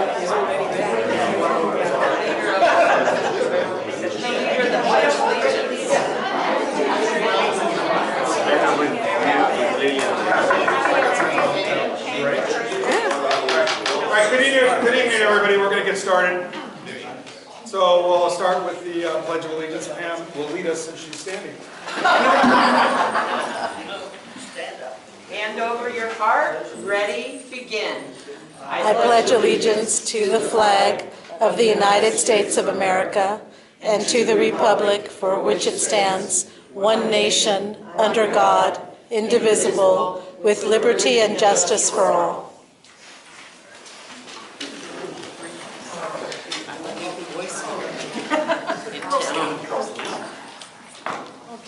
Good evening, everybody. We're going to get started. So we'll start with the Pledge of Allegiance. Pam will lead us since she's standing. Hand over your heart. Ready, begin. I pledge allegiance to the flag of the United States of America and to the republic for which it stands, one nation, under God, indivisible, with liberty and justice for all.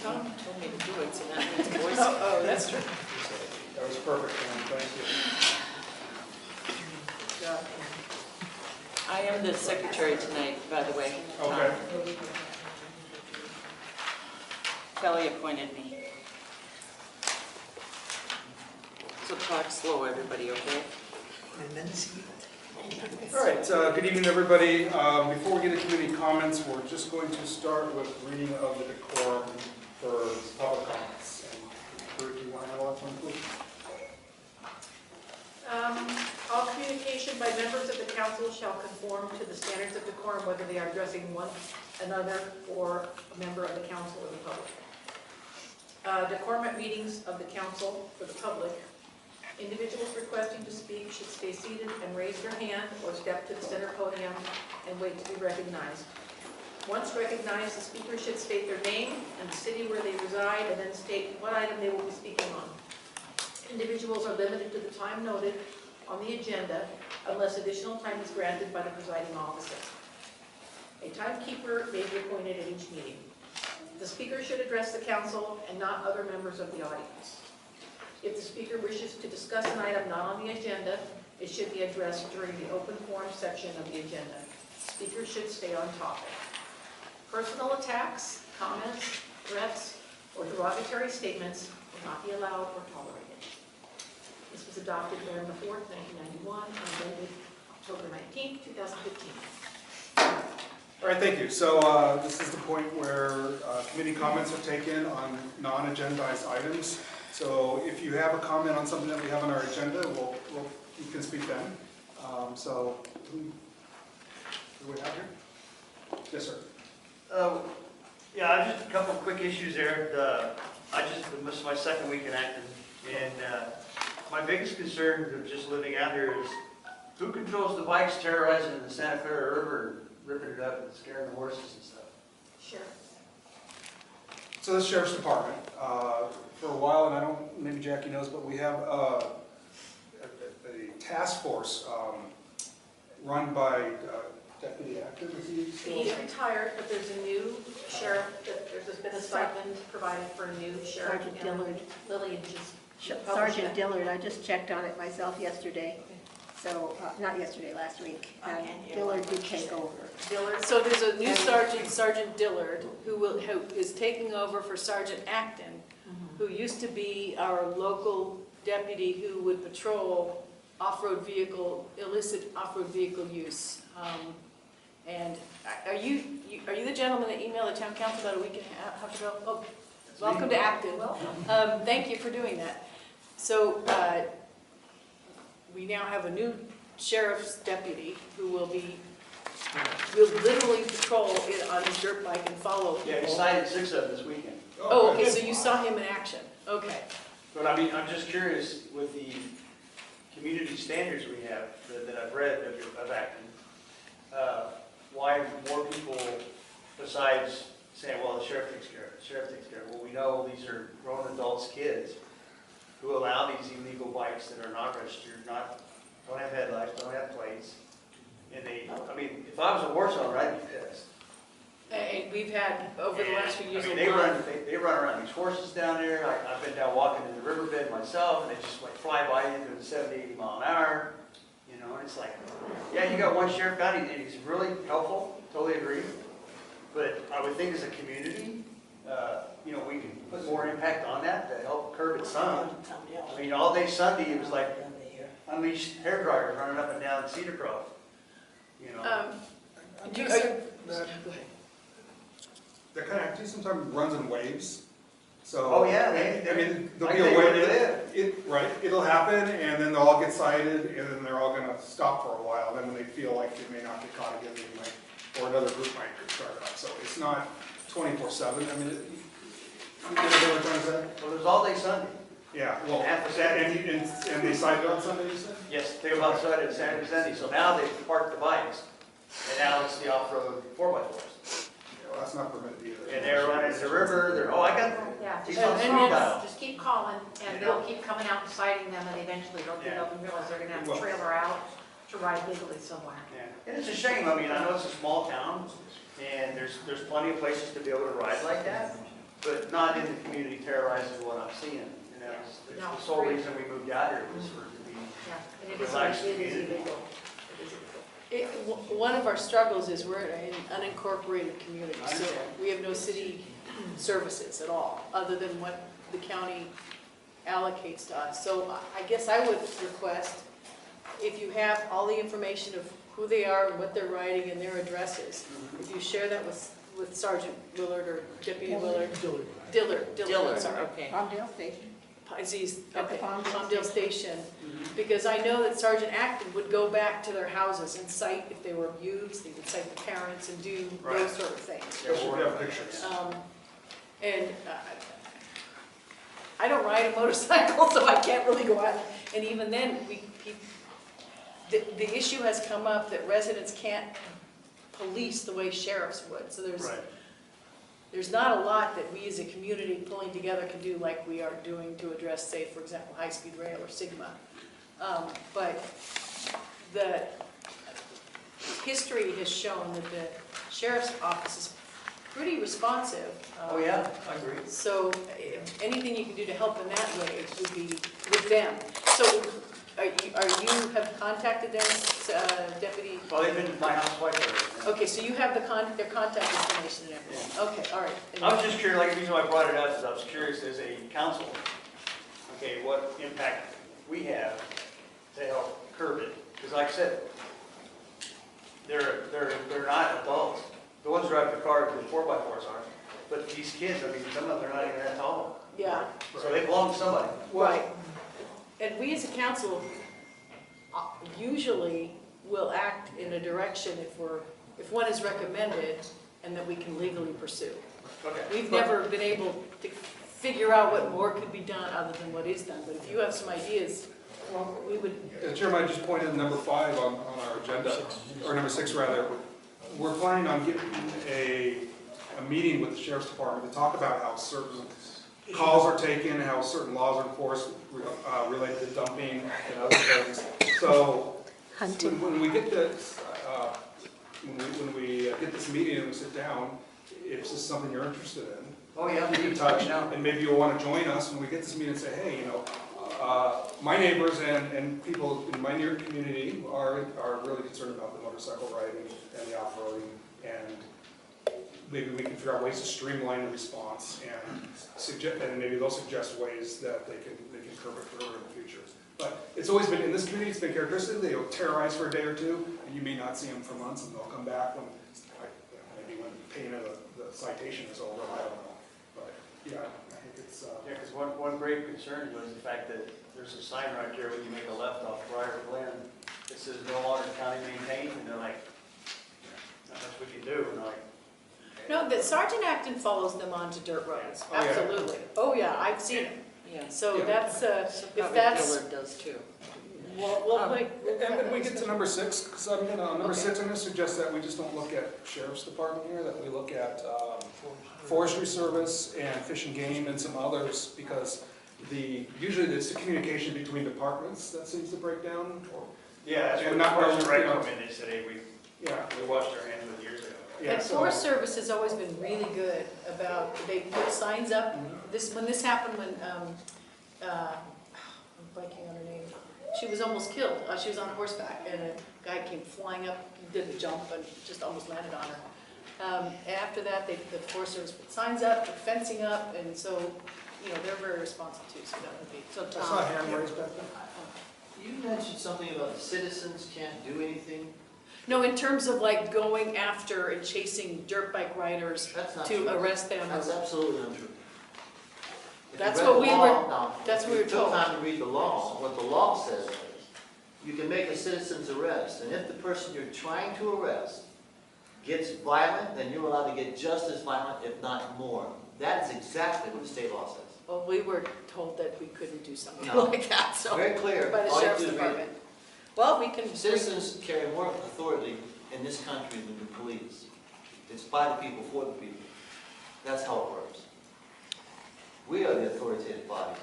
Tom told me to do it, so that means voice. Oh, that's true. That was perfect, Pam. Thank you. I am the secretary tonight, by the way. Okay. Kelly appointed me. So talk slow, everybody, okay? All right. Good evening, everybody. Before we get into committee comments, we're just going to start with reading of the decorum for public comments. And Kurt, do you want to have one, please? All communication by members of the council shall conform to the standards of decorum, whether they are addressing one another or a member of the council or the public. Decorum at meetings of the council for the public. Individuals requesting to speak should stay seated and raise their hand or step to the center podium and wait to be recognized. Once recognized, the speaker should state their name and the city where they reside and then state what item they will be speaking on. Individuals are limited to the time noted on the agenda unless additional time is granted by the presiding officer. A timekeeper may be appointed at each meeting. The speaker should address the council and not other members of the audience. If the speaker wishes to discuss an item not on the agenda, it should be addressed during the open forum section of the agenda. Speakers should stay on topic. Personal attacks, comments, threats, or derogatory statements will not be allowed or tolerated. This was adopted November 4th, 1991, and amended October 19th, 2015. All right, thank you. So this is the point where committee comments are taken on non-agendized items. So if you have a comment on something that we have on our agenda, you can speak then. So who do we have here? Yes, sir. Yeah, just a couple of quick issues there. This is my second week in Acton, and my biggest concern of just living out here is who controls the bikes terrorizing the Santa Clara River and ripping it up and scaring the horses and stuff? Sure. So the Sheriff's Department, for a while, and I don't, maybe Jackie knows, but we have a task force run by Deputy Acton. He's retired, but there's a new sheriff. There's been a stipend provided for a new sheriff. Sergeant Dillard. Lillian just Sergeant Dillard, I just checked on it myself yesterday. So, not yesterday, last week. Dillard did take over. Dillard. So there's a new sergeant, Sergeant Dillard, who is taking over for Sergeant Acton, who used to be our local deputy who would patrol off-road vehicle, illicit off-road vehicle use. And are you the gentleman that emailed the town council about a week and a half ago? Oh, welcome to Acton. Thank you for doing that. So we now have a new sheriff's deputy who will literally patrol it on his dirt bike and follow people. Yeah, he cited 6 of them this weekend. Oh, okay, so you saw him in action. Okay. But I mean, I'm just curious with the community standards we have that I've read of Acton, why more people, besides saying, well, the sheriff takes care of it, the sheriff takes care of it. Well, we know these are grown adults, kids, who allow these illegal bikes that are not registered, don't have headlights, don't have plates. And I mean, if I was a war zone, I'd be pissed. And we've had, over the last few years, I mean, they run around these horses down there. I've been down walking in the riverbed myself, and they just like fly by you doing 70, 80 mile an hour. You know, and it's like, yeah, you got one sheriff guy, and he's really helpful, totally agree. But I would think as a community, you know, we can put more impact on that to help curb it some. I mean, all day Sunday, it was like unleashed hair dryers running up and down Cedar Croft. you know? I'm Do you- gonna are say you- that Go ahead. that kind of activity sometimes runs in waves. So. Oh, yeah, I mean, there'll I be a think where they wave. live. Right, it'll happen, and then they'll all get cited, and then they're all gonna stop for a while. Then when they feel like they may not get caught again, they might, or another group might start up. So it's not 24/7. I mean, you know what I'm trying to say? Well, there's all day Sunday. Yeah, well, Half a and they cited on Sunday, you said? Yes, they go outside at Saturday, Sunday, so now they've parked the bikes, and now it's the off-road 4x4s. Yeah, well, that's not permitted either. And they're running the river, they're, oh, I got, Yeah, he's just on and speed that's- dial. just keep calling, and they'll keep coming out and citing them, and eventually they'll get up and realize they're gonna have to trailer out to ride legally somewhere. Yeah, and it's a shame, I mean, I know it's a small town, and there's plenty of places to be able to ride like that, but not in the community terrorizing what I'm seeing. You know, it's No, the sole great. reason we moved out here was for it to be. Yeah, and it is Relaxed illegal. community. It is illegal. One of our struggles is we're an unincorporated community, I so understand. we have no city services at all, other than what the county allocates to us. So I guess I would request, if you have all the information of who they are and what they're writing and their addresses, if you share that with Sergeant Willard or Deputy Willard. Dillard, I'm sorry. Okay. Palmdale Station. Aziz, At the okay, Palmdale Palmdale Station, because I know that Sergeant Acton would go back to their houses and cite if they were abused, they would cite the parents and do Right. those sort of things. Yeah, we'll have pictures. And I don't ride a motorcycle, so I can't really go out, and even then, the issue has come up that residents can't police the way sheriffs would, so there's not a lot that we as a community pulling together can do like we are doing to address, say, for example, high-speed rail or Sigma. But the history has shown that the sheriff's office is pretty responsive. Oh, yeah, I agree. So anything you can do to help in that way would be with them. So you have contacted them, Deputy? Well, they've been to my house twice already. Okay, so you have their contact information and everything? Okay, all right. I was just curious, like, the reason why I brought it up is I was curious as a council, okay, what impact we have to help curb it. Because like I said, they're not adults. The ones driving the car, the 4x4s aren't. But these kids, I mean, some of them are not even that tall. Yeah, So they belong to somebody. right. And we as a council usually will act in a direction if one is recommended and that we can legally pursue. Okay. We've never been able to figure out what more could be done other than what is done, but if you have some ideas, we would. Chairman, I just pointed number 5 on our agenda, or number 6 rather. We're planning on getting a meeting with the Sheriff's Department to talk about how certain calls are taken, how certain laws are enforced related to dumping and other things. So Hunting. when we get this, when we get this meeting and we sit down, if this is something you're interested in, Oh, yeah, keep in touch, and maybe you'll want to join us when we get this meeting and say, hey, you know, my neighbors and people in my near community are really concerned about the motorcycle riding and the off-roading, and maybe we can figure out ways to streamline the response and maybe they'll suggest ways that they can curb it further in the future. But it's always been, in this community, it's been characteristic, they'll terrorize for a day or two, and you may not see them for months, and they'll come back when, maybe when the pain of the citation is over, I don't know. But, yeah, I think it's... Yeah, because one great concern was the fact that there's a sign right there when you make a left off Briar Glen that says no longer county maintained, and they're like, not much we can do, and they're like, No, that Sergeant Acton follows them onto dirt roads, Oh, yeah. absolutely. Oh, yeah, I've seen it. Yeah. So Yeah. that's, So if probably that's, Dillard does too. we'll make. And when we get to number 6, because on number 6, I'm going to suggest that we just don't look at Sheriff's Department here, that we look at Forestry Service and Fish and Game and some others, because usually it's the communication between departments that seems to break down. yeah, that's And what not Parks and really, Rec you know, come in, they said, hey, Yeah, we washed our hands with years ago. yeah. And So Forest Service has always been really good about, they put signs up. When this happened, when, I'm blanking on her name, she was almost killed. She was on horseback, and a guy came flying up, did a jump, and just almost landed on her. After that, the Forest Service put signs up, put fencing up, and so, you know, they're very responsive too, so that would be. So I saw a hand raised back there. You mentioned something about citizens can't do anything. No, in terms of like going after and chasing dirt bike riders That's not to true. arrest them. That's absolutely untrue. If you That's read what the we law- were- now, that's if what we you were took told. time to read the law, what the law says is, you can make a citizen's arrest, and if the person you're trying to arrest gets violent, then you're allowed to get just as violent, if not more. That is exactly what the state law says. Well, we were told that we couldn't do something No. like that, so. Very clear. By the All you sheriff's do is read it. department. Well, we can. Citizens carry more authority in this country than the police. It's by the people, for the people. That's how it works. We are the authoritative body,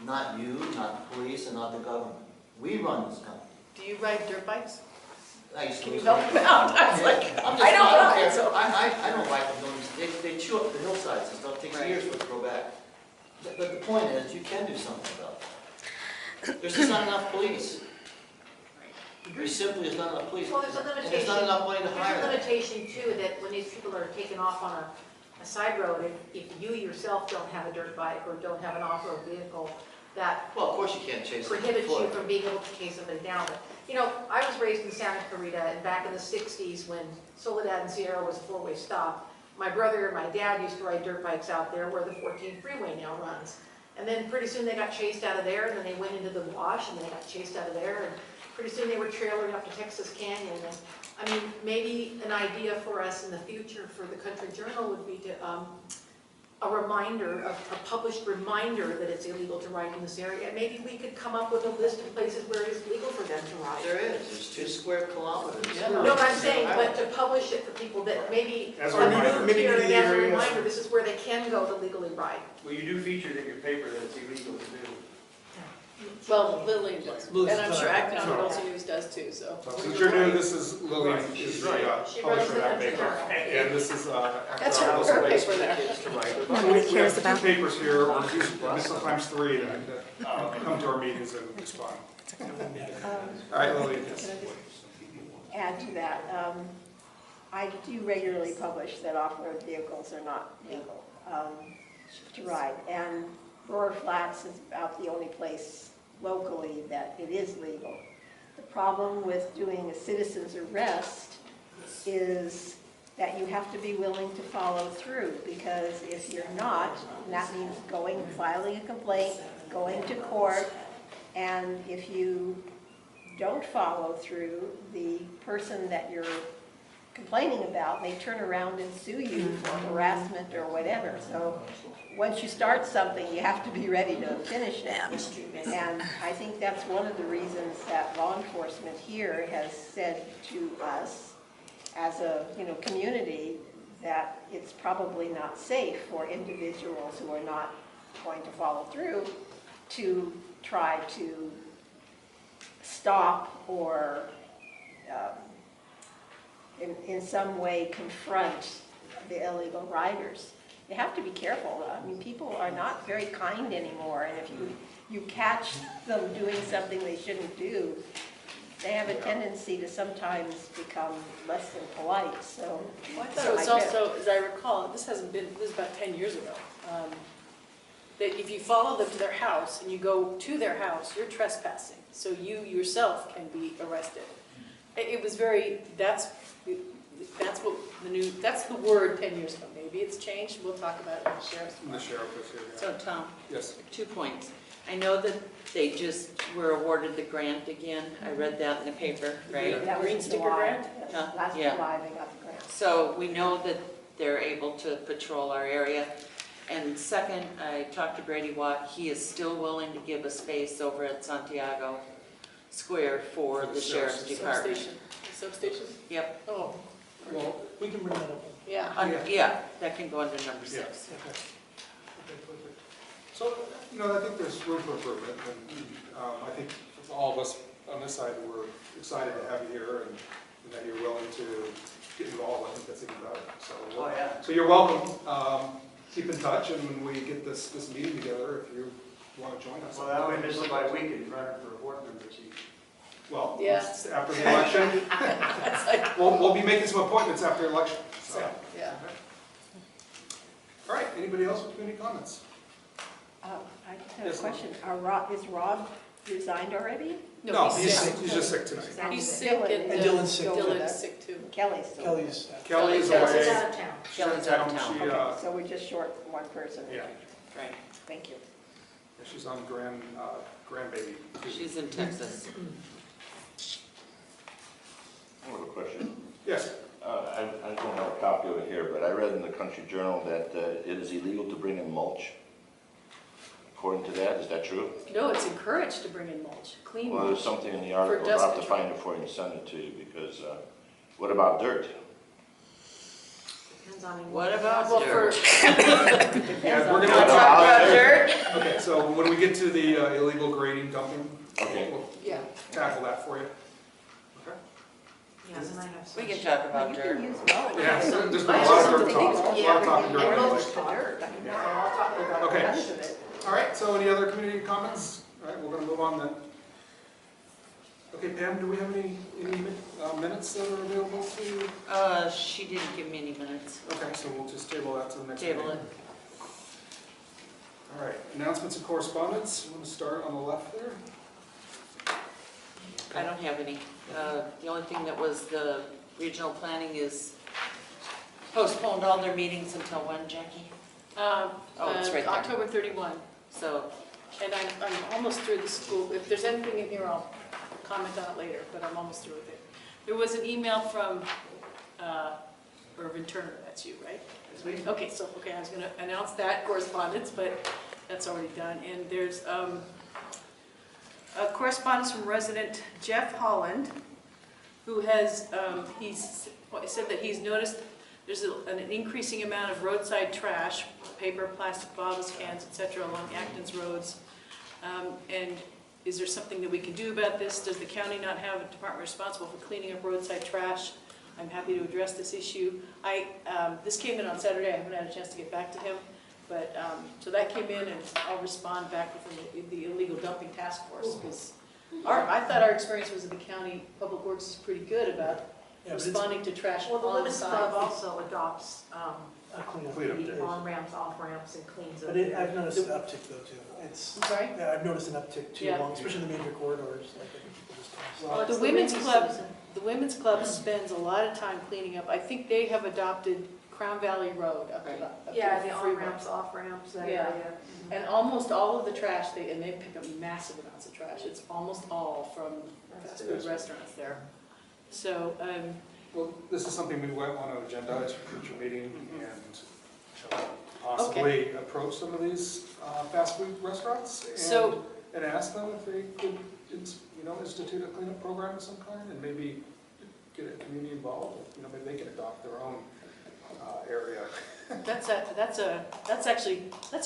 not you, not the police, and not the government. We run this country. Do you ride dirt bikes? I used to Can you lose help my- them out? I was like, I'm just I don't not ride, care. so. I don't like them. They chew up the hillsides and stuff. It takes Right. years for it to grow back. But the point is, you can do something about it. There's just not enough police. There simply is not enough police. Well, there's a And there's limitation. not enough money to hire There's a them. limitation too, that when these people are taken off on a side road, if you yourself don't have a dirt bike or don't have an off-road vehicle, that Well, of course you can't chase them prohibits you foot. from being able to chase somebody down. But, you know, I was raised in Santa Clarita, and back in the 60s, when Soledad and Sierra was a four-way stop, my brother and my dad used to ride dirt bikes out there where the 14 freeway now runs. And then pretty soon they got chased out of there, and then they went into the wash, and they got chased out of there, and pretty soon they were trailering up to Texas Canyon. And I mean, maybe an idea for us in the future for the Country Journal would be to, a reminder, a published reminder that it's illegal to ride in this area. And maybe we could come up with a list of places where it is legal for them to ride. There is. There's 2 square kilometers. Yeah. No, but I'm saying, but to publish it for people that maybe As a are reminder. new here, and as a Maybe reminder, this is where they can go to legally ride. Well, you do feature in your paper that it's illegal to do. Well, Lillian does, and I'm sure Acton Town Council News does too, so. Since you're new, this is Lily, is the She publisher runs of the that Country paper. Journal. And this is That's Acton her Town paper there. Kids to write. Nobody cares We about. have 2 papers here, or sometimes 3 that come to our meetings and respond. All right, Lily, yes. Add to that, I do regularly publish that off-road vehicles are not legal to ride. And Roar Flats is about the only place locally that it is legal. The problem with doing a citizen's arrest is that you have to be willing to follow through, because if you're not, that means filing a complaint, going to court, and if you don't follow through, the person that you're complaining about may turn around and sue you for harassment or whatever. So once you start something, you have to be ready to finish it. And I think that's one of the reasons that law enforcement here has said to us as a community that it's probably not safe for individuals who are not going to follow through to try to stop or in some way confront the illegal riders. You have to be careful. I mean, people are not very kind anymore, and if you catch them doing something they shouldn't do, they have a tendency to sometimes become less than polite, so. Well, I thought it was also, as I recall, this is about 10 years ago, that if you follow them to their house and you go to their house, you're trespassing. So you yourself can be arrested. It was that's what that's the word 10 years ago. Maybe it's changed. We'll talk about it with the sheriff's And the department. sheriff is here. yeah. So Tom, Yes. 2 points. I know that they just were awarded the grant again. I read that in the paper, right? That was Green in sticker July. grant? Yes, last Yeah. July they got the grant. So we know that they're able to patrol our area. And second, I talked to Brady Watt. He is still willing to give a space over at Santiago Square for the sheriff's department. Substation? Yep. Oh, Well, we can bring that up. yeah. Yeah, that can go under number 6. Okay. Okay, perfect. So, I think there's room for improvement, and I think all of us on this side, we're excited to have you here, and that you're willing to get involved. I think that's even better. So, Oh, yeah. so you're welcome. Keep in touch, and when we get this meeting together, if you want to join us. Well, I only missed it by a week and running for a board member seat. Well, Yeah. after the election, It's like, we'll be making some appointments after the election. So. yeah. All right, anybody else with community comments? I just have Yes, a ma'am. question. Is Rob resigned already? No, he's sick. he's just sick tonight. He's sick Dylan and And Dylan's sick too. Dylan's sick too. Kelly's still. Kelly's, Kelly's Kelly's away. out of town. Kelly's out of town. She, Okay, so we're just short one person. yeah, Right. Thank you. she's on grandbaby. She's in Texas. I have a question. Yes. I don't have a copy of it here, but I read in the Country Journal that it is illegal to bring in mulch. According to that, is that true? No, it's encouraged to bring in mulch, clean Well, there's mulch. something in the article, dust I'll have to control. find it for you and send it to you, because what about dirt? Depends on. What about Well, dirt? Yeah, we're Wanna gonna talk about dirt? Okay, so when we get to the illegal grading dumping, Okay. we'll Yeah. tackle that for you. Okay? Yes, and I have some. We can talk about You dirt. can use both. Yeah, so there's been I a lot have of dirt something talk, a illegal. lot of talking dirt. And lately. most of the dirt. I mean, Yeah. I'll talk about Okay. the rest of it. All right, so any other community comments? All right, we're gonna move on then. Okay, Pam, do we have any minutes that are available to? She didn't give me any minutes. Okay, so we'll just table that to the next meeting. Table it. All right, announcements and correspondence. You want to start on the left there? I don't have any. The only thing that was the regional planning is postponed all their meetings until when, Jackie? Oh, it's right there. October 31. So, And I'm almost through the school. If there's anything in here, I'll comment on it later, but I'm almost through with it. There was an email from Irvin Turner, that's you, right? Okay, so, I was gonna announce that correspondence, but that's already done. And there's a correspondence from resident Jeff Holland, who has, he's said that he's noticed there's an increasing amount of roadside trash, paper, plastic bottles, cans, etc., along Acton's roads. And is there something that we can do about this? Does the county not have a department responsible for cleaning up roadside trash? I'm happy to address this issue. This came in on Saturday. I haven't had a chance to get back to him. But, so that came in, and I'll respond back with the illegal dumping task force. Because I thought our experience was that the county public works is pretty good about Yeah, but it's responding to trash Well, the on the Women's side. Club also adopts a cleanup. the on-ramps, off-ramps, and cleans up. But I've noticed an uptick though too. It's, I'm sorry? yeah, I've noticed an uptick too, Yeah. especially in the major corridors, like I think people just toss. Well, it's The Women's rainy Club, season. the Women's Club spends a lot of time cleaning up. I think they have adopted Crown Valley Road up to the Yeah, the freeway. on-ramps, off-ramps, that Yeah. area. And almost all of the trash, and they pick up massive amounts of trash. It's almost all from fast food restaurants there. So, Well, this is something we might want to agendize for future meeting and possibly approach some of these fast food restaurants So- and ask them if they could, institute a cleanup program of some kind and maybe get a community involved. Maybe they can adopt their own area. that's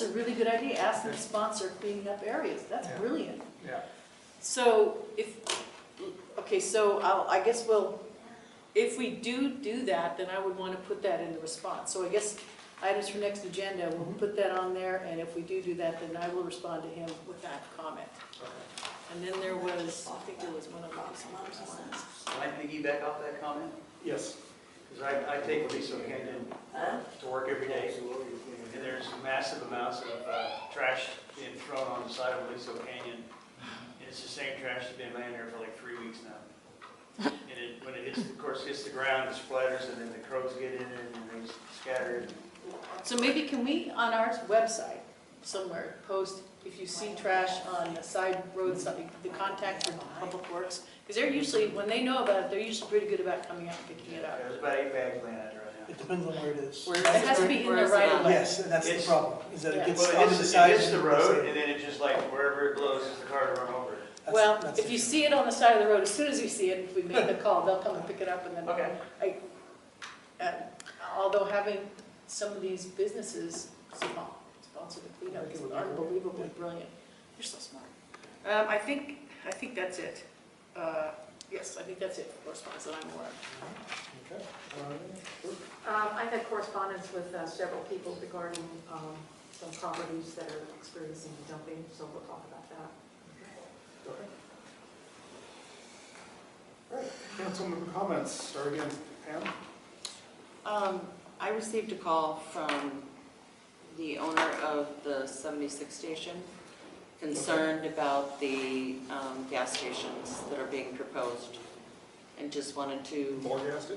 a really good idea. Ask them to sponsor cleaning up areas. That's Yeah. brilliant. Yeah. So I guess if we do that, then I would want to put that in the response. So I guess items for next agenda, we'll put that on there, and if we do that, then I will respond to him with that comment. And then there was, I think there was one of those. Can I piggyback off that comment? Yes. Because I take Aliso Canyon to work every day, and there's massive amounts of trash being thrown on the side of Aliso Canyon. And it's the same trash that's been laying there for like 3 weeks now. And when it hits the ground, it splatters, and then the crows get in it, and they scatter it. So maybe can we, on our website somewhere, post if you see trash on the side roads, the contact for Public Works? Because they're usually, when they know about it, they're usually pretty good about coming out and picking it up. There's about 8 bags laying out there right It depends on where it is. It has to be in the right of way. Yes, and that's the It's- problem, is that it Yeah. gets now. onto Well, the it side. hits the road, and then it just like, wherever it blows, it's the car to run over it. Well, if you see it on the side of the road, as soon as you see it, if we make the call, they'll come and pick it up, and then. Okay. Although having some of these businesses sponsor the cleanup is unbelievably brilliant. You're so smart. I think that's it. Yes, I think that's it for correspondence that I'm aware of. Okay. I've had correspondence with several people regarding some properties that are experiencing dumping, so we'll talk about that. Okay. All right, councilmember comments. Start again, Pam. I received a call from the owner of the 76 station, concerned about the gas stations that are being proposed, and just wanted to, More gas,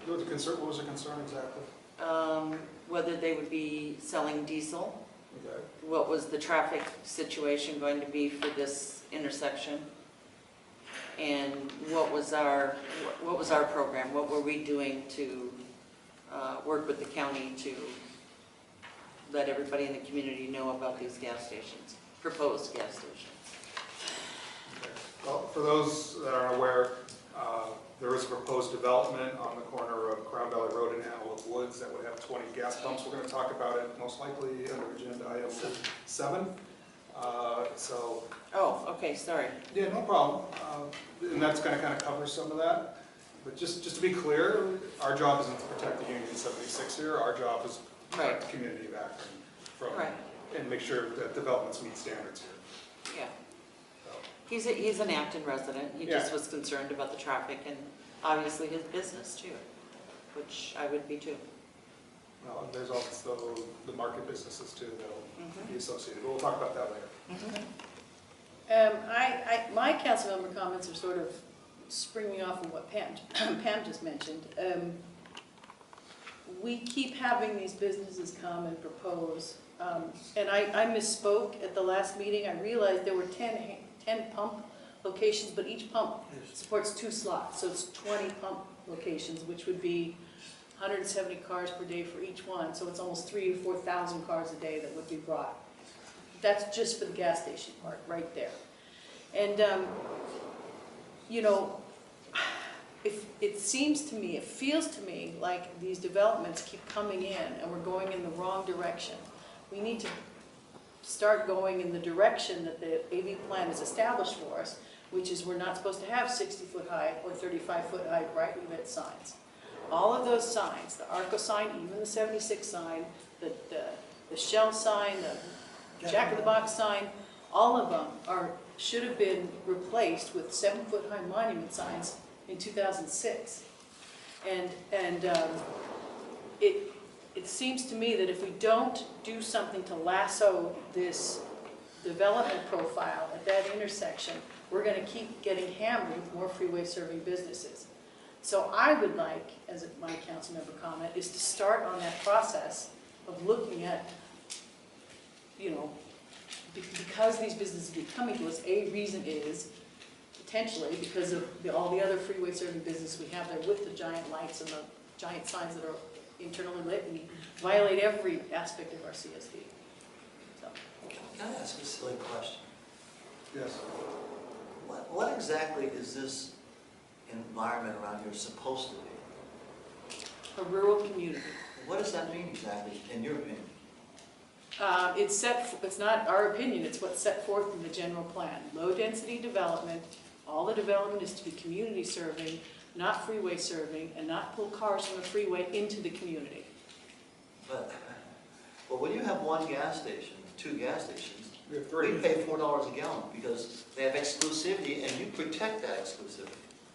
what was the concern exactly? whether they would be selling diesel, Okay. what was the traffic situation going to be for this intersection, and what was our program, what were we doing to work with the county to let everybody in the community know about these gas stations, proposed gas stations. Okay. Well, for those that aren't aware, there is a proposed development on the corner of Crown Valley Road and Antelope Woods that would have 20 gas pumps. We're going to talk about it most likely under agenda item 7. So. Oh, okay, sorry. Yeah, no problem. And that's going to kind of cover some of that. But just to be clear, our job isn't to protect the Union 76 here. Our job is to protect the community of Acton from, and make sure that developments meet standards here. Yeah. So. He's an Acton resident. He just was concerned about the traffic and obviously his business too, which I would be too. Well, there's also the market businesses too that'll be associated. We'll talk about that later. My council member comments are sort of springing off of what Pam just mentioned. We keep having these businesses come and propose, and I misspoke at the last meeting. I realized there were 10 pump locations, but each pump supports 2 slots, so it's 20 pump locations, which would be 170 cars per day for each one, so it's almost 3,000 to 4,000 cars a day that would be brought. That's just for the gas station part, right there. And, you know, if it seems to me, it feels to me like these developments keep coming in and we're going in the wrong direction. We need to start going in the direction that the AV plan has established for us, which is we're not supposed to have 60-foot high or 35-foot high brightly lit signs. All of those signs, the ARCO sign, even the 76 sign, the Shell sign, the Jack in the Box sign, all of them should have been replaced with 7-foot high monument signs in 2006. And it seems to me that if we don't do something to lasso this development profile at that intersection, we're going to keep getting hammered with more freeway serving businesses. So I would like, as my council member comment, is to start on that process of looking at, you know, because these businesses keep coming to us, a reason is potentially because of all the other freeway serving business we have there with the giant lights and the giant signs that are internally lit and violate every aspect of our CSD. So. Can I ask a silly question? Yes. What exactly is this environment around here supposed to be? A rural community. What does that mean exactly, in your opinion? It's not our opinion, it's what's set forth in the general plan. Low density development, all the development is to be community serving, not freeway serving, and not pull cars from the freeway into the community. But, well, when you have 1 gas station, 2 gas stations, We have 3. we pay $4 a gallon because they have exclusivity and you protect that exclusivity.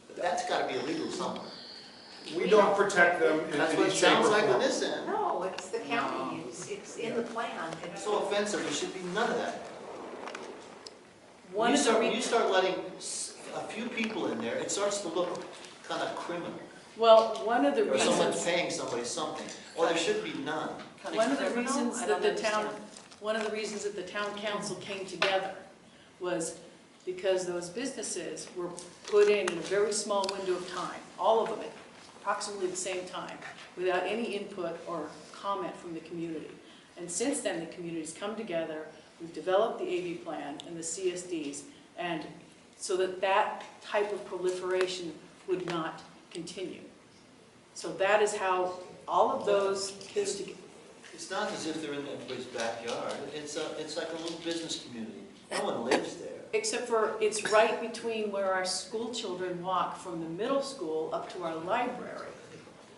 But that's got to be illegal somewhere. We don't protect them in That's any what it shape or sounds like on form. this end. No, it's the county, it's in the plan. It's so offensive, there should be none of that. When You start letting a few people in there, it starts to look kind of criminal. Well, one of the Or someone's reasons, paying somebody something. Well, there should be none. one of the reasons I that don't the town, understand. one of the reasons that the town council came together was because those businesses were put in a very small window of time, all of them at approximately the same time, without any input or comment from the community. And since then, the community's come together, we've developed the AV plan and the CSDs, and so that type of proliferation would not continue. So that is how all of those came together. It's not as if they're in everybody's backyard. It's like a little business community. No one lives there. Except for it's right between where our school children walk from the middle school up to our library.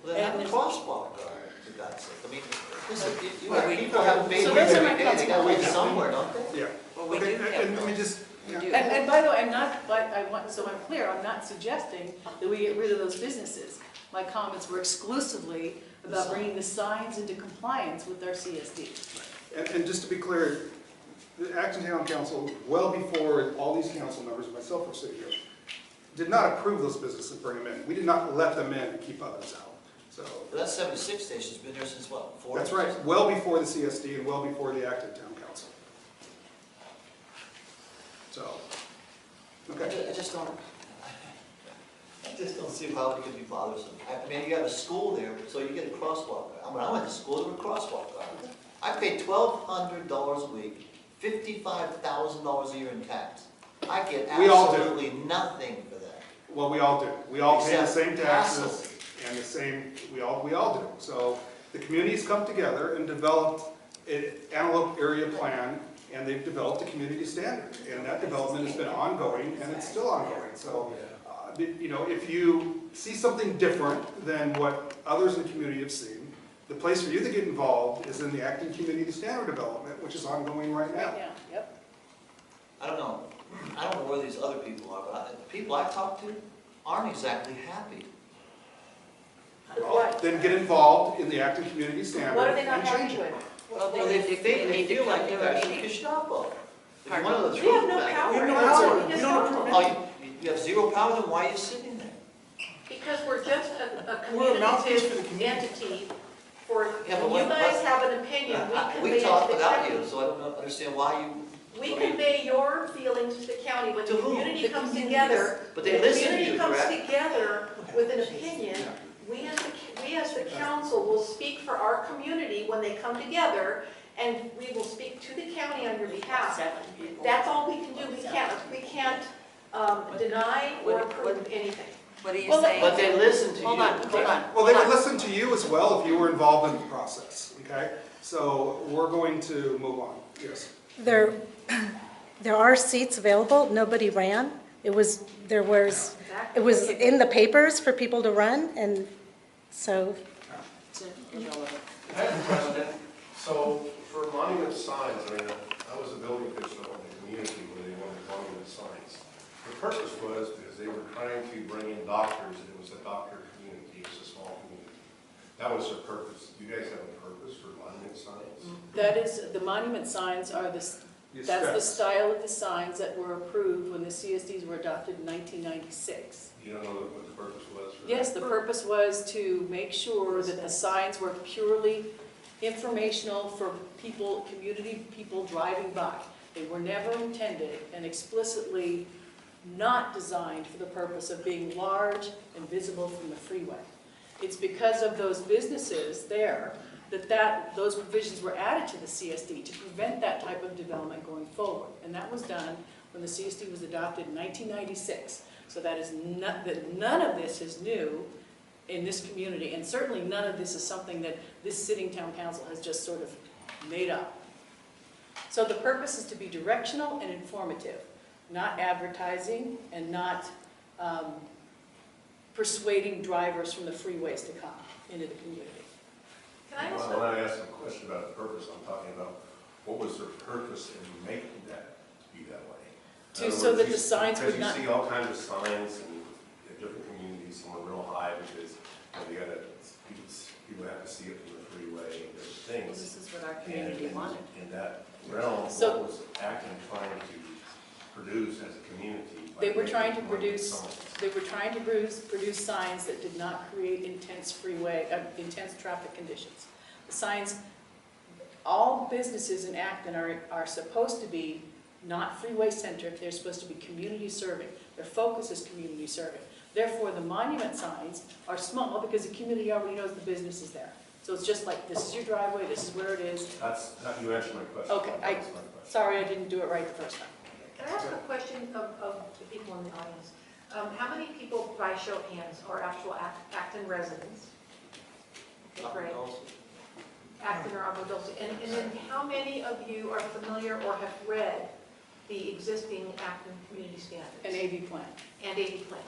Well, they have a And- crosswalk guard, for God's sake. I mean, listen, Well, people have babies So those are my every day. They gotta live consequences. somewhere, don't they? Yeah. Well, we Okay, do have and let me those. just, We yeah. do. And by the way, so I'm clear, I'm not suggesting that we get rid of those businesses. My comments were exclusively about bringing the signs into compliance with our CSD. And just to be clear, the Acton Town Council, well before all these council members, myself, were sitting here, did not approve those businesses and bring them in. We did not let them in and keep others out. So But that 76 station's been there since what, 40? that's right, well before the CSD and well before the Acton Town Council. So, okay. I just don't see how it could be bothersome. I mean, you got a school there, so you get a crosswalk. I mean, I went to school, there were crosswalk guards. I paid $1,200 a week, $55,000 a year in tax. I get We all do. absolutely nothing for that. Well, we all do. We all pay the Except same taxes hassle. and the same, we all do. So the communities come together and developed an antelope area plan, and they've developed a community standard. And that development has been ongoing, and it's still ongoing. So, you know, if you see something different than what others in the community have seen, the place for you to get involved is in the Acton Community Standard Development, which is ongoing right now. Yeah, yep. I don't know. I don't know where these other people are, but the people I talk to aren't exactly happy. Well, then get involved in the Acton Community Standard What are they not and change happy it. with? Well, Well, they they need to feel come like you to a guys are meeting. Gestapo. If Pardon? one of the We have no truth power. We have no We're power. not We don't Gestapo. approve Oh, you have zero power, then why are you sitting there? Because we're just a We're a mouthpiece for the communicative community. entity for, Yeah, but when you what- guys have an opinion, we We convey talk it to the without county. you, so I don't understand why you. We convey your feelings to the county when To the who? community The comes community. together. But they listen to The you, community comes correct? together with an opinion. We as the council will speak for our community when they come together, and we will speak to the county on your behalf. That's all we can do. We can't deny or approve anything. What are you Well, saying? But they listen to you. Hold on, hold on. Well, they would hold on. listen to you as well if you were involved in the process, okay? So we're going to move on, yes. There are seats available. Nobody ran. It was in the papers for people to run, and so It's irrelevant. I have a question. So for monument signs, I mean, I was a building official in the community where they wanted monument signs. The purpose was because they were trying to bring in doctors, and it was a doctor community, it was a small community. That was their purpose. Do you guys have a purpose for monument signs? That is, the monument signs are that's the style of the signs that were approved when the CSDs were adopted in 1996. You don't know what the purpose was for that? Yes, the purpose was to make sure that the signs were purely informational for people, community people driving by. They were never intended and explicitly not designed for the purpose of being large and visible from the freeway. It's because of those businesses there that those provisions were added to the CSD to prevent that type of development going forward. And that was done when the CSD was adopted in 1996. So that none of this is new in this community, and certainly none of this is something that this sitting town council has just sort of made up. So the purpose is to be directional and informative, not advertising and not persuading drivers from the freeways to come into the community. Can I Well, also, when I asked a question about the purpose, I'm talking about what was their purpose in making that be that way? In other So words, that the signs would not. Because you see all kinds of signs in different communities, some are real high because you gotta, people have to see it from the freeway and different things. This is what our community wanted. In that realm, So- what was Acton trying to produce as a community? by They were making trying to monument produce, signs? produce signs that did not create intense traffic conditions. The signs, all businesses in Acton are supposed to be not freeway centric, they're supposed to be community serving. Their focus is community serving. Therefore, the monument signs are small because the community already knows the business is there. So it's just like, this is your driveway, this is where it is. You answered my question. Okay, That was my question. Sorry I didn't do it right the first time. can I ask a question of the people in the audience? How many people, by show of hands, are actual Acton residents? Okay, great. Acton or Agua Dulce. And then how many of you are familiar or have read the existing Acton Community Standards? An AV plan. And AV plan.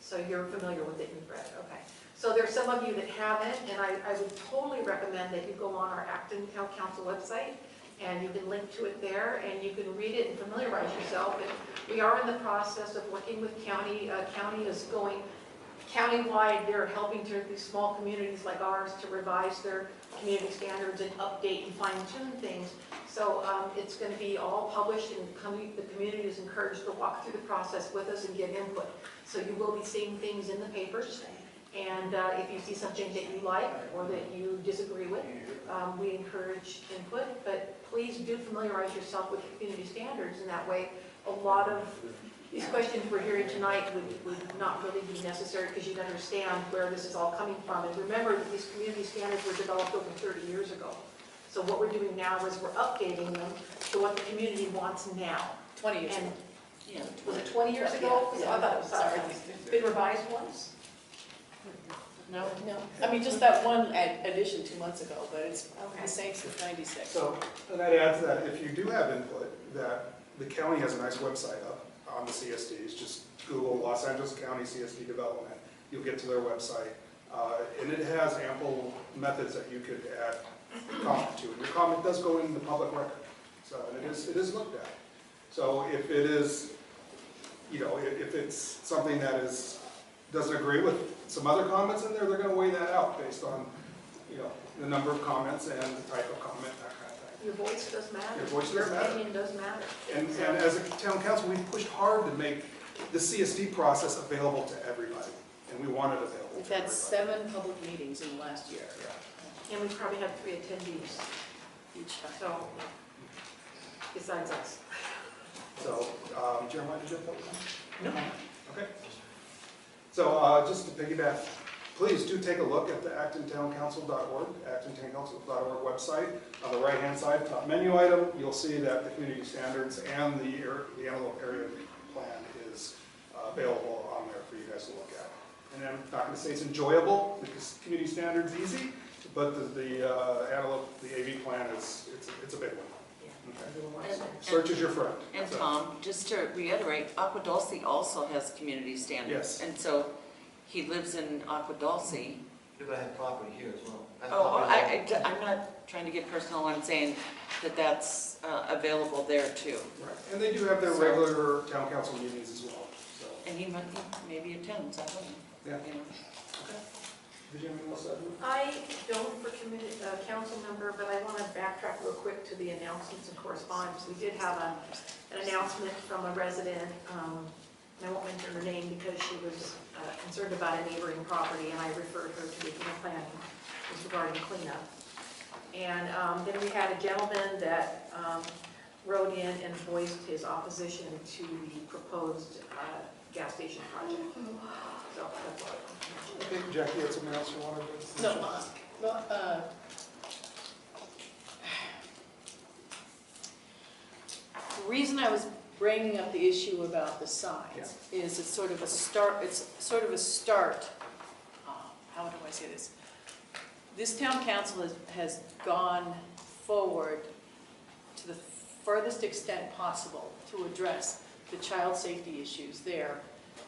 So you're familiar with it and you've read it, okay. So there's some of you that haven't, and I would totally recommend that you go on our Acton Town Council website, and you can link to it there, and you can read it and familiarize yourself. And we are in the process of working with county. County is going countywide, they're helping to these small communities like ours to revise their community standards and update and fine tune things. So it's going to be all published, and the community is encouraged to walk through the process with us and give input. So you will be seeing things in the papers, and if you see something that you like or that you disagree with, we encourage input. But please do familiarize yourself with community standards, and that way a lot of these questions we're hearing tonight would not really be necessary, because you'd understand where this is all coming from. And remember that these community standards were developed over 30 years ago. So what we're doing now is we're updating them to what the community wants now. 20 years And ago. Yeah. was it 20 years ago? Yeah. I thought it was, sorry. Been revised once? No, I mean, just that one addition 2 months ago, but it's Okay. the same since 96. So, and I'd add to that, if you do have input, that the county has a nice website up on the CSDs. Just Google Los Angeles County CSD Development. You'll get to their website. And it has ample methods that you could add comment to. And your comment does go in the public record. So, and it is looked at. So if it is, you know, if it's something that doesn't agree with some other comments in there, they're going to weigh that out based on, you know, the number of comments and the type of comment, that kind of thing. Your voice does matter. Your voice does matter. Your opinion does matter. And as a town council, we've pushed hard to make the CSD process available to everybody, and we want it available We've to had everybody. 7 public meetings in the last year, And we probably had 3 attendees, each time. so, besides us. So, Jeremiah, did you have that one? No. Okay. So just to piggyback, please do take a look at the actontowncouncil.org, actontowncouncil.org website. On the right-hand side, top menu item, you'll see that the community standards and the Antelope Area Plan is available on there for you guys to look at. And I'm not going to say it's enjoyable, because community standards easy, but the Antelope, the AV plan it's a big one. Okay. Search is your friend. And So- Tom, just to reiterate, Aqua Dulce also has community standards. Yes. And so he lives in Aqua Dulce. You're gonna have property here as well. That Oh, property- I'm not trying to get personal, I'm saying that that's available there too. Right, and they do have their regular town council meetings as well, so. And he might maybe attends, I don't know. Yeah. You know. Did you have anything else to add? I don't for committee, council member, but I want to backtrack real quick to the announcements and correspondence. We did have an announcement from a resident, and I won't mention her name because she was concerned about a neighboring property, and I referred her to regional planning. It was regarding cleanup. And then we had a gentleman that wrote in and voiced his opposition to the proposed gas station project. So that's all I want to mention. Okay, Jackie, you had something else you wanted to? No, the reason I was bringing up the issue about the signs is it's sort of a start, how do I say this? This town council has gone forward to the furthest extent possible to address the child safety issues there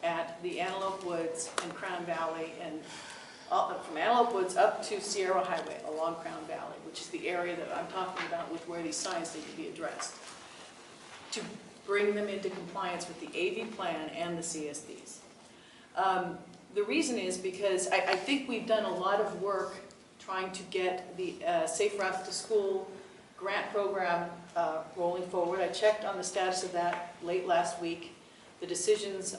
at the Antelope Woods and Crown Valley, and from Antelope Woods up to Sierra Highway along Crown Valley, which is the area that I'm talking about with where these signs need to be addressed, to bring them into compliance with the AV plan and the CSDs. The reason is because I think we've done a lot of work trying to get the Safe Routes to School grant program rolling forward. I checked on the status of that late last week. The decisions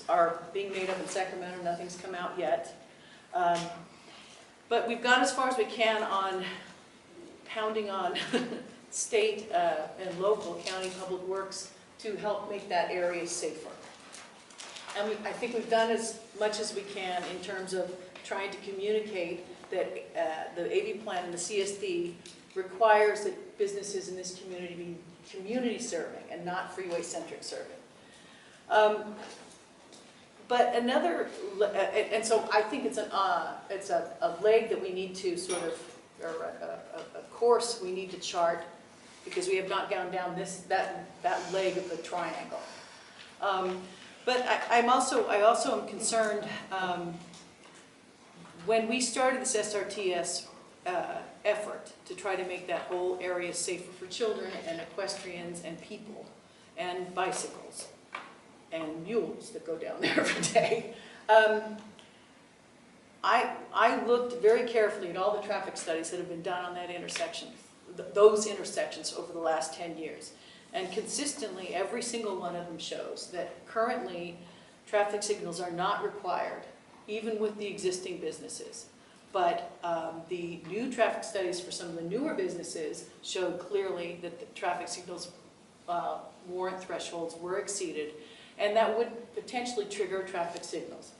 are being made up in Sacramento. Nothing's come out yet. But we've gone as far as we can on pounding on state and local county public works to help make that area safer. And I think we've done as much as we can in terms of trying to communicate that the AV plan and the CSD requires that businesses in this community be community serving and not freeway-centric serving. But another, and so I think it's a leg that we need to sort of, or a course we need to chart, because we have not gone down that leg of the triangle. But I also am concerned, when we started this SRTS effort to try to make that whole area safer for children and equestrians and people and bicycles, and mules that go down there every day. I looked very carefully at all the traffic studies that have been done on that intersection, those intersections over the last 10 years. And consistently, every single one of them shows that currently traffic signals are not required, even with the existing businesses. But the new traffic studies for some of the newer businesses showed clearly that the traffic signals warrant thresholds were exceeded, and that would potentially trigger traffic signals.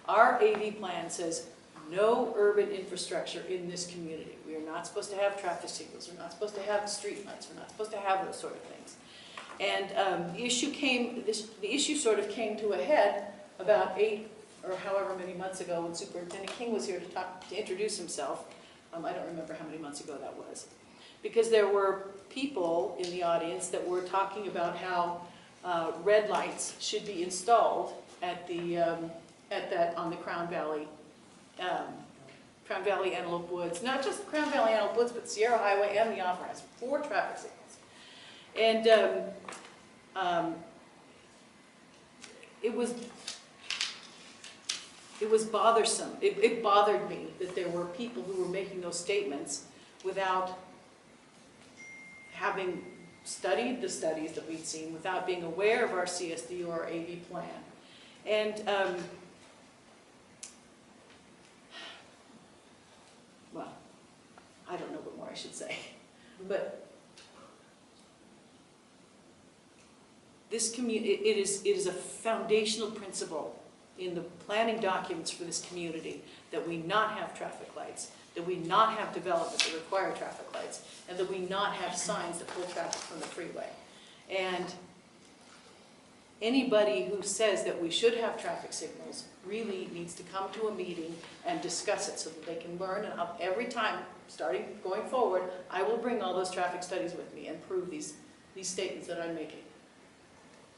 Our AV plan says no urban infrastructure in this community. We are not supposed to have traffic signals. We're not supposed to have street lights. We're not supposed to have those sort of things. And the issue sort of came to a head about 8 or however many months ago when Superintendent King was here to introduce himself. I don't remember how many months ago that was. Because there were people in the audience that were talking about how red lights should be installed at on the Crown Valley Antelope Woods, not just Crown Valley Antelope Woods, but Sierra Highway and the off-ramps, 4 traffic signals. And it was bothersome. It bothered me that there were people who were making those statements without having studied the studies that we'd seen, without being aware of our CSD or our AV plan. And well, I don't know what more I should say, but this it is a foundational principle in the planning documents for this community that we not have traffic lights, that we not have development that require traffic lights, and that we not have signs that pull traffic from the freeway. And anybody who says that we should have traffic signals really needs to come to a meeting and discuss it so that they can learn. And every time, going forward, I will bring all those traffic studies with me and prove these statements that I'm making.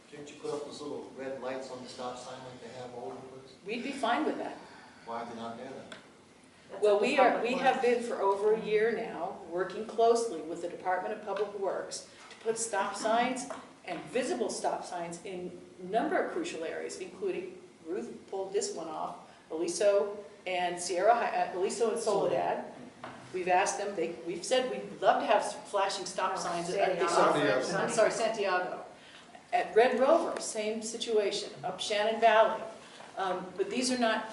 Can't you put up those little red lights on the stop sign like they have all over the place? We'd be fine with that. Why are they not there then? Well, we have been for over a year now working closely with the Department of Public Works to put stop signs and visible stop signs in a number of crucial areas, including, Ruth pulled this one off, Aliso and Aliso and Soledad. We've asked them, we've said we'd love to have flashing stop signs at Santiago. At Red Rover, same situation, up Shannon Valley. But these are not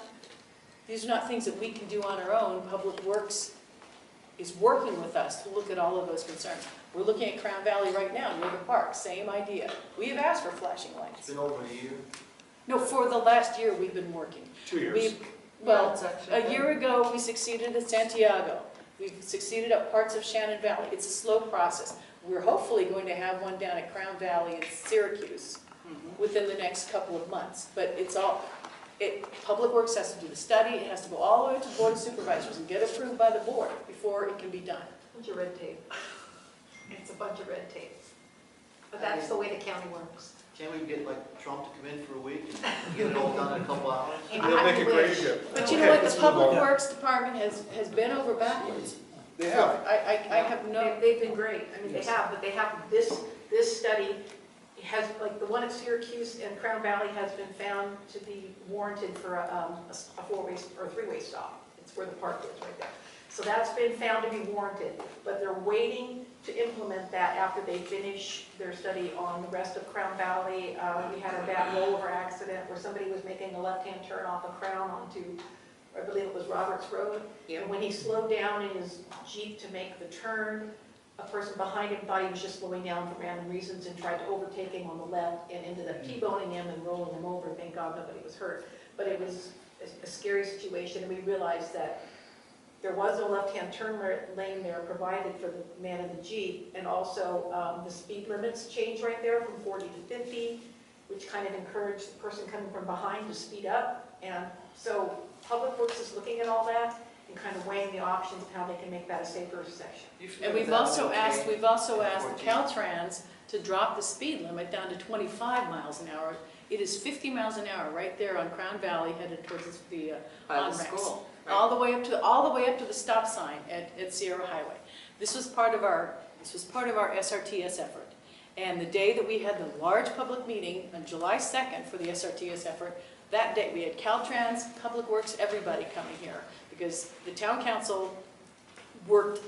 things that we can do on our own. Public Works is working with us to look at all of those concerns. We're looking at Crown Valley right now, near the park, same idea. We have asked for flashing lights. It's been over a year. No, for the last year we've been working. 2 years. Well, a year ago we succeeded at Santiago. We've succeeded at parts of Shannon Valley. It's a slow process. We're hopefully going to have one down at Crown Valley in Syracuse within the next couple of months. But Public Works has to do the study. It has to go all the way to the Board of Supervisors and get approved by the board before it can be done. Bunch of red tape. It's a bunch of red tape. But that's the way the county works. Can't we get like Trump to come in for a week and get it all done in a couple hours? They'll make it great again. But you know what? The Public Works Department has been over backwards. They have. I have no... They've been great. I mean, they have, but they have this study has, like the one at Syracuse and Crown Valley has been found to be warranted for a 4-way or a 3-way stop. It's where the park is right there. So that's been found to be warranted, but they're waiting to implement that after they finish their study on the rest of Crown Valley. We had a bad rollover accident where somebody was making a left-hand turn off of Crown onto, I believe it was Roberts Road. Yep. And when he slowed down in his Jeep to make the turn, a person behind him thought he was just slowing down for random reasons and tried to overtake him on the left and ended up T-boning him and rolling him over. Thank God nobody was hurt. But it was a scary situation, and we realized that there was no left-hand turn lane there provided for the man in the Jeep, and also the speed limits changed right there from 40 to 50, which kind of encouraged the person coming from behind to speed up. And so Public Works is looking at all that and kind of weighing the options of how they can make that a safer section. And we've also asked Caltrans to drop the speed limit down to 25 miles an hour. It is 50 miles an hour right there on Crown Valley headed towards the on-ramps. School. Right. All the way up to the stop sign at Sierra Highway. This was part of our SRTS effort. And the day that we had the large public meeting on July 2nd for the SRTS effort, that day we had Caltrans, Public Works, everybody coming here because the town council worked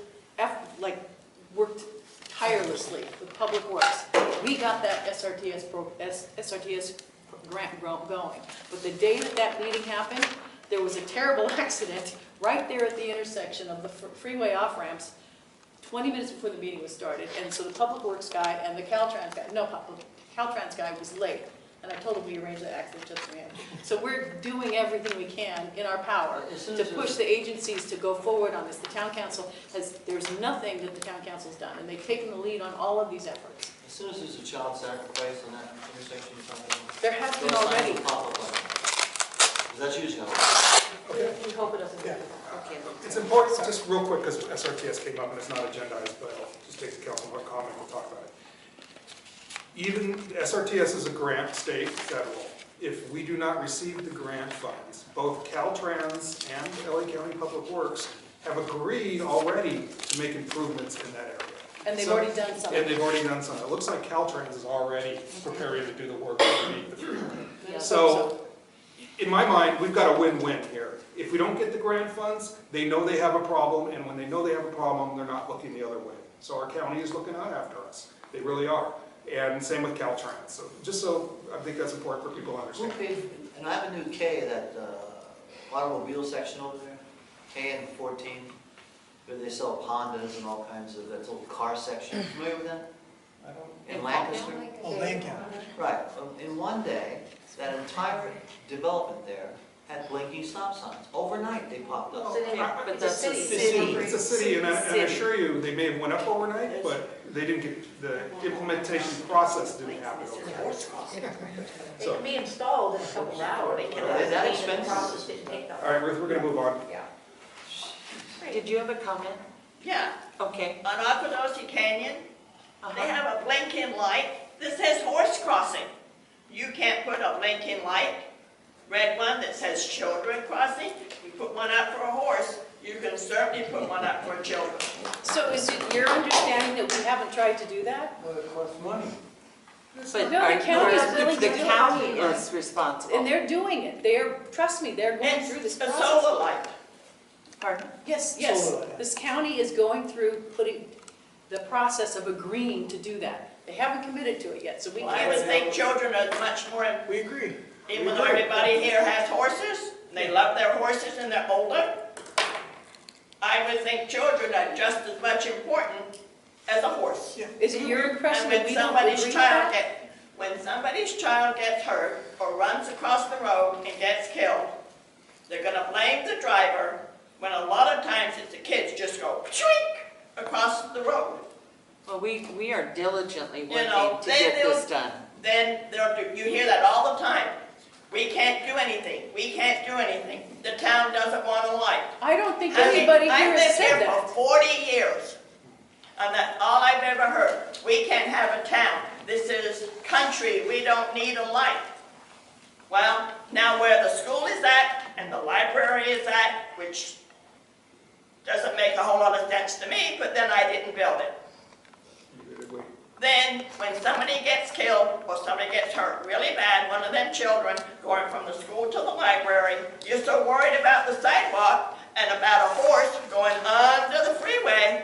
tirelessly with Public Works. We got that SRTS grant going. But the day that that meeting happened, there was a terrible accident right there at the intersection of the freeway off-ramps 20 minutes before the meeting was started. And so the Public Works guy and the Caltrans guy was late. And I told him we arranged that accident just for him. So we're doing everything we can in our power to push the agencies to go forward on this. The town council there's nothing that the town council's done, and they've taken the lead on all of these efforts. As soon as there's a child sacrifice on that intersection, you're talking about, There has been those signs already. will pop up like that. 'Cause that's usually how it works. We hope it doesn't. Yeah. Okay. It's important, just real quick, because SRTS came up and it's not agendized, but I'll just take the council comment and we'll talk about it. Even SRTS is a grant, state, federal. If we do not receive the grant funds, both Caltrans and LA County Public Works have agreed already to make improvements in that area. And they've already done something. And they've already done something. It looks like Caltrans is already preparing to do the work underneath the freeway. Yeah. So, in my mind, we've got a win-win here. If we don't get the grant funds, they know they have a problem, and when they know they have a problem, they're not looking the other way. So our county is looking out after us. They really are. And same with Caltrans. So just so, I think that's important for people to understand. And Avenue K, that automobile section over there, K and 14, where they sell Hondas and all kinds of, that little car section. Familiar with that? I don't, In Lancaster? oh, Lancaster. Right. In one day, that entire development there had blinking stop signs. Overnight, they popped up. But that's a It's a city, and I City. assure you, they may have went up overnight, but they didn't get, the implementation process didn't happen overnight. It can be installed in a couple of hours. Is that expensive? The process didn't take that All right, Ruth, we're gonna move on. Did you have a comment? Yeah, Okay. on Aquadosi Canyon, they Uh-huh. have a blinking light that says horse crossing. You can't put a blinking light, red one that says children crossing. You put one up for a horse, you can certainly put one up for children. So is it your understanding that we haven't tried to do that? Well, it costs money. But No, the county is willing to the do it. county is responsible. And they're doing it. Trust me, they're going through this It's a process. solar light. Pardon? Yes. Solar, yeah. This county is going through putting the process of agreeing to do that. They haven't committed to it yet, so we Well, I would can't. think children are much more, We agree. even though everybody here has horses, they love their horses and they're older, I would think children are just as much important as a horse. Is it your impression And that when we don't somebody's agree with child that? when somebody's child gets hurt or runs across the road and gets killed, they're gonna blame the driver, when a lot of times it's the kids just go shriek across the road. Well, we are diligently You know, working to get this done. Then you hear that all the time. We can't do anything, we can't do anything. The town doesn't want a light. I don't think anybody here has I've said lived here that. for 40 years, and that's all I've ever heard. We can't have a town. This is country, we don't need a light. Well, now where the school is at and the library is at, which doesn't make a whole lot of sense to me, but then I didn't build it. Then, when somebody gets killed or somebody gets hurt really bad, one of them children going from the school to the library, you're so worried about the sidewalk and about a horse going under the freeway,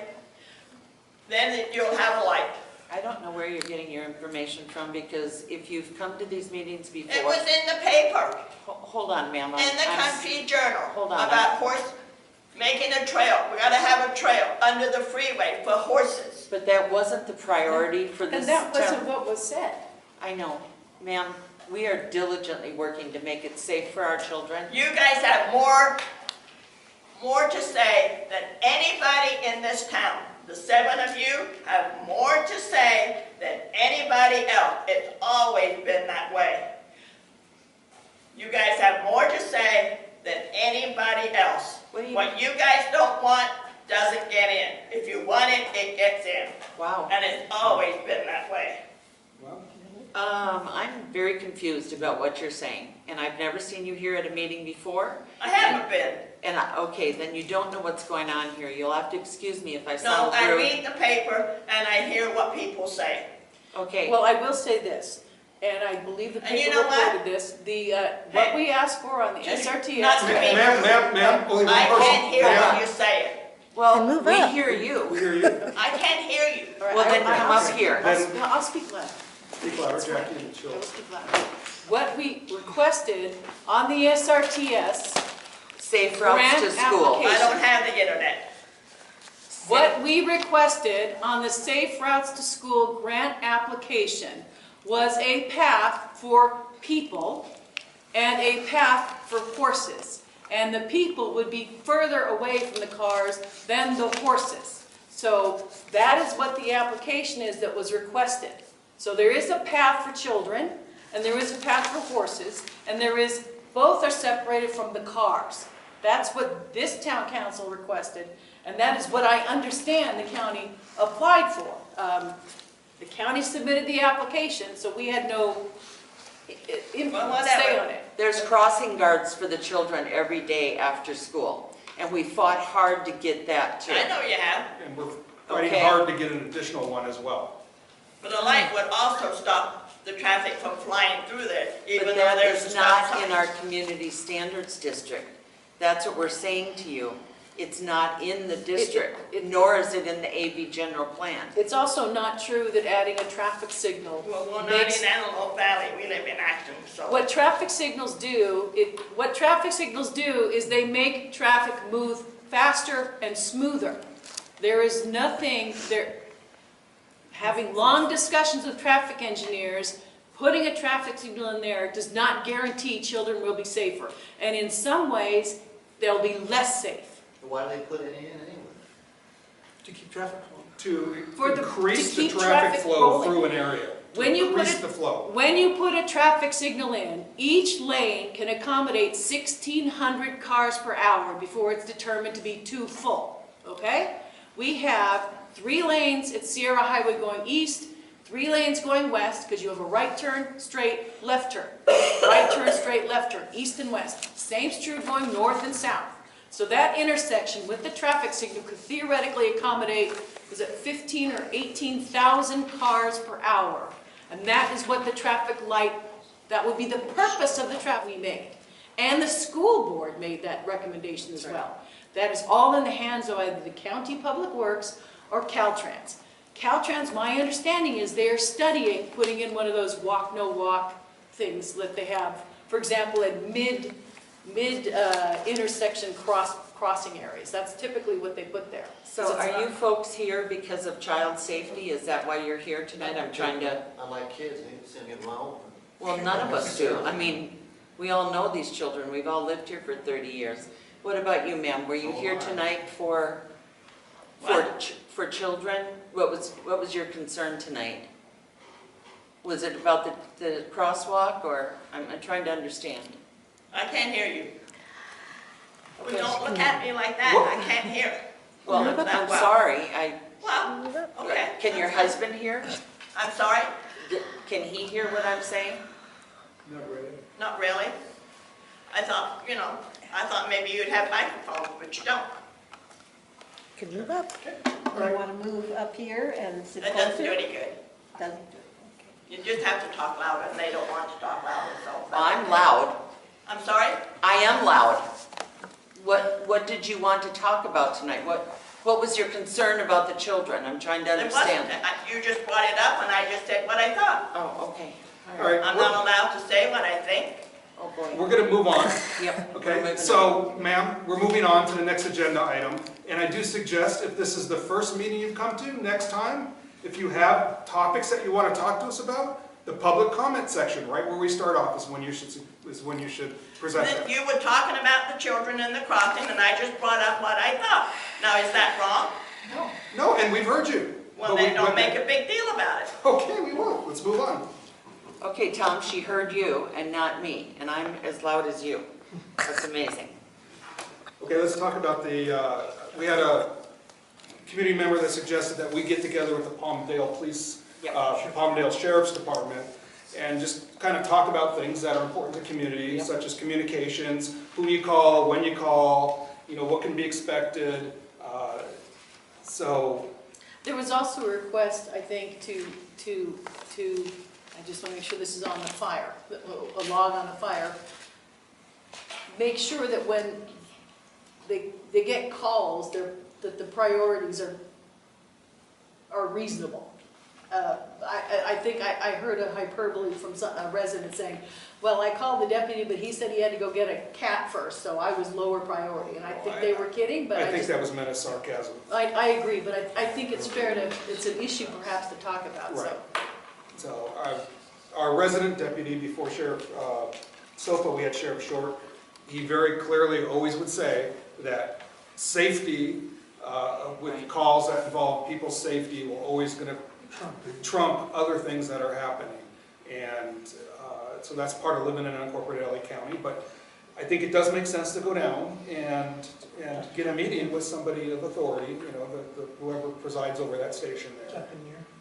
then you'll have a light. I don't know where you're getting your information from, because if you've come to these meetings before. It was in the paper, Hold on, ma'am. in the Country Journal, Hold on. about horse making a trail. We gotta have a trail under the freeway for horses. But that wasn't the priority for this And that wasn't town. what was said. I know, ma'am, we are diligently working to make it safe for our children. You guys have more to say than anybody in this town. The 7 of you have more to say than anybody else. It's always been that way. You guys have more to say than anybody else. What you guys don't want doesn't get in. If you want it, it gets in. Wow. And it's always been that way. I'm very confused about what you're saying, and I've never seen you here at a meeting before. I haven't been. And, okay, then you don't know what's going on here. You'll have to excuse me if I No, sound I rude. read the paper and I hear what people say. Okay, Well, I will say this, and I believe the And you paper know what? reported this, what we asked for on the Just SRTS. not to be- Ma'am, only one I person. can't hear Ma'am, when you say it. well, And move we up. hear We you. hear you. I can't hear you. All right, Well, then I'll- come I'll up speak- here. I'll speak loud. Speak louder, Jackie, and I she'll. will speak loud. What we requested on the SRTS, Safe routes to Grant school. I don't have the internet. what we requested on the Safe Routes to School grant application was a path for people and a path for horses. And the people would be further away from the cars than the horses. So that is what the application is that was requested. So there is a path for children, and there is a path for horses, and both are separated from the cars. That's what this town council requested, and that is what I understand the county applied for. The county submitted the application, so we had no say on it. There's crossing guards for the children every day after school, and we fought hard to get that too. I know you have, And we're fighting Okay. hard to get an additional one as well. but the light would also stop the traffic from flying through there, even But though that there's a is stop not sign. in our community standards district. That's what we're saying to you. It's not in the district, nor is it in the AV general plan. It's also not true that adding a traffic signal Well, we're not makes... in Antelope Valley, we live in Acton, so. What traffic signals do is they make traffic move faster and smoother. There is nothing, having long discussions with traffic engineers, putting a traffic signal in there does not guarantee children will be safer. And in some ways, they'll be less safe. Why do they put it in anyway? To keep traffic flow. To To increase the keep traffic traffic flow rolling. through an area. To When you put increase it- the flow. When you put a traffic signal in, each lane can accommodate 1,600 cars per hour before it's determined to be too full, okay? We have 3 lanes at Sierra Highway going east, 3 lanes going west, because you have a right turn, straight, left turn. Right turn, straight, left turn, east and west. Same's true going north and south. So that intersection with the traffic signal could theoretically accommodate, was it 15 or 18,000 cars per hour? And that is what the traffic light, that would be the purpose of the traffic we made. And the school board made that recommendation as well. That is all in the hands of either the County Public Works or Caltrans. Caltrans, my understanding is they are studying putting in one of those walk, no walk things that they have, for example, at intersection crossing areas. That's typically what they put there. So are you folks here because of child safety? Is that why you're here tonight? I'm trying to, I like kids, they need to send me my own. well, none of us do. I mean, we all know these children. We've all lived here for 30 years. What about you, ma'am? Were you here tonight for children? What was your concern tonight? Was it about the crosswalk, or I'm trying to understand? I can't hear you. Well, Okay. don't look at me like that, I can't hear. Well, I'm sorry. Well, okay. Can your husband hear? I'm sorry, Can he hear what I'm saying? not really. I thought maybe you'd have microphones, but you don't. Can move up. Do you want to move up here and sit That closer? doesn't do any good. Doesn't do it. You just have to talk louder, and they don't want to talk louder, so. I'm loud. I'm sorry? I am loud. What did you want to talk about tonight? What was your concern about the children? I'm trying to It wasn't, understand. you just brought it up, and I just said what I thought. Oh, okay. All right, I'm not allowed to say what I think. Oh, boy. we're gonna move on. Yep. we're Okay, moving so, ma'am, we're moving on to the next agenda item. And I do suggest, if this is the first meeting you've come to, next time, if you have topics that you want to talk to us about, the public comment section, right where we start off, is when you should present Then that. you were talking about the children in the crossing, and I just brought up what I thought. Now, is that wrong? No, and we've heard you. Well, But then we- don't but- make a big deal about it. Okay, we won't. Let's move on. Okay, Tom, she heard you and not me, and I'm as loud as you. That's amazing. Okay, let's talk about we had a community member that suggested that we get together with the Palmdale Police, Yep. Palmdale Sheriff's Department, and just kind of talk about things that are important to the community, Yep. such as communications, who you call, when you call, what can be expected. So, There was also a request, I think, to, I just want to make sure this is on the fire, a log on the fire. Make sure that when they get calls, that the priorities are reasonable. I think I heard a hyperbole from a resident saying, well, I called the deputy, but he said he had to go get a cat first, so I was lower priority. And I think they were kidding, but I think that was meant as sarcasm. I agree, but I think it's fair to, it's an issue perhaps to talk about, so. Right. So our resident deputy before Sheriff Sofa, we had Sheriff Short, he very clearly always would say that safety with calls that involve people's safety will always going to trump other things that are happening. And so that's part of living in unincorporated LA County. But I think it does make sense to go down and get a meeting with somebody of authority, you know, whoever presides over that station there.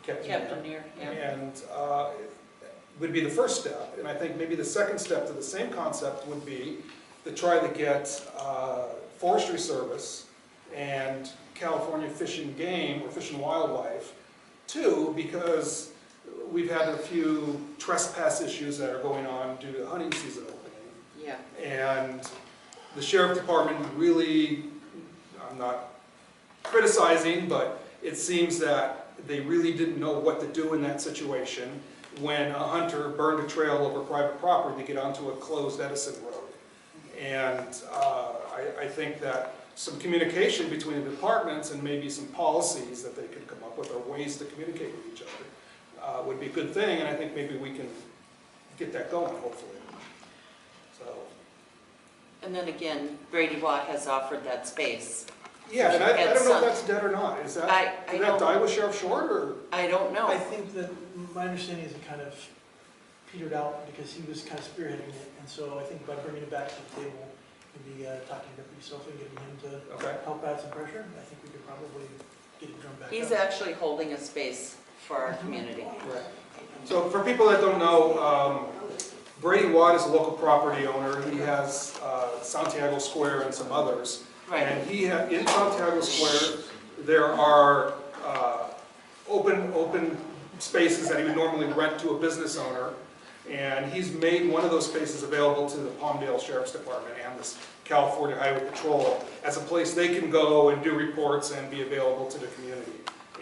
Captain Neer, yeah. And would be the first step. And I think maybe the second step to the same concept would be to try to get Forestry Service and California Fish and Game, or Fish and Wildlife, too, because we've had a few trespass issues that are going on due to hunting season opening. Yeah. And the Sheriff Department really, I'm not criticizing, but it seems that they really didn't know what to do in that situation when a hunter burned a trail over private property to get onto a closed Edison road. And I think that some communication between the departments and maybe some policies that they could come up with, or ways to communicate with each other, would be a good thing, and I think maybe we can get that going, hopefully. So. And then again, Brady Watt has offered that space. Yeah, and I don't know if that's dead or not. Is that, did that die with Sheriff Short, or? I don't know. I think that, my understanding is it kind of petered out because he was kind of spearheading it, and so I think by bringing it back to the table, maybe talking to Deputy Sofa and getting him to help add some pressure, I think we could probably get it drummed back He's up. actually holding a space for our community. Right. So for people that don't know, Brady Watt is a local property owner. He has Santiago Square and some others. Right. And he in Santiago Square, there are open spaces that he would normally rent to a business owner. And he's made one of those spaces available to the Palmdale Sheriff's Department and the California Highway Patrol as a place they can go and do reports and be available to the community.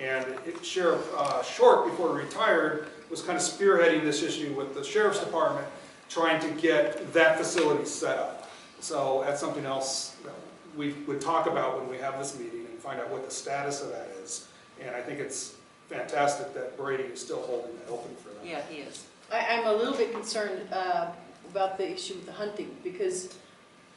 And Sheriff Short, before he retired, was kind of spearheading this issue with the Sheriff's Department, trying to get that facility set up. So that's something else that we would talk about when we have this meeting and find out what the status of that is. And I think it's fantastic that Brady is still holding that open for them. Yeah, he is. I'm a little bit concerned about the issue with the hunting, because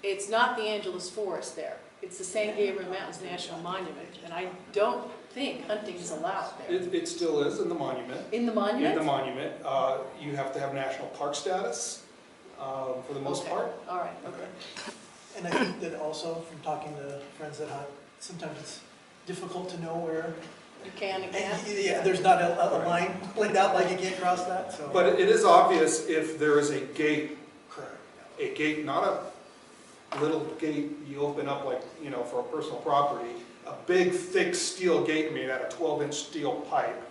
it's not the Angeles Forest there. It's the San Gabriel Mountains National Monument, and I don't think hunting is allowed there. It still is in the monument. In the monument? In the monument. You have to have national park status for the most part. All right, okay. And I think that also, from talking to friends that hunt, sometimes it's difficult to know where. You can and can't? Yeah, there's not a line laid out like you can't cross that, so. But it is obvious if there is a gate, Correct. a gate, not a little gate you open up like, you know, for a personal property, a big, thick steel gate made out of 12-inch steel pipe.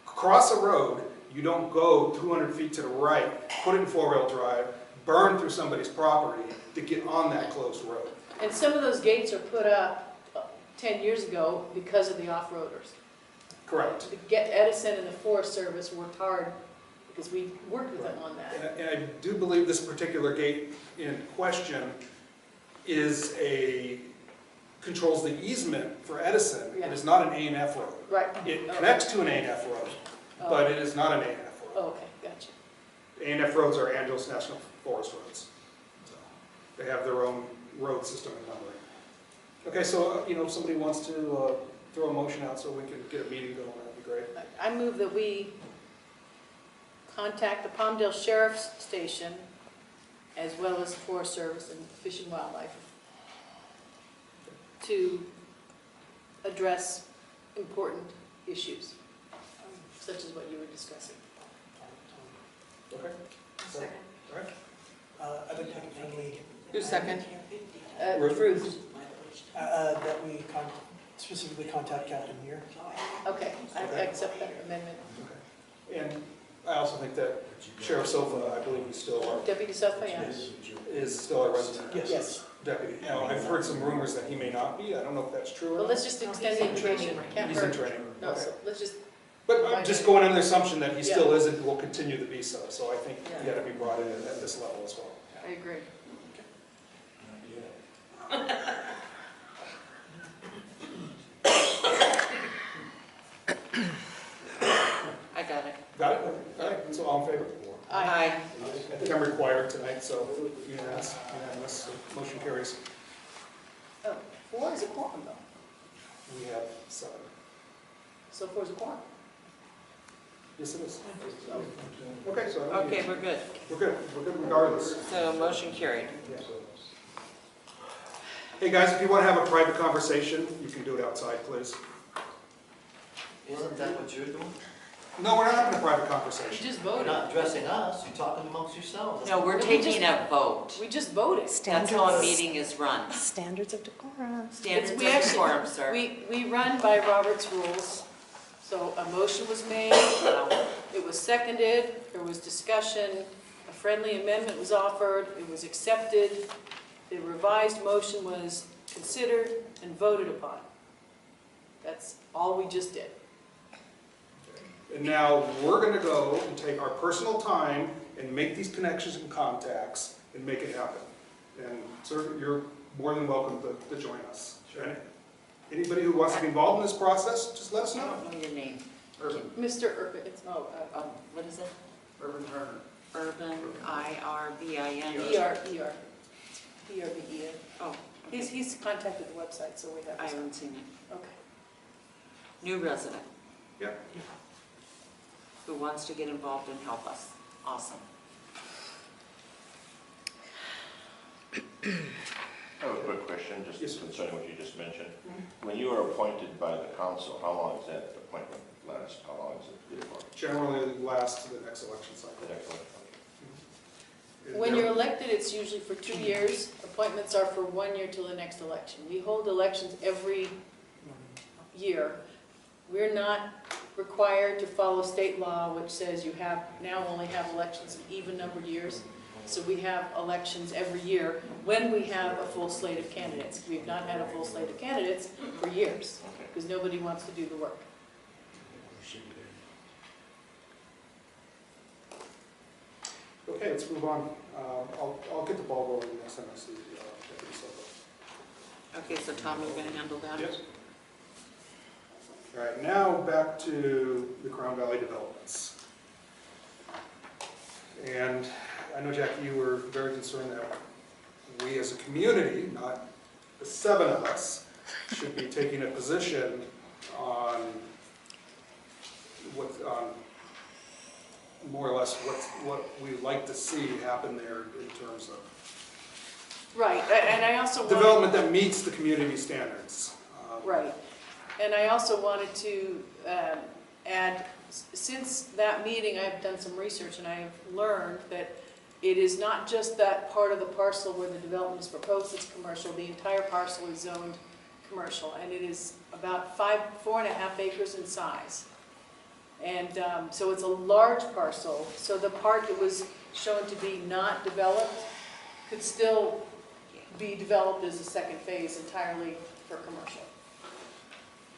Cross a road, you don't go 200 feet to the right, put it in four-wheel drive, burn through somebody's property to get on that closed road. And some of those gates are put up 10 years ago because of the off-roaders. Correct. To get Edison and the Forest Service worked hard because we worked with them on that. And I do believe this particular gate in question controls the easement for Edison. Yeah. It is not an A&F road. Right. It connects to an A&F road, but it is not an A&F road. Oh, okay, gotcha. A&F roads are Angeles National Forest roads. So they have their own road system and numbering. Okay, so if somebody wants to throw a motion out so we can get a meeting going, that'd be great. I move that we contact the Palmdale Sheriff's Station as well as the Forest Service and Fish and Wildlife to address important issues, such as what you were discussing. Okay. Second. All right. I'd like to take a friendly, Who's second? Ruth. that we specifically contact Captain here. Okay, I accept that amendment. And I also think that Sheriff Sofa, I believe is still our, Deputy Sofa, yeah. is still our resident Yes. deputy. Now, I've heard some rumors that he may not be. I don't know if that's true or Well, not. let's just extend the invitation. Can't He's in hurt. training. No, Okay. so let's just, But I'm just going on the assumption that he still is and will continue to be so. So I think he Yeah. got to be brought in at this level as well. I agree. I got it. Got it? All right, so all in favor? Aye. I think I'm required tonight, so unanimous, so motion carries. Oh, 4 is a quorum though. We have 7. So 4 is a quorum. Yes, it is. Okay, so. I don't need- Okay, we're good. We're good regardless. So motion carried. Hey, guys, if you want to have a private conversation, you can do it outside, please. Isn't that what you're doing? No, we're not having a private We conversation. just You're voted. not addressing us, you're talking amongst yourselves. No, we're taking a vote. We just voted. That's how a meeting is run. Standards of decorum. Standards of We actually- decorum, sir. We run by Robert's rules. So a motion was made, it was seconded, there was discussion, a friendly amendment was offered, it was accepted, the revised motion was considered and voted upon. That's all we just did. And now we're going to go and take our personal time and make these connections and contacts and make it happen. And sir, you're more than welcome to join us. Okay? Anybody who wants to be involved in this process, just let us I know. don't know your name. Mr. Urban, it's, What is it? Urban Turner. Urban, I-R-B-I-N. ER. ERBEN. Oh, He's contacted the website, so we have. I haven't seen it. Okay. New resident Yep. who wants to get involved and help us. Awesome. I have a quick question, just Yes. concerning what you just mentioned. When you are appointed by the council, how long is that appointment last? How long is it good for? Generally lasts to the next election cycle. Excellent. When you're elected, it's usually for 2 years. Appointments are for 1 year till the next election. We hold elections every year. We're not required to follow state law, which says you now only have elections in even numbered years. So we have elections every year when we have a full slate of candidates. We've not had a full slate of candidates for years because nobody wants to do the work. Okay, let's move on. I'll get the ball rolling next time I see Deputy Soto. Okay, so Tom, you're going to handle that? Yes. All right, now back to the Crown Valley developments. And I know, Jackie, you were very concerned that we as a community, not the 7 of us, should be taking a position on more or less what we'd like to see happen there in terms of Right, and I also wanted... development that meets the community standards. Right, and I also wanted to add, since that meeting, I've done some research and I've learned that it is not just that part of the parcel where the development is proposed, it's commercial. The entire parcel is zoned commercial, and it is about 4.5 acres in size. And so it's a large parcel, so the part that was shown to be not developed could still be developed as a second phase entirely for commercial.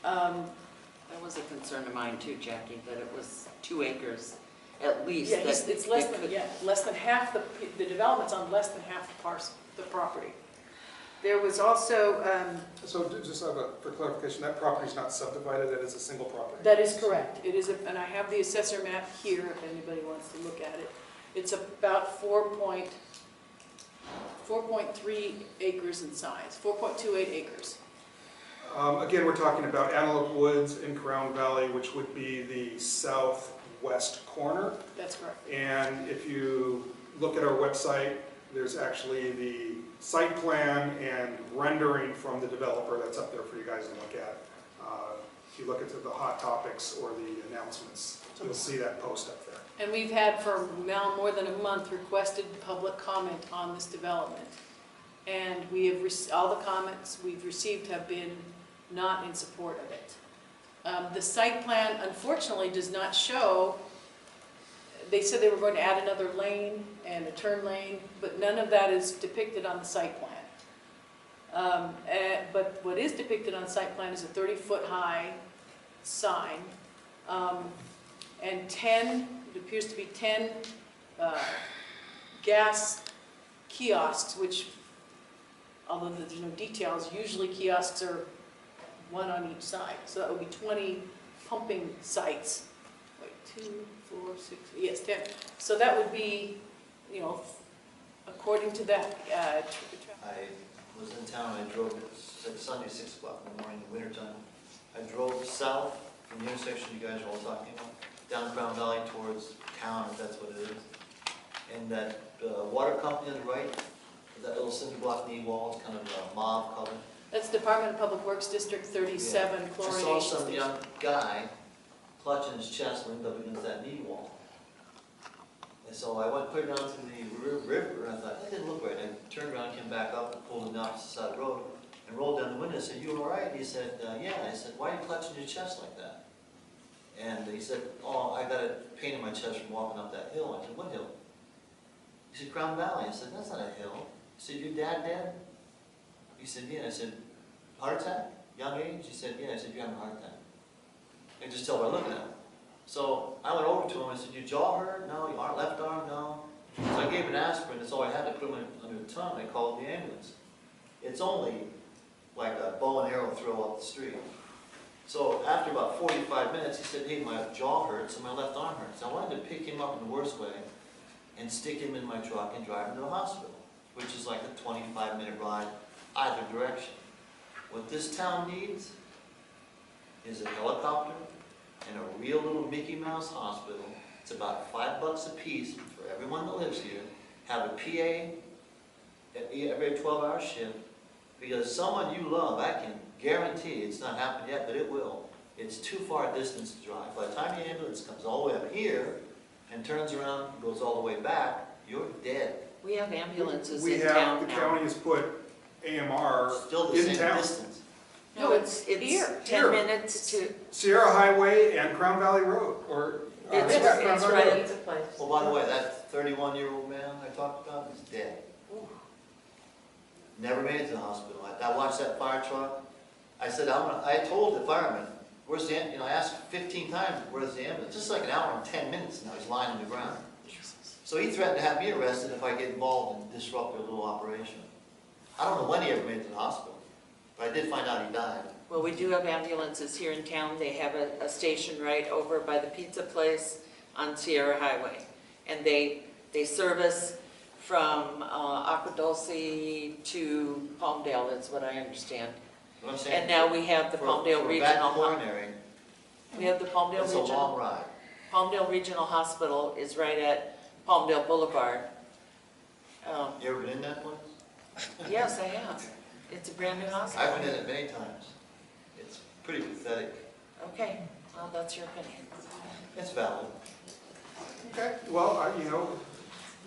That was a concern of mine too, Jackie, that it was 2 acres at least. Yeah, that it's less it than, could- yeah, less than half the development's on less than half the parcel, the property. There was also, So just for clarification, that property is not subdivided, that is a single property? that is correct. It is, and I have the assessor map here if anybody wants to look at it. It's about 4.3 acres in size, 4.28 acres. Again, we're talking about Antelope Woods in Crown Valley, which would be the southwest corner. That's correct. And if you look at our website, there's actually the site plan and rendering from the developer that's up there for you guys to look at. If you look at the hot topics or the announcements, you'll see that post up there. And we've had for now more than a month requested public comment on this development. And we have, all the comments we've received have been not in support of it. The site plan unfortunately does not show, they said they were going to add another lane and a turn lane, but none of that is depicted on the site plan. But what is depicted on the site plan is a 30-foot high sign, and 10, it appears to be 10 gas kiosks, which, although there's no details, usually kiosks are one on each side. So that would be 20 pumping sites. Wait, 2, 4, 6, yes, 10. So that would be, you know, according to that. I was in town, I drove, it's Sunday, 6 o'clock in the morning, in the wintertime. I drove south from the intersection you guys are all talking about, down Crown Valley towards town, if that's what it is. And that water company on the right, that little cinder block knee wall, it's kind of a mauve color. That's Department of Public Works District 37 I chlorination saw some station. young guy clutching his chest, leaned up against that knee wall. And so I went clear down to the river, and I thought, that didn't look right. I turned around, came back up, and pulled on the opposite side of the road, and rolled down the window. I said, "You all right?" He said, "Yeah." I said, "Why are you clutching your chest like that?" And he said, "Oh, I got a pain in my chest from walking up that hill." I said, "What hill?" He said, "Crown Valley." I said, "That's not a hill." He said, "Your dad dead?" He said, "Yeah." I said, "Heart attack? Young age?" He said, "Yeah." I said, "You're having a heart attack." I could just tell by looking at him. So I went over to him and said, "Your jaw hurt? No. Your left arm? No." So I gave him an aspirin. That's all I had to put him under the tongue. I called the ambulance. It's only like a bow and arrow throw up the street. So after about 45 minutes, he said, "Hey, my jaw hurts and my left arm hurts." I wanted to pick him up in the worst way and stick him in my truck and drive him to the hospital, which is like a 25-minute ride either direction. What this town needs is a helicopter and a real little Mickey Mouse hospital. It's about $5 a piece for everyone that lives here. Have a PA at every 12-hour shift, because someone you love, I can guarantee, it's not happened yet, but it will. It's too far a distance to drive. By the time the ambulance comes all the way up here and turns around and goes all the way back, you're dead. We have ambulances We in have, town the now. county has put AMR Still the in same town. distance. No, it's here. 10 Here. minutes to, Sierra Highway and Crown Valley Road, or. It's Crown Valley right Road. at the place. Well, by the way, that 31-year-old man I talked about is dead. Never made it to the hospital. I watched that fire truck. I said, I told the fireman, "Where's the ambulance?" I asked 15 times, "Where's the ambulance?" Just like an hour and 10 minutes now, he's lying on the ground. So he threatened to have me arrested if I get involved and disrupt their little operation. I don't know when he ever made it to the hospital, but I did find out he died. Well, we do have ambulances here in town. They have a station right over by the pizza place on Sierra Highway. And they service from Aqua Dulce to Palmdale, that's what I understand. What I'm saying, And now we have the Palmdale for Regional. bad coronary, We have the Palmdale it's a long Regional. ride. Palmdale Regional Hospital is right at Palmdale Boulevard. You ever been in that place? Yes, I have. It's a brand new hospital. I've been in it many times. It's pretty pathetic. Okay, well, that's your opinion. It's valid. Okay, well, you know,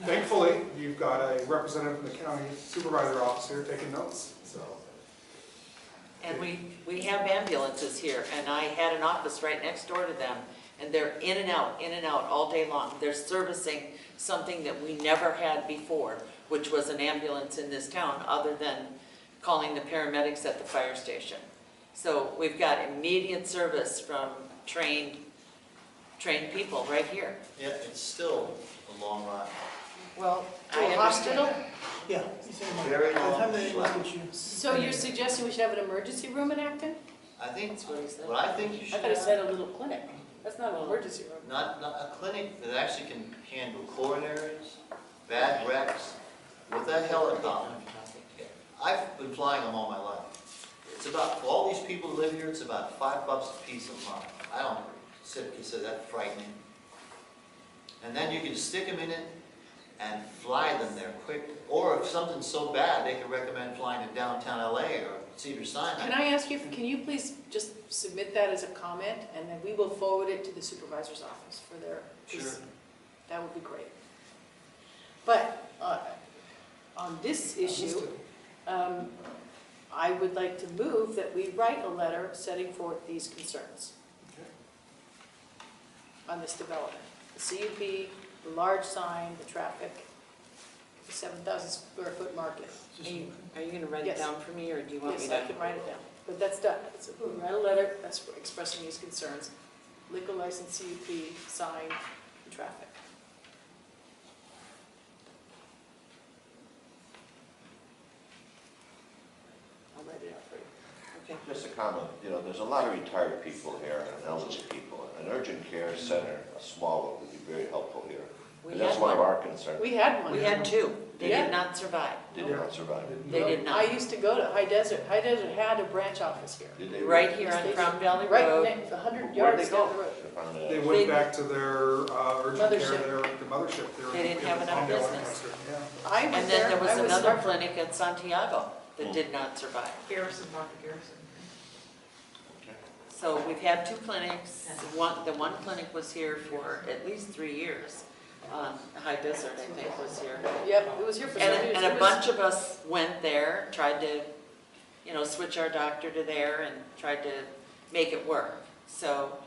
thankfully, you've got a representative from the county supervisor office here taking notes, so. And we have ambulances here, and I had an office right next door to them, and they're in and out all day long. They're servicing something that we never had before, which was an ambulance in this town, other than calling the paramedics at the fire station. So we've got immediate service from trained people right here. Yeah, it's still a long ride. Well, To I a understand. hospital? Yeah. He's saying like, Very by the long time they look flight. at you. So you're suggesting we should have an emergency room in Acton? I think, That's what he said. what I think you I should thought it have, said a little clinic. That's not an emergency room. not a clinic that actually can handle coronaries, bad wrecks, with a helicopter. I've been flying them all my life. It's about, for all these people who live here, it's about $5 a piece a month. I don't consider that frightening. And then you can stick them in it and fly them there quick. Or if something's so bad, they can recommend flying to downtown LA or Cedar Sinai. Can I ask you, can you please just submit that as a comment, and then we will forward it to the supervisor's office for their, Sure. that would be great. But on this issue, I I would like to move that we write a letter setting forth these concerns on this development. The CUP, the large sign, the traffic, the 7,000 square foot market. Are you gonna write it Yes. down for me, or do you want me Yes, to? I can write it down, but that's done. So we write a letter, that's expressing these concerns. Liquor license, CUP, sign, and traffic. I'll write it out for you. Okay. Just a comment, there's a lot of retired people here and elderly people. An urgent care center, a small one, would be very helpful here. We And that's had one of one. our concerns. We had one. We had two. They Yeah. did not survive. Did not survive. They did I not. used to go to High Desert. High Desert had a branch office here. Did they? Right here on Crown Valley Right, Road. 100 Where'd yards they down go? the road. They They- went back to their urgent care, Mothership. the mothership there. They didn't in have enough Palmdale, business. Lancaster. Yeah. I was And then there was I another smart. clinic at Santiago that did not survive. Garrison, Dr. Garrison. So we've had two clinics. The one clinic was here for at least 3 years. High Desert, I think, was here. Yep, it was here for some years. And It a was- bunch of us went there, tried to, switch our doctor to there and tried to make it work. So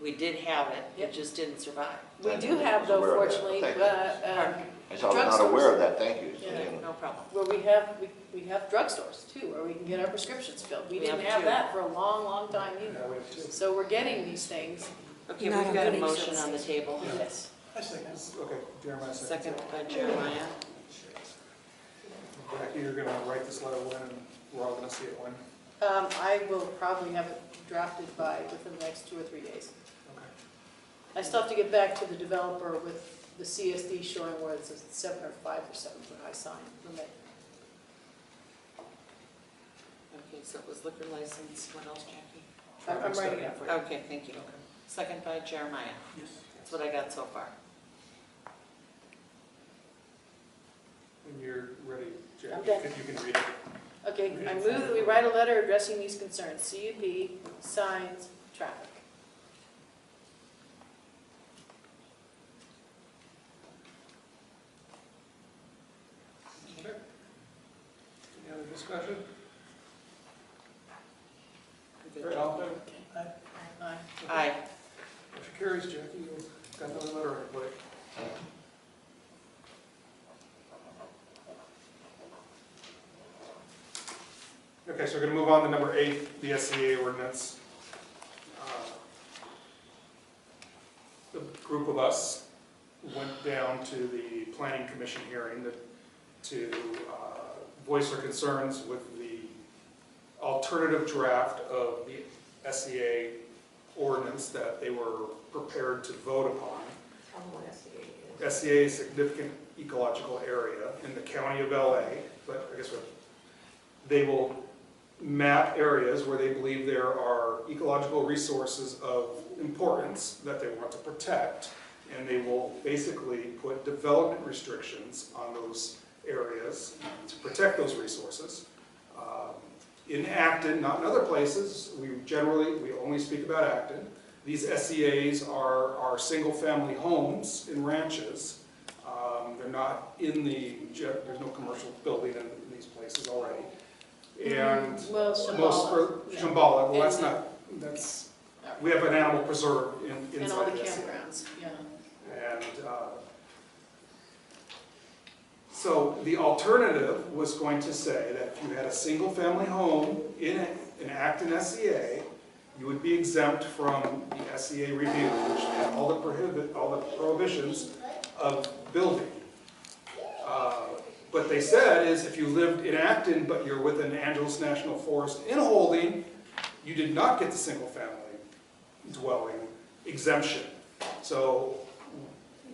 we did have it, Yep. it just didn't survive. We do have, though, Aware of that. fortunately, Thank you. I was not drugstores. aware of that, thank you. Yeah. No problem. where we have drugstores too, where we can get our prescriptions filled. We We didn't have have two. that for a long, long time Yeah, either. we have two. So we're getting these things. Okay, Not we've got a on motion on the table. Yes. I second. Okay, Jeremiah Second seconds. by Jeremiah. Jackie, you're gonna write this letter when, and we're all gonna see it when? I will probably have it drafted within the next 2 or 3 days. Okay. I still have to get back to the developer with the CSD showing where it's a 7 or 5 or 7 foot high sign limit. Okay, so it was liquor license. What else, Jackie? I'm writing it out for you. Okay, thank you. Second by Jeremiah. Yes. That's what I got so far. When you're ready, Jackie, I'm done. if you can read it. Okay, I move that we write a letter addressing these concerns, CUP, signs, traffic. Okay. Any other discussion? All right, all in favor? Aye. Aye. Motion carries, Jackie, you've got another letter on your plate. Okay, so we're gonna move on to number 8, the SCA ordinance. The group of us went down to the planning commission hearing to voice our concerns with the alternative draft of the SCA ordinance that they were prepared to vote upon. Tell them what SCA is. SCA is significant ecological area in the county of LA, but I guess they will map areas where they believe there are ecological resources of importance that they want to protect, and they will basically put development restrictions on those areas to protect those resources. In Acton, not in other places, we only speak about Acton. These SCAs are single-family homes in ranches. They're not in there's no commercial building in these places already. And Well, Shambhala, well, And we have an animal preserve And inside all the the SCA. campgrounds, yeah. And so the alternative was going to say that if you had a single-family home in Acton SCA, you would be exempt from the SCA review, which had all the prohibitions of building. What they said is if you lived in Acton, but you're within Angeles National Forest in holding, you did not get the single-family dwelling exemption. So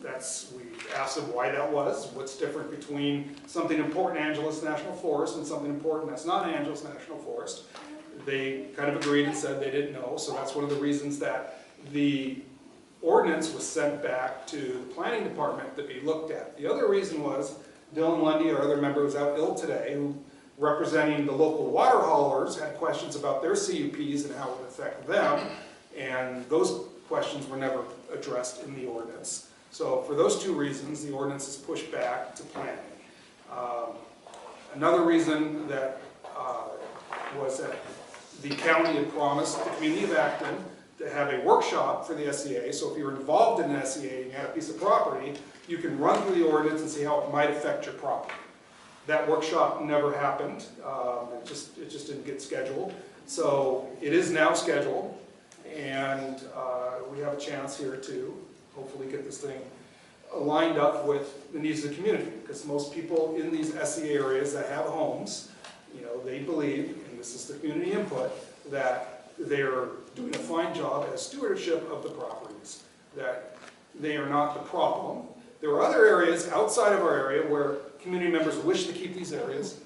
we asked them why that was, what's different between something important in Angeles National Forest and something important that's not Angeles National Forest. They kind of agreed and said they didn't know, so that's one of the reasons that the ordinance was sent back to the planning department to be looked at. The other reason was Dylan Lundy, our other member, was out ill today, who representing the local water haulers had questions about their CUPs and how it would affect them, and those questions were never addressed in the ordinance. So for those two reasons, the ordinance is pushed back to planning. Another reason that was that the county had promised the community of Acton to have a workshop for the SEA. So if you're involved in an SEA and you had a piece of property, you can run through the ordinance and see how it might affect your property. That workshop never happened. It just didn't get scheduled. So it is now scheduled, and we have a chance here to hopefully get this thing lined up with the needs of the community, because most people in these SEA areas that have homes, they believe, and this is the community input, that they're doing a fine job as stewardship of the properties, that they are not the problem. There are other areas outside of our area where community members wish to keep these areas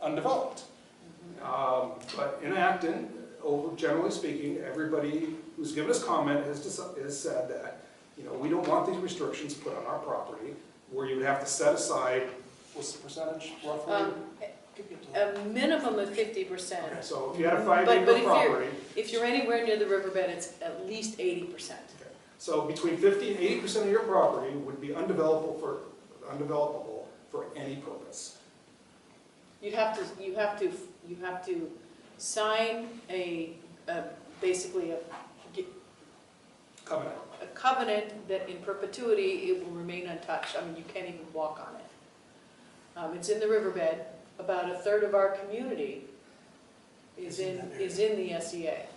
undeveloped. But in Acton, generally speaking, everybody who's given us comment has said that, we don't want these restrictions put on our property, where you would have to set aside, what's the percentage roughly? A minimum of 50%. Okay, so if you had a 5-acre property. If you're anywhere near the riverbed, it's at least 80%. Okay. So between 50 and 80% of your property would be undevelopable for any purpose. You have to sign basically Covenant. a covenant that in perpetuity it will remain untouched. I mean, you can't even walk on it. It's in the riverbed. About a third of our community is in the SEA.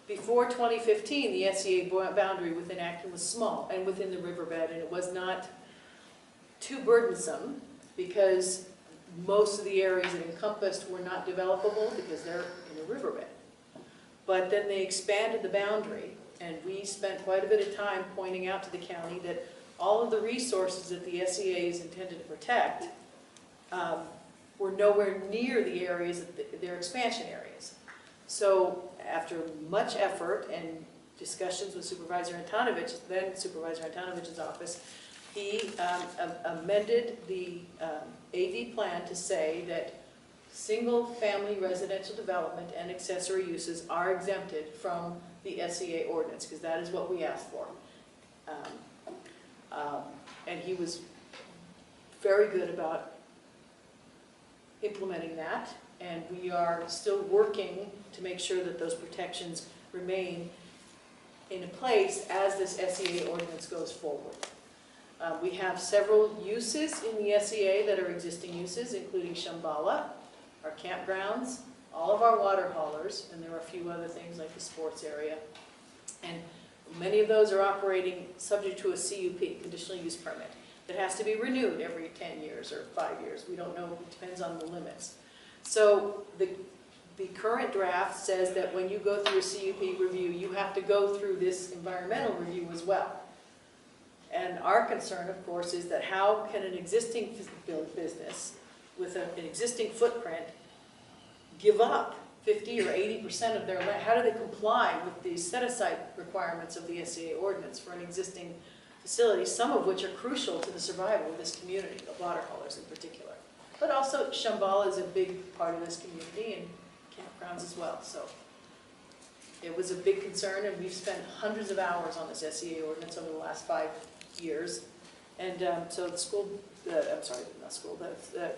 Before 2015, the SEA boundary within Acton was small and within the riverbed, and it was not too burdensome because most of the areas it encompassed were not developable because they're in the riverbed. But then they expanded the boundary, and we spent quite a bit of time pointing out to the county that all of the resources that the SEA is intended to protect were nowhere near the areas, their expansion areas. So after much effort and discussions with Supervisor Antonovich, then Supervisor Antonovich's office, he amended the AV plan to say that single-family residential development and accessory uses are exempted from the SEA ordinance, because that is what we asked for. And he was very good about implementing that, and we are still working to make sure that those protections remain in place as this SEA ordinance goes forward. We have several uses in the SEA that are existing uses, including Shambhala, our campgrounds, all of our water haulers, and there are a few other things like the sports area. And many of those are operating subject to a CUP, conditional use permit, that has to be renewed every 10 years or 5 years. We don't know, it depends on the limits. So the current draft says that when you go through a CUP review, you have to go through this environmental review as well. And our concern, of course, is that how can an existing business with an existing footprint give up 50 or 80% of their land? How do they comply with the set-aside requirements of the SEA ordinance for an existing facility, some of which are crucial to the survival of this community, of water haulers in particular. But also Shambhala is a big part of this community, and campgrounds as well. So it was a big concern, and we've spent hundreds of hours on this SEA ordinance over the last 5 years. And so the school, I'm sorry, not school, the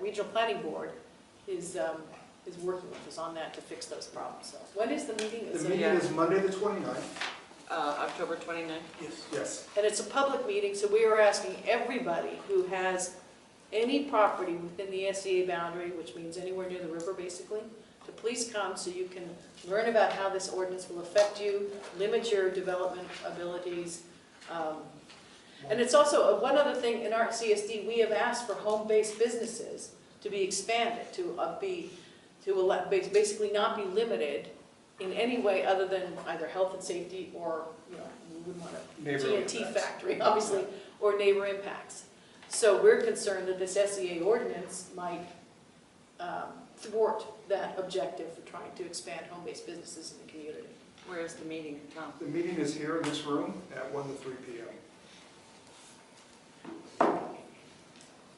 regional planning board is working with us on that to fix those problems. So when is the meeting? The meeting is Monday the 29th. October 29th? Yes. Yes. And it's a public meeting, so we are asking everybody who has any property within the SEA boundary, which means anywhere near the river basically, to please come so you can learn about how this ordinance will affect you, limit your development abilities. And it's also, one other thing, in our CSD, we have asked for home-based businesses to be expanded, to basically not be limited in any way other than either health and safety or, we wouldn't want a TNT factory, obviously, or neighbor impacts. So we're concerned that this SEA ordinance might thwart that objective for trying to expand home-based businesses in the community. Where is the meeting, Tom? The meeting is here in this room at 1 to 3 p.m.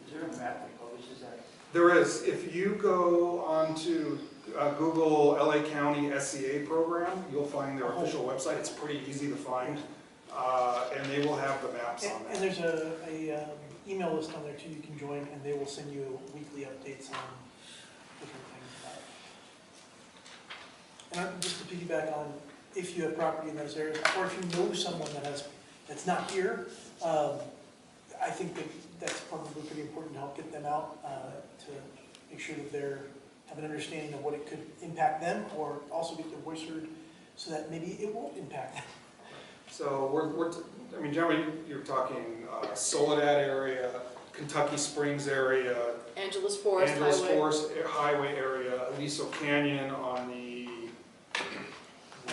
Is there a map that publishes that? There is. If you go onto Google LA County SEA program, you'll find their official website. It's pretty easy to find, and they will have the maps on And there. there's a email list on there too you can join, and they will send you weekly updates on different things about it. And just to piggyback on, if you have property in those areas, or if you know someone that's not here, I think that's probably pretty important to help get them out, to make sure that they have an understanding of what it could impact them, or also get their voice heard so that maybe it won't impact them. So I mean, generally, you're talking Soledad area, Kentucky Springs area, Angeles Forest Angeles Highway. Forest Highway area, Aliso Canyon on the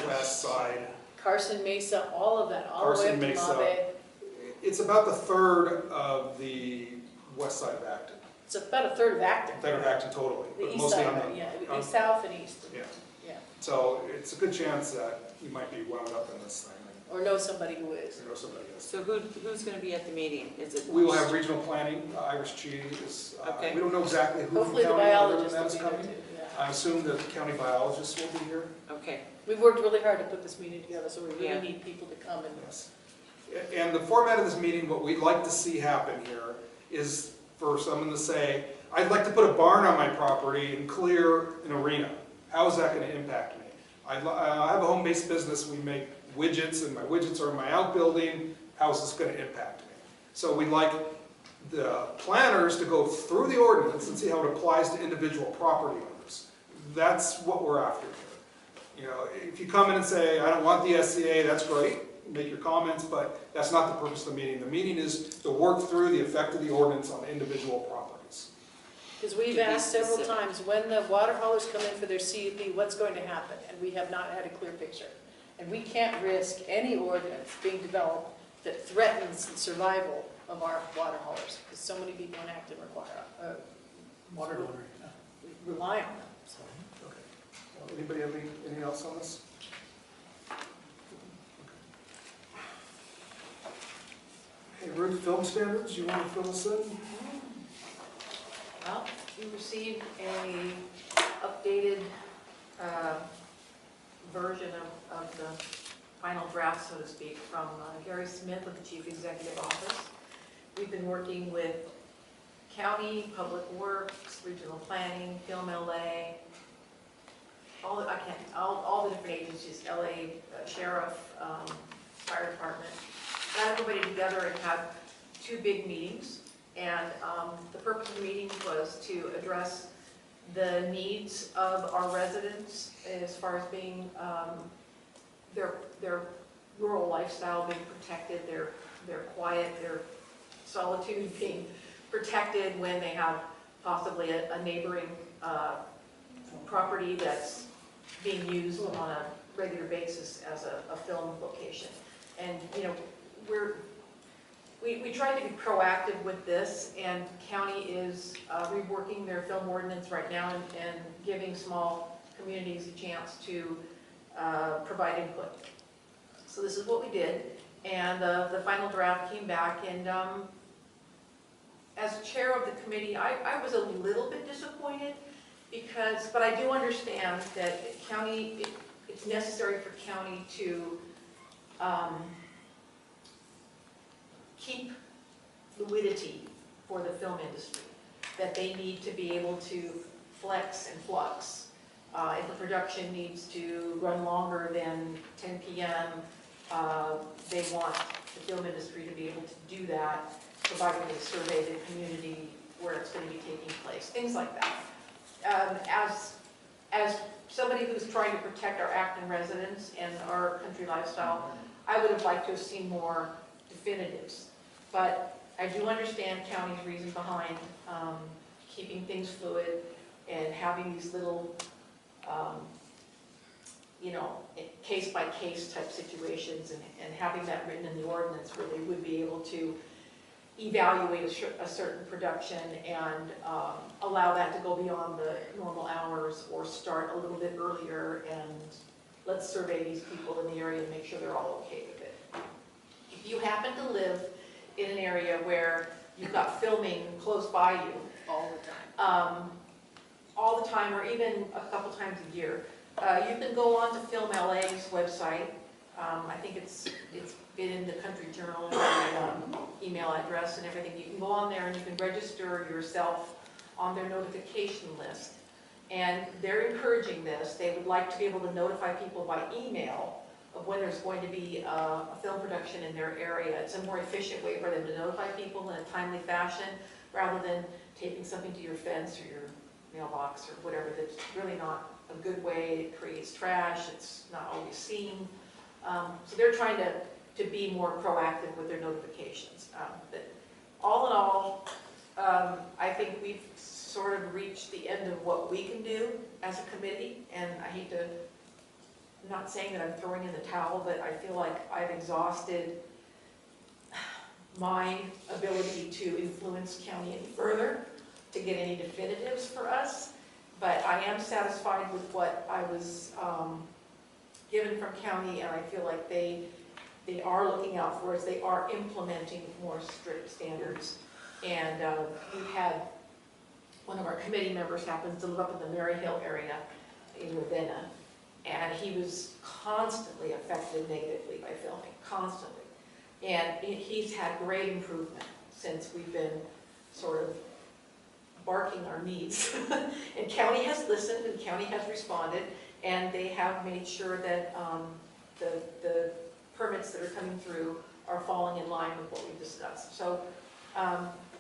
west side. Carson Mesa, all of that, all the way Carson up to Mesa. Mabe. It's about the third of the west side of Acton. It's about a third of Acton. Third of Acton totally, The but east mostly side, on the, yeah, east, south, and east. yeah. Yeah. So it's a good chance that you might be wound up in this thing, Or know somebody who is. and you know somebody else. So who's going to be at the meeting? Is it? We will have regional planning, Irish Chi is, Okay. we don't know exactly who from Hopefully the county other than biologist that will is be there coming. too, yeah. I assume that the county biologists will be here. Okay, We've worked really hard to put this meeting together, so we Yeah. really need people to come and. Yes. And the format of this meeting, what we'd like to see happen here is for someone to say, I'd like to put a barn on my property and clear an arena. How is that going to impact me? I have a home-based business. We make widgets, and my widgets are in my outbuilding. How is this going to impact me? So we'd like the planners to go through the ordinance and see how it applies to individual property owners. That's what we're after here. You know, if you come in and say, I don't want the SCA, that's great. Make your comments, but that's not the purpose of the meeting. The meeting is to work through the effect of the ordinance on individual properties. Because we've asked several times, when the water haulers come in for their CUP, what's going to happen? And we have not had a clear picture. And we can't risk any ordinance being developed that threatens the survival of our water haulers, because so many people in Acton require, Water delivery. rely on them, so. Okay. Anybody have anything else on this? Hey, Ruth, film standards, you want to fill us in? Well, we received a updated version of the final draft, so to speak, from Gary Smith of the Chief Executive Office. We've been working with county, public works, regional planning, Film LA, all the different agencies, LA Sheriff, Fire Department. Got everybody together and had two big meetings. And the purpose of the meeting was to address the needs of our residents as far as being their rural lifestyle being protected, their quiet, their solitude being protected when they have possibly a neighboring property that's being used on a regular basis as a film location. And you know, we tried to be proactive with this, and county is reworking their film ordinance right now and giving small communities a chance to provide input. So this is what we did, and the final draft came back, and as chair of the committee, I was a little bit disappointed but I do understand that it's necessary for county to keep fluidity for the film industry, that they need to be able to flex and flux. If a production needs to run longer than 10 p.m., they want the film industry to be able to do that, provided they survey the community where it's going to be taking place, things like that. As somebody who's trying to protect our Acton residents and our country lifestyle, I would have liked to have seen more definitives. But I do understand county's reason behind keeping things fluid and having these little, case-by-case type situations, and having that written in the ordinance where they would be able to evaluate a certain production and allow that to go beyond the normal hours, or start a little bit earlier and let's survey these people in the area and make sure they're all okay with it. If you happen to live in an area where you've got filming close by you all the time, or even a couple times a year, you can go on to Film LA's website. I think it's been in the Country Journal, email address and everything. You can go on there and you can register yourself on their notification list. And they're encouraging this. They would like to be able to notify people by email of when there's going to be a film production in their area. It's a more efficient way for them to notify people in a timely fashion, rather than taping something to your fence or your mailbox or whatever. That's really not a good way. It creates trash. It's not always seen. So they're trying to be more proactive with their notifications. But all in all, I think we've sort of reached the end of what we can do as a committee, and I hate to, I'm not saying that I'm throwing in the towel, but I feel like I've exhausted my ability to influence county any further to get any definitives for us, but I am satisfied with what I was given from county, and I feel like they are looking out for us. They are implementing more strict standards, and we've had one of our committee members happens to live up in the Mary Hill area in Ravenna, and he was constantly affected negatively by filming, constantly. And he's had great improvement since we've been sort of barking our needs. And county has listened, and county has responded, and they have made sure that the permits that are coming through are falling in line with what we've discussed. So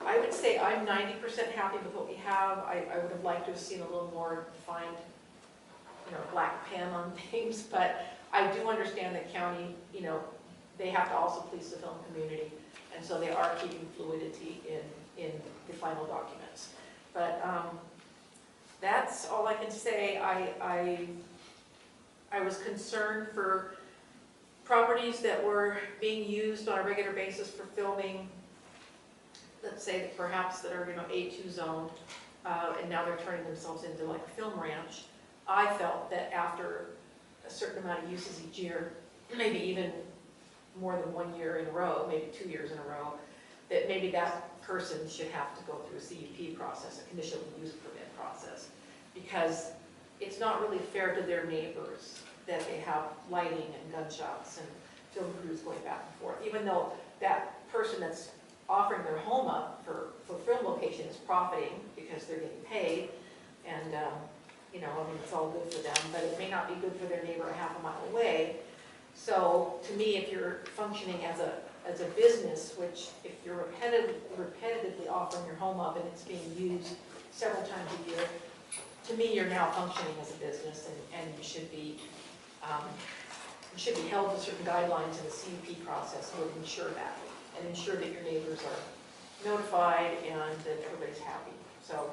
I would say I'm 90% happy with what we have. I would have liked to have seen a little more defined, black pen on things, but I do understand that county, they have to also please the film community, and so they are keeping fluidity in the final documents. But that's all I can say. I was concerned for properties that were being used on a regular basis for filming, let's say that perhaps that are A2 zoned, and now they're turning themselves into like a film ranch. I felt that after a certain amount of uses each year, maybe even more than 1 year in a row, maybe 2 years in a row, that maybe that person should have to go through a CUP process, a conditional use permit process, because it's not really fair to their neighbors that they have lighting and gunshots and film crews going back and forth, even though that person that's offering their home up for film location is profiting because they're getting paid, and it's all good for them, but it may not be good for their neighbor a half a mile away. So to me, if you're functioning as a business, which if you're repetitively offering your home up and it's being used several times a year, to me, you're now functioning as a business, and you should be held to certain guidelines in the CUP process that would ensure that, and ensure that your neighbors are notified and that everybody's happy. So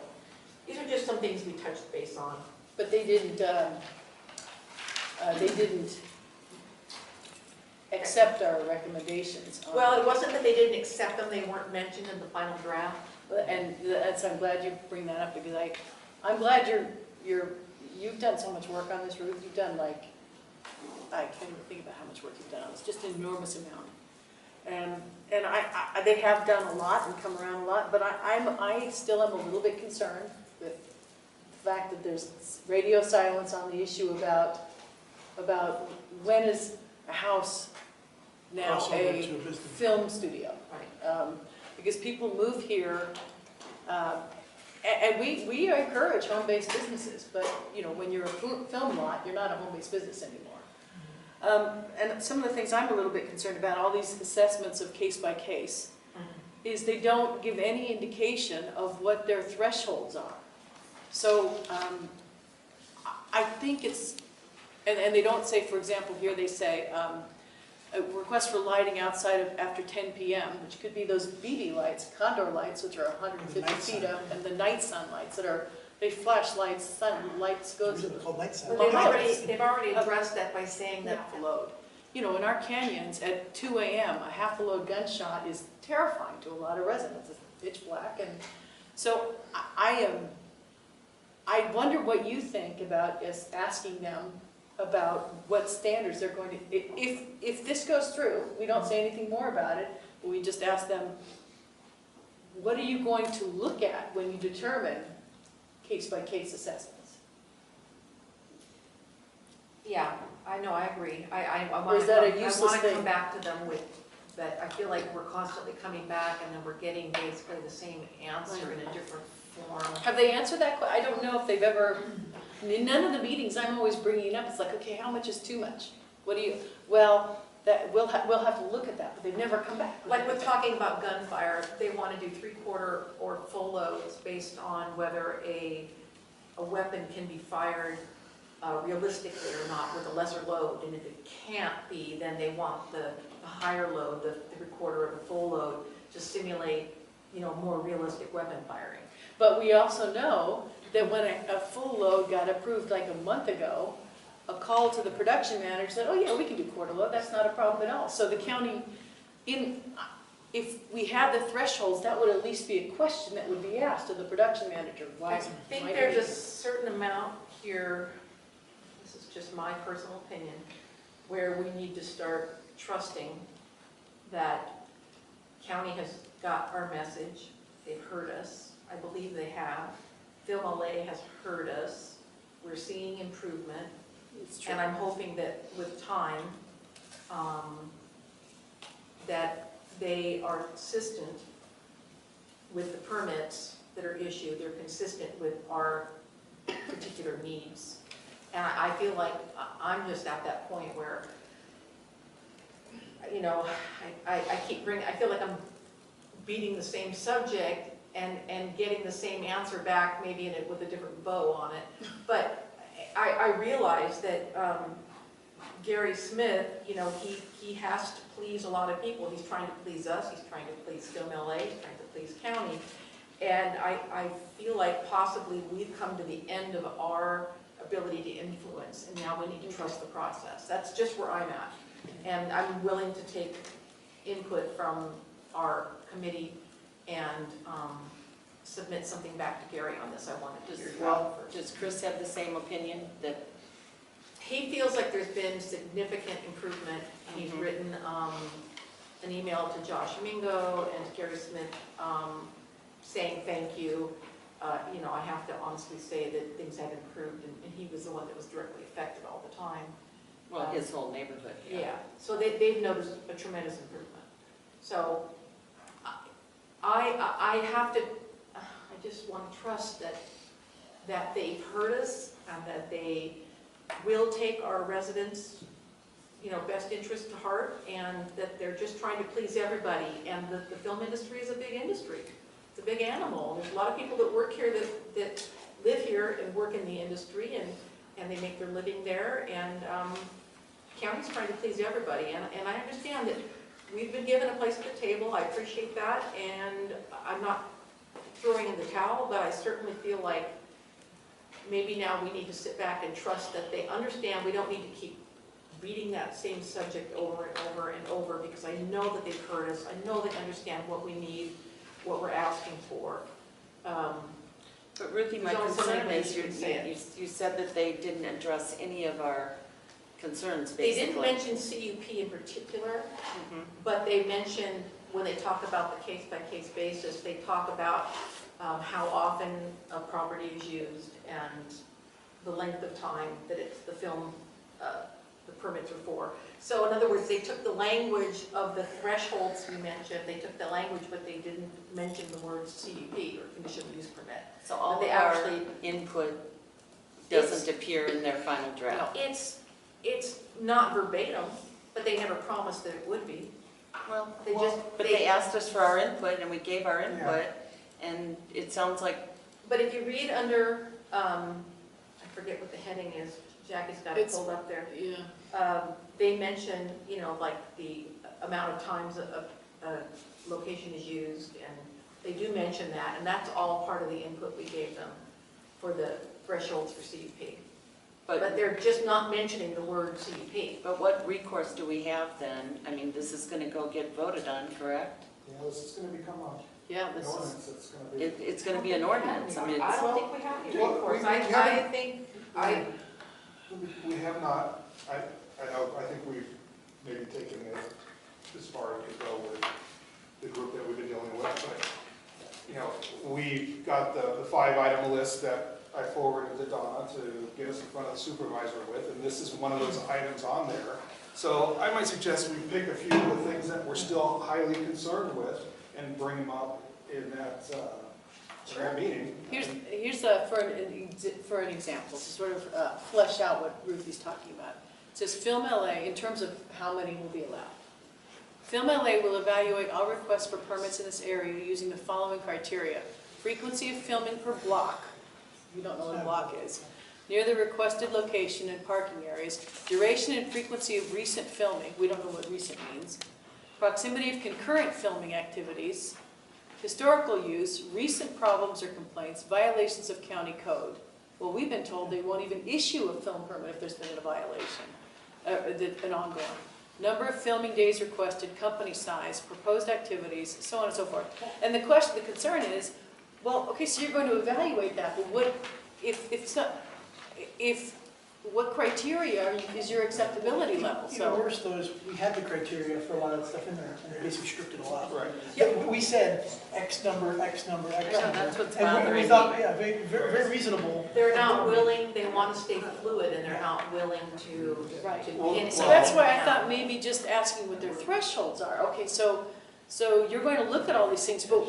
these are just some things we touched base on. But they didn't accept our recommendations. Well, it wasn't that they didn't accept them, they weren't mentioned in the final draft. And I'm glad you bring that up, because I'm glad you've done so much work on this, Ruth. You've done I can't even think about how much work you've done on this, just an enormous amount. And they have done a lot and come around a lot, but I still am a little bit concerned with the fact that there's radio silence on the issue about when is a house now Crossover a to a business. film studio. Because people move here, and we encourage home-based businesses, but when you're a film lot, you're not a home-based business anymore. And some of the things I'm a little bit concerned about, all these assessments of case by case, is they don't give any indication of what their thresholds are. So I think it's, and they don't say, for example, here they say, a request for lighting outside of after 10 p.m., which could be those BB lights, condor lights, which are 150 feet up, and the night sun lights that are, they flash lights, sun lights go These are called night signs. But they've already addressed that by saying that half a load. In our canyons at 2 a.m., a half a load gunshot is terrifying to a lot of residents. It's pitch black, and so I wonder what you think about us asking them about what standards they're going to, if this goes through, we don't say anything more about it, but we just ask them, what are you going to look at when you determine case-by-case assessments? Yeah, I know, I agree. I Or is that a useless want to thing? come back to them with that. I feel like we're constantly coming back, and then we're getting basically the same answer in a different form. Have they answered that? I don't know if they've ever In none of the meetings, I'm always bringing it up, it's like, okay, how much is too much? What do you, well, that, we'll have to look at that, but they've never come back. Like with talking about gunfire, they want to do 3/4 or full loads based on whether a weapon can be fired realistically or not with a lesser load. And if it can't be, then they want the higher load, the 3/4 or the full load, to simulate, you know, more realistic weapon firing. But we also know that when a full load got approved like a month ago, a call to the production manager said, oh yeah, we can do quarter load, that's not a problem at all. So the county, if we had the thresholds, that would at least be a question that would be asked of the production manager. Why? I think there's a certain amount here, this is just my personal opinion, where we need to start trusting that county has got our message, they've heard us, I believe they have. Phil Malay has heard us, we're seeing improvement, and I'm hoping that with time, that they are consistent with the permits that are issued, they're consistent with our particular needs. And I feel like I'm just at that point where, you know, I feel like I'm beating the same subject and getting the same answer back, maybe with a different bow on it. But I realize that Gary Smith, you know, he has to please a lot of people. He's trying to please us, he's trying to please Phil Malay, he's trying to please county. And I feel like possibly we've come to the end of our ability to influence, and now we need to trust the process. That's just where I'm at. And I'm willing to take input from our committee and submit something back to Gary on this. I wanted to hear you out first. Does Chris have the same opinion that? He feels like there's been significant improvement. He's written an email to Josh Mingo and to Gary Smith saying thank you. You know, I have to honestly say that things have improved, and he was the one that was directly affected all the time. Well, his whole neighborhood. Yeah, so they've noticed a tremendous improvement. So I have to, I just want to trust that they've heard us and that they will take our residents' best interest to heart, and that they're just trying to please everybody. And the film industry is a big industry. It's a big animal. There's a lot of people that work here that live here and work in the industry, and they make their living there. And county's trying to please everybody. And I understand that we've been given a place at the table. I appreciate that. And I'm not throwing in the towel, but I certainly feel like maybe now we need to sit back and trust that they understand. We don't need to keep beating that same subject over and over and over, because I know that they've heard us. I know they understand what we need, what we're asking for. But Ruthie, my concern is you said that they didn't address any of our concerns, basically. They didn't mention CUP in particular, but they mentioned, when they talk about the case-by-case basis, they talk about how often a property is used and the length of time that it's the film, the permits are for. So in other words, they took the language of the thresholds we mentioned, they took the language, but they didn't mention the words CUP, or conditional use permit. So all of our input doesn't appear in their final draft? No, it's not verbatim, but they never promised that it would be. Well, But they asked us for our input, and we gave our input, and it sounds like... But if you read under, I forget what the heading is, Jackie's got it pulled up there. Yeah. They mention, like the amount of times a location is used, and they do mention that, and that's all part of the input we gave them for the thresholds for CUP. But they're just not mentioning the word CUP. But what recourse do we have then? I mean, this is going to go get voted on, correct? Yeah, this is going to become a Yeah, this is. ordinance. It's going to be an ordinance. I mean, I it's... don't think we have any Well, recourse. we I haven't- think, We have not, I think we've maybe taken it as far as we go with the group that we've been dealing with, but, we got the 5-item list that I forwarded to Donna to get us in front of the supervisor with, and this is one of those items on there. So I might suggest we pick a few of the things that we're still highly concerned with and bring them up in that for our meeting. For an example, to sort of flesh out what Ruthie's talking about. It says Film LA, in terms of how many will be allowed. Film LA will evaluate all requests for permits in this area using the following criteria. Frequency of filming per block, you don't know what a block is, near the requested location and parking areas, duration and frequency of recent filming, we don't know what recent means, proximity of concurrent filming activities, historical use, recent problems or complaints, violations of county code. Well, we've been told they won't even issue a film permit if there's been a violation, an ongoing. Number of filming days requested, company size, proposed activities, so on and so forth. And the concern is, well, okay, so you're going to evaluate that, but what, what criteria is your acceptability level? You know, worse though is, we had the criteria for a lot of that stuff in there, and it basically stripped it a lot. Right. Yeah, we said X number, X number, X Yeah, number. that's what's And bothering we me. thought, yeah, very reasonable. They're not willing, they want to stay fluid, and they're not willing to Right. pin So it that's why I down. thought maybe just asking what their thresholds are. Okay, so you're going to look at all these things, but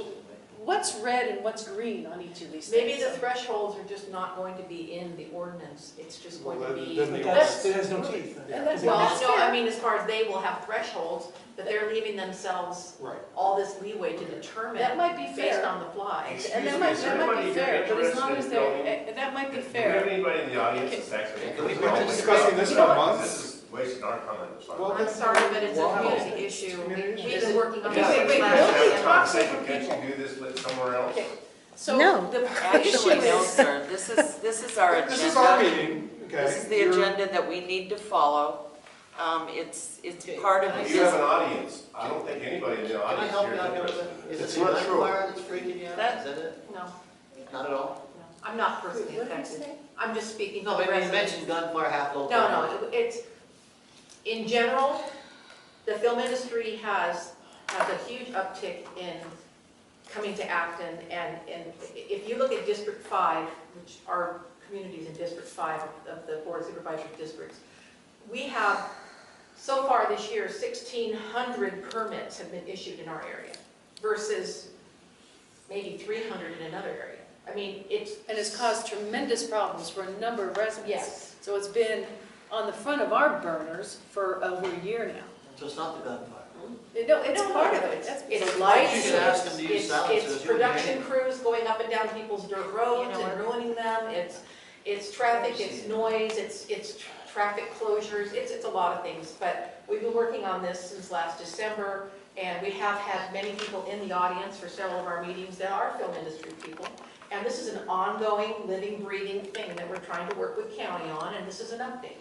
what's red and what's green on each of these things? Maybe the thresholds are just not going to be in the ordinance, it's just going to Well, be. then But the that's, it has no teeth. And that's- Well, that's no, fair. I mean, as far as they will have thresholds, but they're leaving themselves Right. all this leeway to determine. That might be Based fair. on the fly. And Excuse that me, might is be anybody fair, here but as long as interested in they're, that might be Do we have fair. anybody in the audience that's actually? Can we We've been discussing this You for know what? months. This is wasting our time. It's fine. Well, I'm sorry, but it's a Wow. community issue. Community We've issue. been working on Okay, this. wait, wait, last nobody year. Can't talks you over people. do this with somewhere else? Okay, so No. the issue Actually, no, is, sir, this is our agenda. This is our meeting, okay? This is the You're- agenda that we need to follow. It's part of the You have an business. audience. I don't think anybody in the Can I audience help here you is out here with interested. it? Is It's it the not true. gunfire that's freaking you out? That- Is that it? No, Not at all? I'm not personally What did you affected. say? I'm just speaking No, for the maybe you residents. mentioned gunfire half local. No, it's, in general, the film industry has a huge uptick in coming to Acton, and if you look at District 5, which are communities in District 5 of the Board of Supervisors districts, we have, so far this year, 1,600 permits have been issued in our area, versus maybe 300 in another area. I mean, it's. and it's caused tremendous problems for a number of residents. Yes. So it's been on the front of our burners for over a year now. So it's not the gunfire. No, it's No, part of no, it. That's- It's You lights, should ask them to use silencers. it's production crews going up and down people's dirt roads and ruining them, it's traffic, it's noise, it's traffic closures, it's a lot of things. But we've been working on this since last December, and we have had many people in the audience for several of our meetings that are film industry people. And this is an ongoing, living, breathing thing that we're trying to work with county on, and this is an update.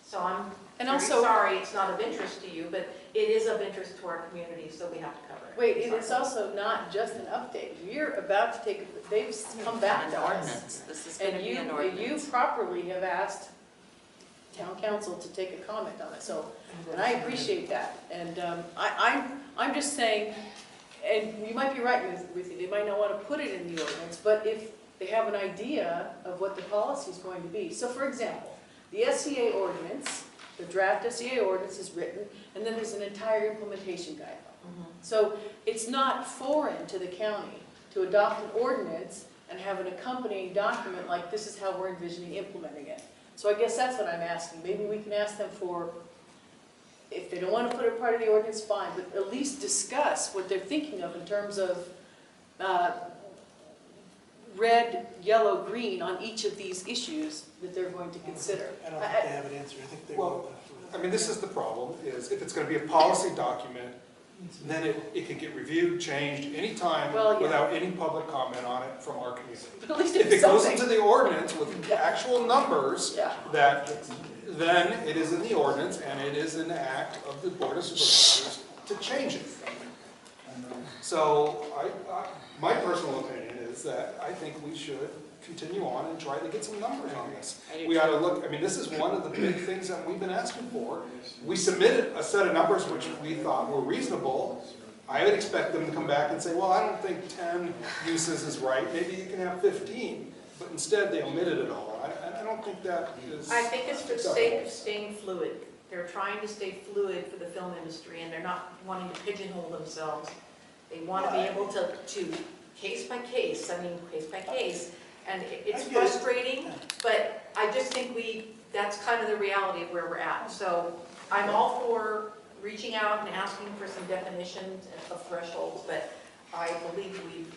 So I'm And very also- sorry it's not of interest to you, but it is of interest to our community, so we have to cover it. Wait, Sorry. it's also not just an update. You're about to take, they've come back An to us. ordinance. This is going to And be an you ordinance. properly have asked town council to take a comment on it, so, and I appreciate that. And I'm just saying, and you might be right, Ruthie, they might not want to put it in the ordinance, but if they have an idea of what the policy is going to be. So for example, the SCA ordinance, the draft SCA ordinance is written, and then there's an entire implementation guideline. So it's not foreign to the county to adopt an ordinance and have an accompanying document like this is how we're envisioning implementing it. So I guess that's what I'm asking. Maybe we can ask them for, if they don't want to put it part of the ordinance, fine, but at least discuss what they're thinking of in terms of red, yellow, green on each of these issues that they're going to consider. I don't think they have an answer. I think they Well, will. I mean, this is the problem, is if it's gonna be a policy document, then it can get reviewed, changed anytime Well, yeah. without any public comment on it from our community. But at least If it's it goes something. into the ordinance with actual numbers, Yeah. then it is in the ordinance and it is an act of the Board of Supervisors to change it. So my personal opinion is that I think we should continue on and try to get some numbers on this. I do We ought to too. look, I mean, this is one of the big things that we've been asking for. We submitted a set of numbers which we thought were reasonable. I would expect them to come back and say, well, I don't think 10 uses is right, maybe you can have 15. But instead, they omitted it all. I don't think that is. I think it's for the sake of staying fluid. They're trying to stay fluid for the film industry, and they're not wanting to pigeonhole themselves. They want to be able to case by case, and it's I get it. frustrating, but I just think that's kind of the reality of where we're at. So I'm all for reaching out and asking for some definitions of thresholds, but I believe we've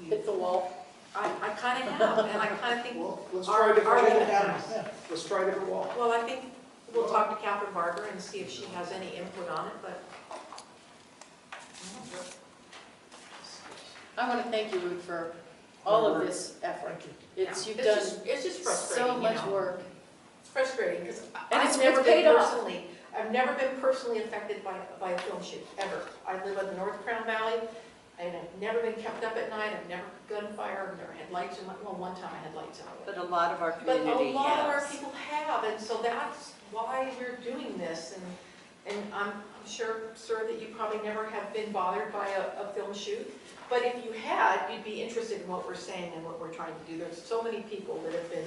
Hit the wall. I kind of have, and I kind of think, Well, let's Our- try different our- wall. Yeah. Let's try different wall. well, I think we'll talk to Catherine Barger and see if she has any input on it, but I want to thank you, Ruth, for all of this effort. It's, you've done it's just frustrating, so much you know. work. It's frustrating, because And I've it's never paid been off. personally, I've never been personally affected by a film shoot, ever. I live in the North Crown Valley, and I've never been kept up at night, I've never gunfire, I've never had lights in my, well, one time I had lights in my But a lot of our But a community lot of our has. people have, and so that's why we're doing this, and I'm sure, sir, that you probably never have been bothered by a film shoot, but if you had, you'd be interested in what we're saying and what we're trying to do. There's so many people that have been,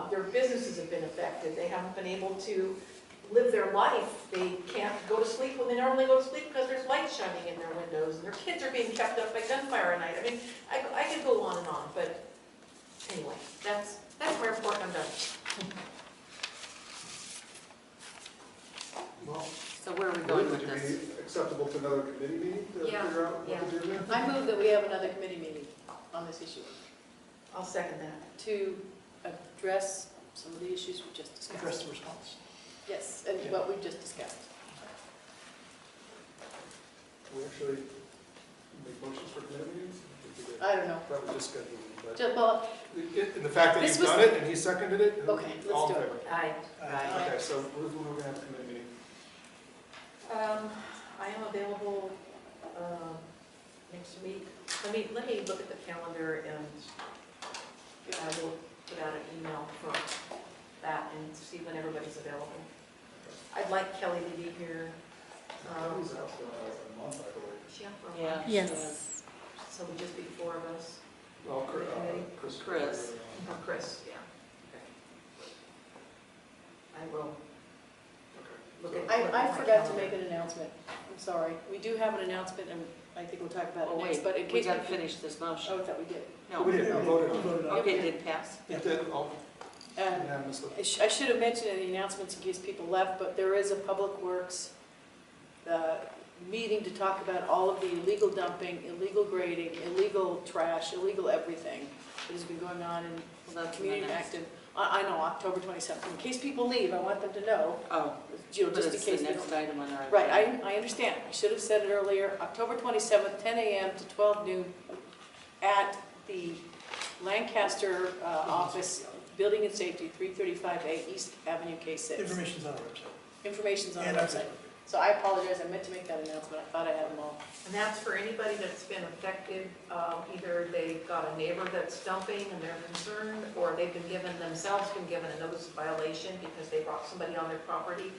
their businesses have been affected, they haven't been able to live their life, they can't go to sleep when they normally go to sleep because there's lights shining in their windows, and their kids are being kept up by gunfire at night. I mean, I could go on and on, but anyway, that's my report, I'm done. Well, So where are we going would with it this? be acceptable to another committee meeting to Yeah, figure out yeah. what to do there? I move that we have another committee meeting on this issue I'll second that. to address some of the issues we just discussed. Address the response. Yes, and what we just discussed. We actually make motions for committee meetings? I don't know. That was just scheduled, but Just, well, in the fact that This you've was- done it and he seconded it? Okay, let's all in do it. favor? Aye. Aye. Okay, so when are we gonna have a committee meeting? I am available next week. Let me look at the calendar, and I will put out an email for that and see when everybody's available. I'd like Kelly to be here. Kelly's out for a month, I believe. Is she out for a Yeah. month? Yes. So we just be the four of us? Well, Chris. Chris. Oh, Chris, yeah. I will look at. I forgot to make an announcement. I'm sorry. We do have an announcement, and I think we'll talk about Oh, it next, wait, but in we case. gotta finish this motion. Oh, I thought we did. No. We did, we voted on it. Okay, did it pass? It did, all And unanimously. I should have mentioned in the announcements in case people left, but there is a Public Works meeting to talk about all of the illegal dumping, illegal grading, illegal trash, illegal everything that has been going on in Well, that's community the next. Acton. I know, October 27th. In case people leave, I want them to know, Oh, you know, but just in it's case the they next don't. item on our. Right, agenda. I understand. I should have said it earlier. October 27th, 10 a.m. to 12 noon at the Lancaster office, Building and Safety, 335A East Avenue, K6. Information's on our website. Information's on the And our website. Facebook. So I apologize, I meant to make that announcement. I thought I had them all. And that's for anybody that's been affected, either they've got a neighbor that's dumping and they're concerned, or they've been given a notice of violation because they brought somebody on their property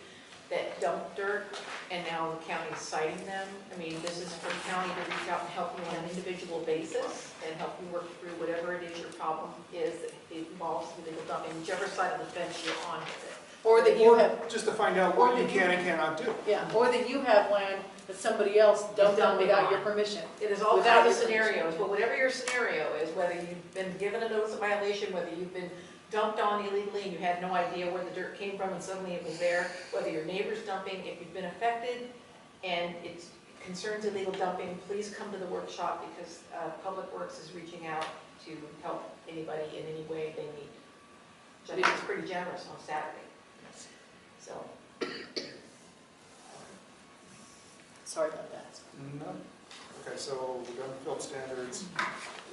that dumped dirt, and now the county's citing them. I mean, this is for the county to reach out and help you on an individual basis and help you work through whatever it is your problem is that involves illegal dumping, whichever side of the fence you're on with it. Or that you Or have, just to find out what you can and cannot do. yeah, or that you have land that somebody else dumped on dumping without on. your permission. It is all Without kinds of your permission. scenarios, but whatever your scenario is, whether you've been given a notice of violation, whether you've been dumped on illegally and you had no idea where the dirt came from and suddenly it was there, whether your neighbor's dumping, if you've been affected and it concerns illegal dumping, please come to the workshop because Public Works is reaching out to help anybody in any way they need. Which I think is pretty generous on Saturday. So, Sorry about that. No. Okay, so we've done film standards,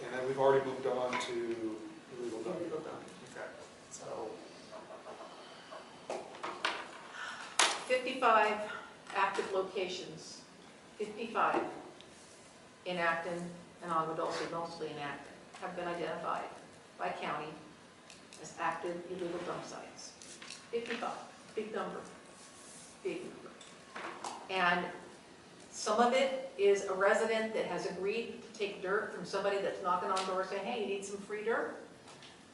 and then we've already moved on to illegal dumping. Okay, so 55 active locations, 55 in Acton and Onondaga, mostly in Acton, have been identified by county as active illegal dump sites. 55, big number, big number. And some of it is a resident that has agreed to take dirt from somebody that's knocking on doors saying, hey, you need some free dirt?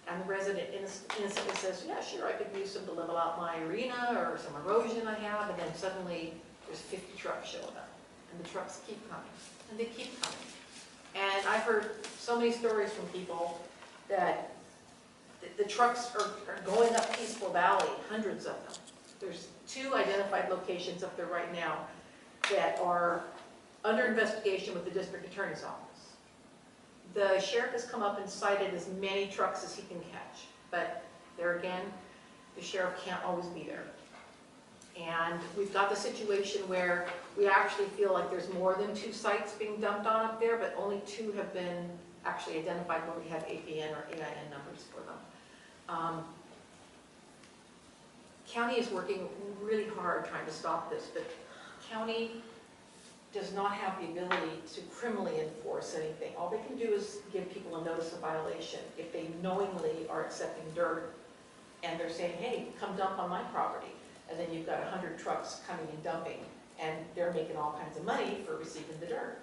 And the resident innocently says, yeah, sure, I could use some to level out my arena or some erosion I have, and then suddenly there's 50 trucks showing up. And the trucks keep coming, and they keep coming. And I've heard so many stories from people that the trucks are going up Peaceful Valley, hundreds of them. There's 2 identified locations up there right now that are under investigation with the district attorney's office. The sheriff has come up and cited as many trucks as he can catch, but there again, the sheriff can't always be there. And we've got the situation where we actually feel like there's more than 2 sites being dumped on up there, but only 2 have been actually identified where we have APN or AIN numbers for them. County is working really hard trying to stop this, but county does not have the ability to criminally enforce anything. All they can do is give people a notice of violation if they knowingly are accepting dirt and they're saying, hey, come dump on my property. And then you've got 100 trucks coming and dumping, and they're making all kinds of money for receiving the dirt.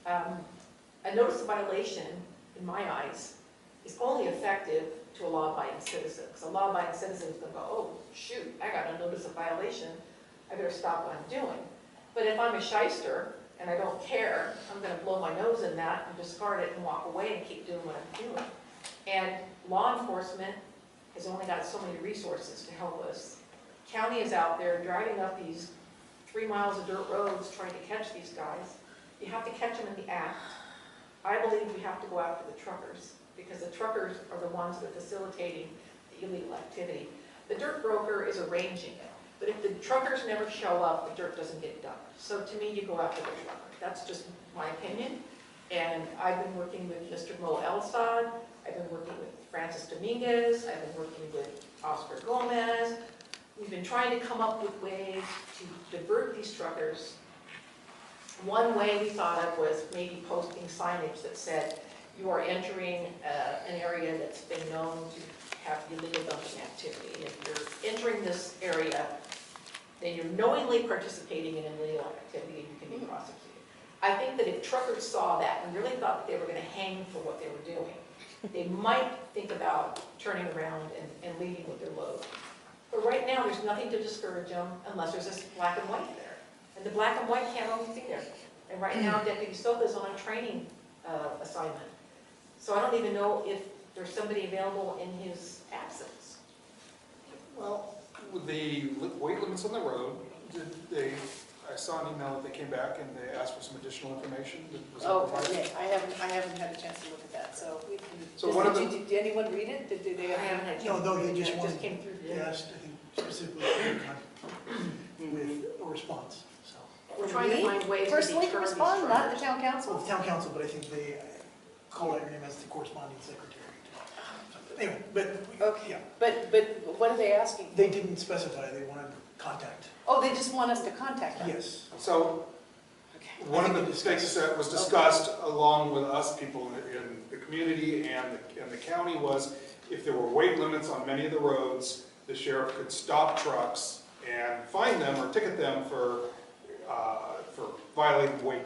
A notice of violation, in my eyes, is only effective to a law-abiding citizen. Because a law-abiding citizen is going to go, oh, shoot, I got a notice of violation. I better stop what I'm doing. But if I'm a shyster and I don't care, I'm going to blow my nose in that and discard it and walk away and keep doing what I'm doing. And law enforcement has only got so many resources to help us. County is out there driving up these 3 miles of dirt roads trying to catch these guys. You have to catch them in the act. I believe we have to go after the truckers because the truckers are the ones that are facilitating the illegal activity. The dirt broker is arranging it, but if the truckers never show up, the dirt doesn't get dumped. So to me, you go after the trucker. That's just my opinion. And I've been working with Mr. Mo Elsad. I've been working with Francis Dominguez. I've been working with Oscar Gomez. We've been trying to come up with ways to divert these truckers. One way we thought of was maybe posting signage that said, you are entering an area that's been known to have illegal dumping activity. And if you're entering this area, then you're knowingly participating in illegal activity and you can be prosecuted. I think that if truckers saw that and really thought that they were going to hang for what they were doing, they might think about turning around and leaving with their load. But right now, there's nothing to discourage them unless there's this black and white there. And the black and white can't always be there. And right now, Deputy Sofa is on a training assignment. So I don't even know if there's somebody available in his absence. Well, with the weight limits on the road, I saw an email that they came back and they asked for some additional information. Was that provided? Okay, I haven't had a chance to look at that, so. Did anyone read it? Did they? I haven't had a No, chance. no, they just wanted, came through. they asked, I think, specifically with a response, so. We're trying to find ways to Personally to deter these respond, not the truckers. town Well, council? the town council, but I think they call out your name as the corresponding secretary. Anyway, but, Okay, yeah, but what are they asking? they didn't specify, they wanted contact. Oh, they just want us to contact them? Yes. So Okay. one of the things that was discussed along with us people in the community and the county was if there were weight limits on many of the roads, the sheriff could stop trucks and fine them or ticket them for violating weight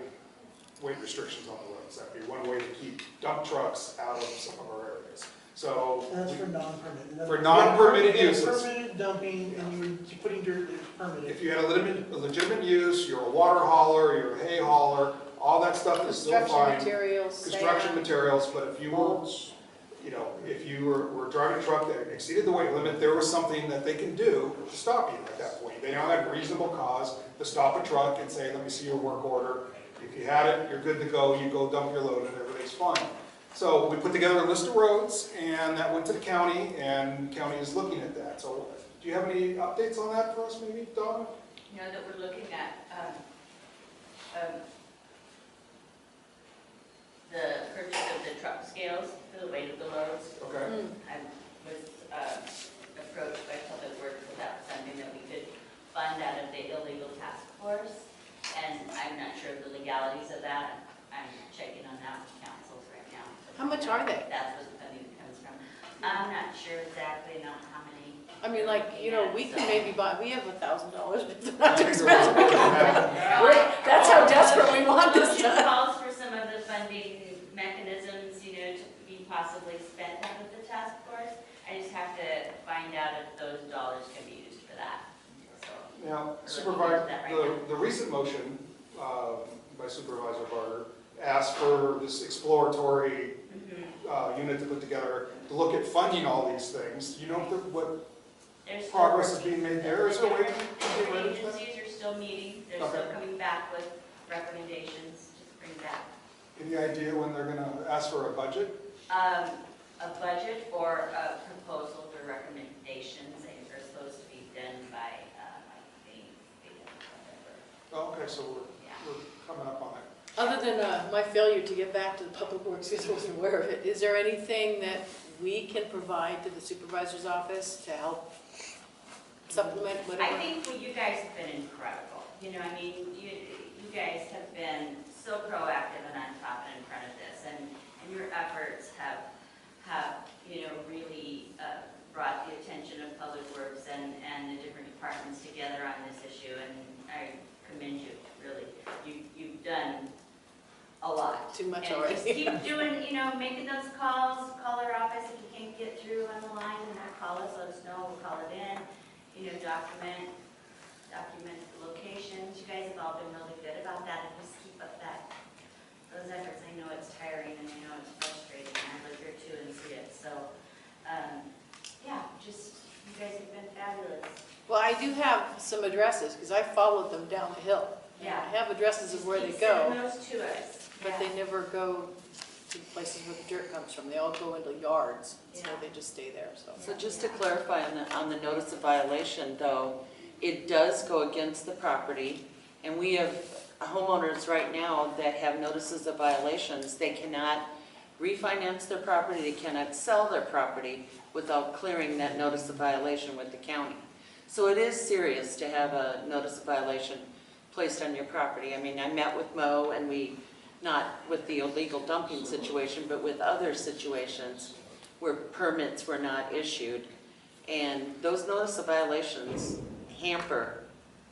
restrictions on the roads. That'd be one way to keep dump trucks out of some of our areas. So That's for non-permitted. For non-permitted uses. Permitted dumping, and you're putting dirt that's permitted. if you had a legitimate use, you're a water hauler, you're a hay hauler, all that stuff is still Construction fine. materials, Construction sand. materials, but if you were, if you were driving a truck that exceeded the weight limit, there was something that they can do to stop you at that point. They now have reasonable cause to stop a truck and say, let me see your work order. If you had it, you're good to go, you go dump your load and everything's fine. So we put together a list of roads and that went to the county and the county is looking at that. So do you have any updates on that for us maybe, Donna? You know, that we're looking at the purchase of the truck scales for the weight of the loads. Okay. I was approached by Public Works about something that we could fund out of the illegal task force. And I'm not sure of the legalities of that. I'm checking on that with councils right now. How much are they? That's where the funding comes from. I'm not sure exactly how many. I mean, like, you know, we can So- maybe buy, we have $1,000, but it's not too expensive. That's how desperate we want this It done. calls for some of the funding mechanisms, you know, to be possibly spent out of the task force. I just have to find out if those dollars can be used for that. So, Now, we're looking Supervisor, into that right now. the recent motion by Supervisor Barger asked for this exploratory unit to put together, to look at funding all these things. Do you know what There's still progress is working. being made there? Is there a way to Different get rid of that? agencies are still meeting, they're Okay. still coming back with recommendations to bring back. Any idea when they're gonna ask for a budget? A budget or a proposal for recommendations, they are supposed to be done by, May, November. Oh, okay, so Yeah. we're coming up on it. Other than my failure to get back to the public works, because I wasn't aware of it, is there anything that we can provide to the supervisor's office to help supplement whatever? I think you guys have been incredible. You know, I mean, you guys have been so proactive and on top and in front of this, and your efforts have really brought the attention of Public Works and the different departments together on this issue, and I commend you, really. You've done a lot. Too much And already. just keep doing, making those calls, call our office if you can't get through on the line, and not call us, let us know, we'll call it in, document the locations. You guys have all been really good about that, and just keep up those efforts. I know it's tiring, and I know it's frustrating, and I live here too and see it, so, you guys have been fabulous. Well, I do have some addresses, because I followed them down the hill. Yeah. I have addresses of where they Keep go, sending those to us. but Yeah. they never go to places where the dirt comes from. They all go into yards, so Yeah. they just stay there, so. So just to clarify on the notice of violation though, it does go against the property, and we have homeowners right now that have notices of violations. They cannot refinance their property, they cannot sell their property without clearing that notice of violation with the county. So it is serious to have a notice of violation placed on your property. I mean, I met with Mo, and not with the illegal dumping situation, but with other situations where permits were not issued. And those notice of violations hamper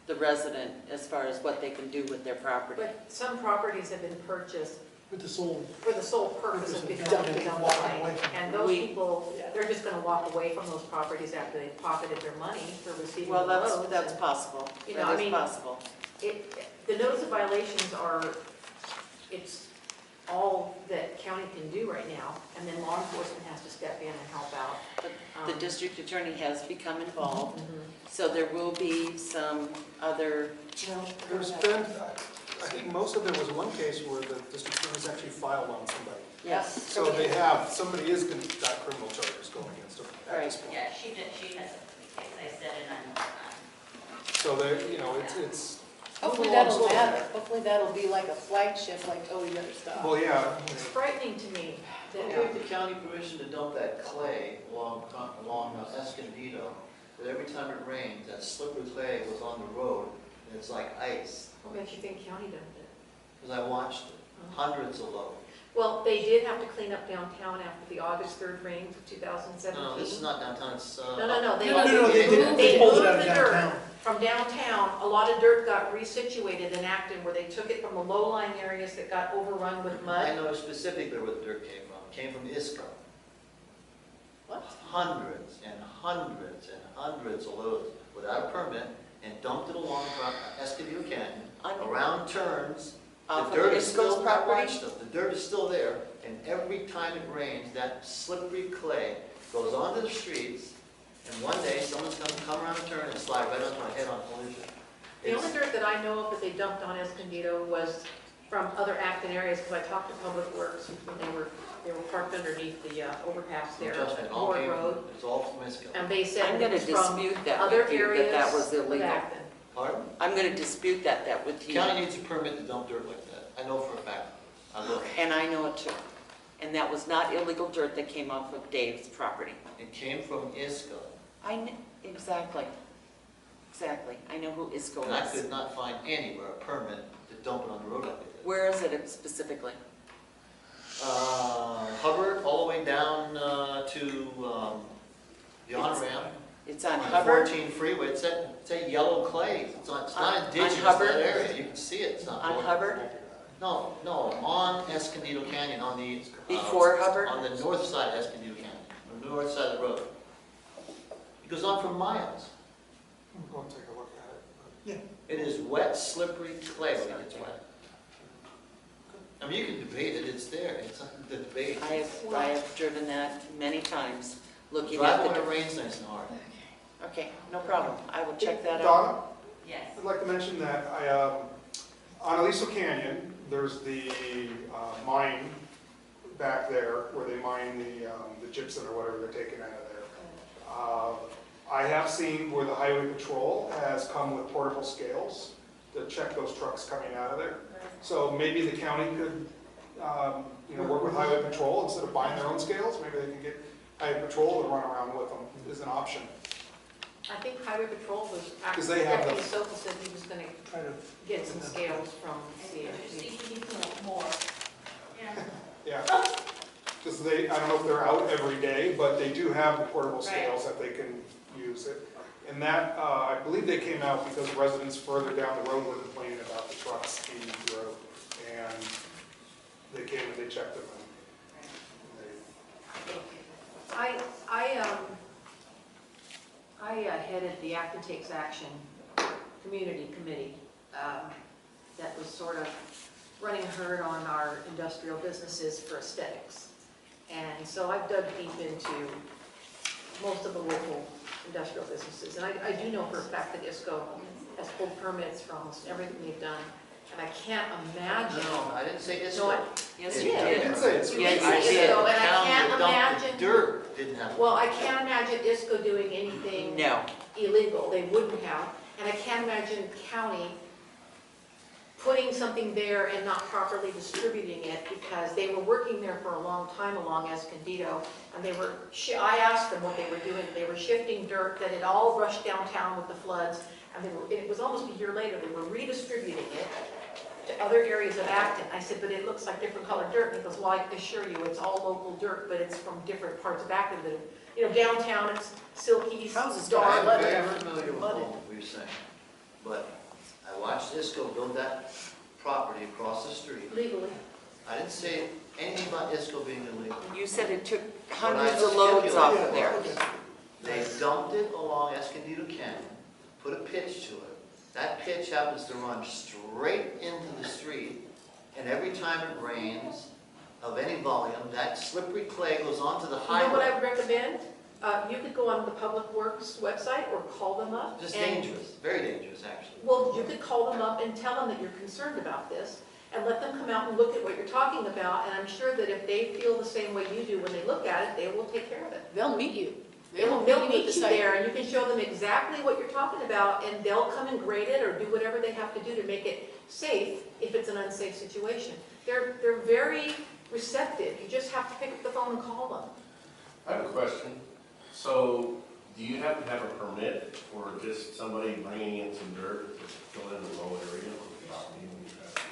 the resident as far as what they can do with their property. But some properties have been purchased With the sole, for the sole purpose of Purpose of dumping dumping, on the walking site. away from And them. those We- people, they're just gonna walk away from those properties after they've pocketed their money for receiving the Well, loads. that's and possible. You know, I That is mean- possible. The notice of violations it's all that county can do right now, and then law enforcement has to step in and help out. The district attorney has become involved, Mhm. so there will be some other, There's been, I think there was one case where the district attorney's actually filed on somebody. yes. So somebody is got criminal charges going against them at this point. Yeah, she has a case, I said it on. So it's, Hopefully Moving along that'll slowly. matter. Hopefully that'll be like a flagship, like, oh, we better stop. well, yeah, It's frightening to me They that, gave the county permission to dump that clay along Escondido, but every time it rained, that slippery clay was on the road, and it's like ice, what makes you think county dumped it? because I watched it, hundreds of loads. Well, they did have to clean up downtown after the August 3rd rains of 2017. No, this is not downtown, it's, No, they No, they moved they pulled it out of the dirt downtown. from downtown. A lot of dirt got resituated in Acton, where they took it from the low-lying areas that got overrun with I mud. know specifically where the dirt came from. It came from ISCO. What? Hundreds and hundreds and hundreds of loads without a permit, and dumped it along Escondido Canyon, around turns. The Off of dirt is Isco's still, property? the dirt is still there, and every time it rains, that slippery clay goes onto the streets, and one day, someone's gonna come around a turn and slide right onto my head on collision. The only dirt that I know of that they dumped on Escondido was from other Acton areas, because I talked to Public Works when they were parked underneath the overpass there Trust me, it at all Ward came Road. It's all from ISCO. And they said I'm it gonna was from dispute that other with you, areas that was of illegal. Acton. Pardon? I'm gonna dispute that with The you, county needs a permit to dump dirt like that. I know for a fact. I will. and I know it too. And that was not illegal dirt that came off of Dave's property. It came from ISCO, Exactly. I know who Isco and I is. could not find anywhere a permit to dump it on the road like they did. Where is it specifically? Hubbard, all the way down to the on-ramp. It's on On Hubbard? 14 freeway, it's that yellow clay. It's not On indigenous to Hubbard? that area. You can see it, it's not. On Hubbard? No, on Escondido Canyon, on the. Before Hubbard? On the north side of Escondido Canyon, on the north side of the road. It goes on for miles. go and take a look at it. It is wet, slippery clay when it gets wet. I mean, you can debate it, it's there, it's something to debate. I have driven that many times, looking Drive at the. when it rains nice and hard. Okay, no problem. I will check that out. Donna, Yes. I'd like to mention that on Aliso Canyon, there's the mine back there where they mine the gypsum or whatever they're taking out of there. I have seen where the highway patrol has come with portable scales to check those trucks coming out of there. So maybe the county could, work with highway patrol instead of buying their own scales. Maybe they can get highway patrol to run around with them is an option. I think Highway Patrol was 'Cause actually, they have Deputy the- Soka said he was gonna Try to. get some scales from Maybe CFG. we need to know more. Yeah. Yeah. Because I don't know if they're out every day, but they do have the portable scales that they can use it. And that, I believe they came out because residents further down the road were complaining about the trucks speeding through. And they came and they checked them. I headed the Acton Takes Action Community Committee that was sort of running herd on our industrial businesses for aesthetics. And so I've dug deep into most of the local industrial businesses. And I do know for a fact that ISCO has pulled permits for almost everything they've done. And I can't imagine. No, I didn't say it's. No, Yes, It you did. did. You did say it's. You Yes, did I say did. ISCO, and I Town can't that dumped the imagine. dirt didn't have. Well, I can't imagine ISCO doing anything No. illegal. They wouldn't have. And I can't imagine county putting something there and not properly distributing it because they were working there for a long time along Escondido. And they were, I asked them what they were doing. They were shifting dirt that had all rushed downtown with the floods. And it was almost a year later, they were redistributing it to other areas of Acton. I said, but it looks like different colored dirt. And he goes, well, I can assure you, it's all local dirt, but it's from different parts of Acton. Downtown, it's silky, I'm dark, very familiar with all you're saying, but I watched ISCO build that property across the street. legally. I didn't say anything about ISCO being illegal. You said it took What I hundreds of loads off of there. They dumped it along Escondido Canyon, put a pitch to it. That pitch happens to run straight into the street, and every time it rains, of any volume, that slippery clay goes onto the You know what highway. I would recommend? You could go on the Public Works website or call them up. Just and- dangerous, very dangerous, actually. Well, you could call them up and tell them that you're concerned about this and let them come out and look at what you're talking about. And I'm sure that if they feel the same way you do when they look at it, they will take care of it. They'll meet you. They'll meet you there and you can show them exactly what you're talking about and they'll come and grade it or do whatever they have to do to make it safe if it's an unsafe situation. They're very receptive. You just have to pick up the phone and call them. I have a question. So, do you have to have a permit for just somebody bringing in some dirt to fill in the low area of the property when you have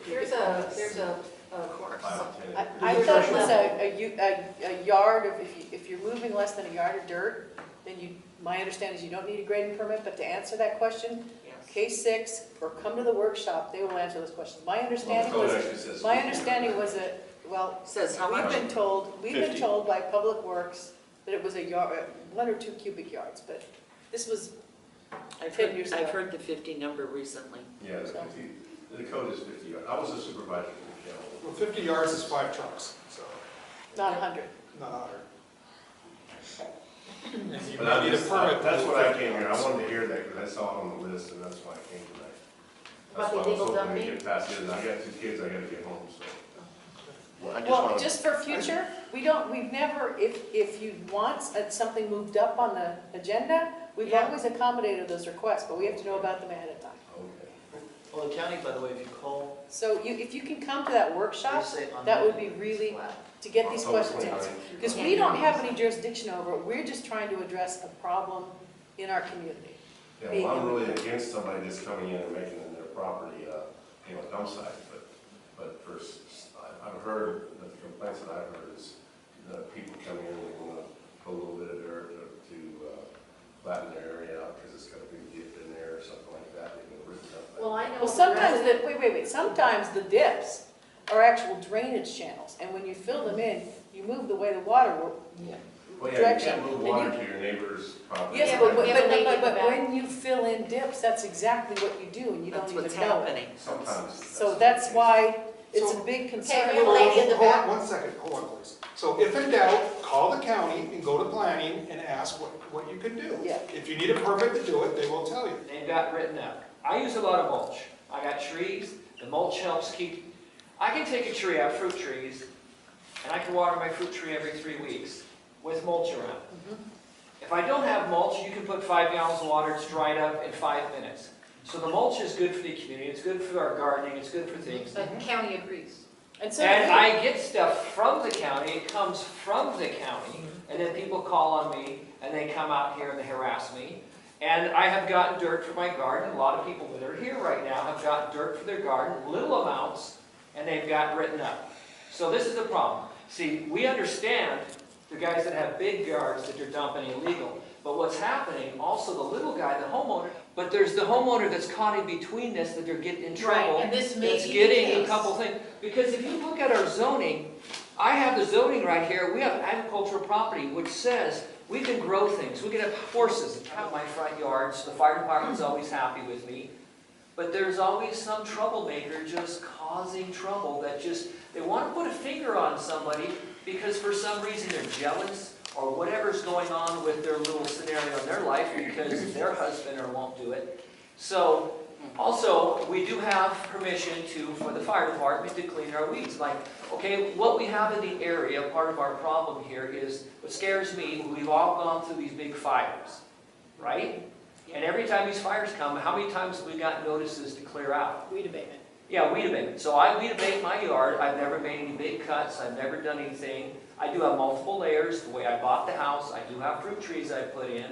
There's a 5 or 10 acres? I thought it was a yard of, if you're moving less than a yard of dirt, then my understanding is you don't need a grading permit, but to answer that question, case 6, or come to the workshop, they will answer those questions. My understanding Well, the was, code actually says my 50. understanding was that, well, Says how we've much? been50. told by Public Works that it was a yard, 1 or 2 cubic yards, but this was, I've 10 years heard, I've ago. heard the 50 number recently. Yeah, the code is 50 yards. I was a supervisor for the county. Well, 50 yards is 5 trucks, so not 100. not 100. If you But I need a just, permit, that's then what I 50 came here. I yards. wanted to hear that because I saw it on the list and that's why I came tonight. About That's the why I was illegal hoping to dumping? get past it. And I got 2 kids, I gotta get home, so. Well, I just Well, want to, just for future, we've never, if you want something moved up on the agenda, we've Yeah. always accommodated those requests, but we have to know about them ahead of time. Okay. Well, the county, by the way, if you call, So if you can come to that they workshop, say on that would the- be really, flat. to get these October questions answered. 29th. Because we don't have any jurisdiction over it, we're just trying to address a problem in our community. Yeah, well, I'm really against somebody just coming in and making in their property, a dump site, but first, I've heard, that the complaints that I've heard is that people come in and they want to put a little bit of dirt to flatten their area out because it's got a big dip in there or something like that. They've been written up. Well, I know. Well, sometimes, wait, sometimes the dips are actual drainage channels, and when you fill them in, you move the way the water will. Well, yeah, you direction. can't move And water you- to your neighbor's property. Yes, Yeah, but, but we have a lake in the but back. when you fill in dips, that's exactly what you do, and you don't That's even what's know it. happening. Sometimes. So that's why, It's So- a big Okay, concern. we have a lady in the Hold on back. 1 second, hold on please. So if in doubt, call the county and go to planning and ask what you can do. Yeah. If you need a permit to do it, they will tell you. They've got written up. I use a lot of mulch. I got trees, the mulch helps keep, I can take a tree, I have fruit trees, and I can water my fruit tree every 3 weeks with mulch around. If I don't have mulch, you can put 5 gallons of water, it's dried up in 5 minutes. So the mulch is good for the community, it's good for our gardening, it's good for things. The county agrees. And so And I get stuff from the county, it comes from the county, and then people call on me, and they come out here and they harass me. And I have gotten dirt for my garden, a lot of people that are here right now have gotten dirt for their garden, little amounts, and they've gotten written up. So this is the problem. See, we understand the guys that have big yards that they're dumping illegal, but what's happening, also the little guy, the homeowner, but there's the homeowner that's caught in between this, that they're getting in trouble. Right, and this may That's be the getting a case. couple things. Because if you look at our zoning, I have the zoning right here, we have agricultural property, which says we can grow things, we can have horses in my front yards, the fire department's always happy with me. But there's always some troublemaker just causing trouble that just, they want to put a finger on somebody because for some reason they're jealous or whatever's going on with their little scenario in their life because their husband or won't do it. So, also, we do have permission for the fire department to clean our weeds. Like, okay, what we have in the area, part of our problem here is, what scares me, we've all gone through these big fires, right? And every time these fires come, how many times have we got notices to clear out? weed abatement. Yeah, weed abatement. So I weed abate my yard. I've never made any big cuts. I've never done anything. I do have multiple layers. The way I bought the house, I do have fruit trees I put in,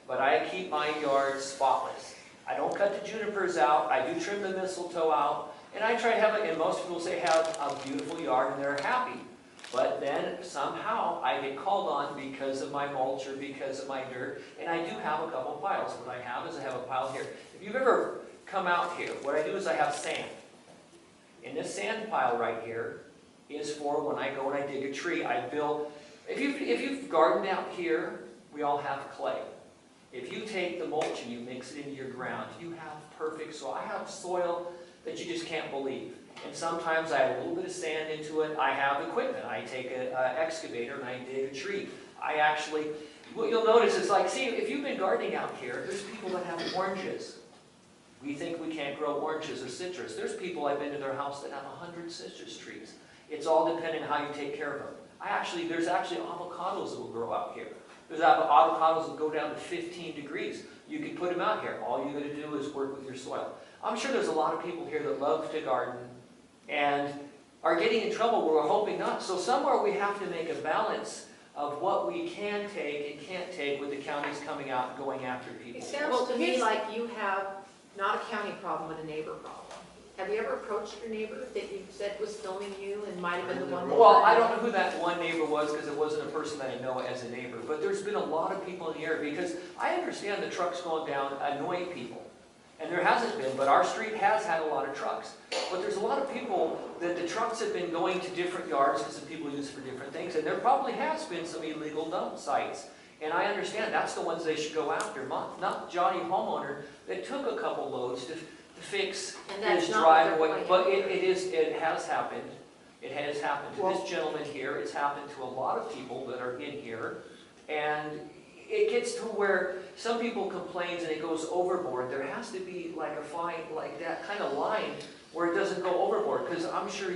but I keep my yard spotless. I don't cut the junipers out. I do trim the mistletoe out, and I try to have, and most people say have a beautiful yard and they're happy. But then somehow I get called on because of my mulch or because of my dirt, and I do have a couple piles. What I have is I have a pile here. If you've ever come out here, what I do is I have sand. And this sand pile right here is for when I go and I dig a tree. I build, if you've gardened out here, we all have clay. If you take the mulch and you mix it into your ground, you have perfect soil. I have soil that you just can't believe. And sometimes I add a little bit of sand into it. I have equipment. I take an excavator and I dig a tree. I actually, what you'll notice is like, see, if you've been gardening out here, there's people that have oranges. We think we can't grow oranges or citrus. There's people, I've been to their house that have 100 citrus trees. It's all depending on how you take care of them. There's actually avocados that will grow out here. There's avocados that go down to 15 degrees. You can put them out here. All you got to do is work with your soil. I'm sure there's a lot of people here that love to garden and are getting in trouble where we're hoping not. So somewhere we have to make a balance of what we can take and can't take with the counties coming out and going after people. It sounds to me like you have not a county problem, but a neighbor problem. Have you ever approached your neighbor that you said was filming you and might have been the one that... Well, I don't know who that one neighbor was because it wasn't a person that I know as a neighbor. But there's been a lot of people in the area because I understand the trucks going down annoy people. And there hasn't been, but our street has had a lot of trucks. But there's a lot of people that the trucks have been going to different yards because the people use it for different things. And there probably has been some illegal dump sites. And I understand that's the ones they should go after, not Johnny homeowner that took a couple loads to fix his driveway. But it has happened. It has happened to this gentleman here. It's happened to a lot of people that are in here. And it gets to where some people complain and it goes overboard. There has to be like a fine, like that kind of line where it doesn't go overboard. Because I'm sure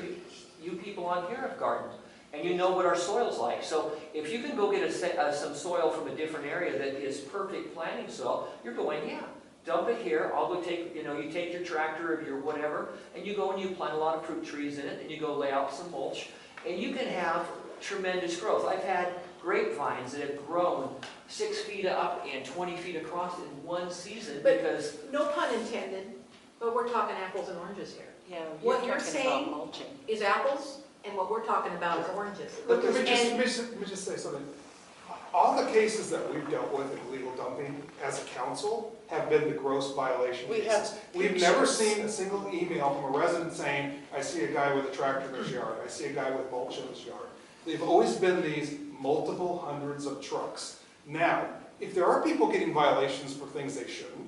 you people on here have gardened. And you know what our soil's like. So if you can go get some soil from a different area that is perfect planting soil, you're going, yeah, dump it here. I'll go take, you take your tractor or your whatever, and you go and you plant a lot of fruit trees in it, and you go lay out some mulch, and you can have tremendous growth. I've had grapevines that have grown 6 feet up and 20 feet across in one season because... No pun intended, but we're talking apples and oranges here. Yeah, What you're talking saying about mulching. is apples, and what we're talking about is oranges. But let me just say something. All the cases that we've dealt with in illegal dumping as a council have been the gross violation cases. We've never seen a single email from a resident saying, I see a guy with a tractor in his yard, I see a guy with mulch in his yard. They've always been these multiple hundreds of trucks. Now, if there are people getting violations for things they shouldn't,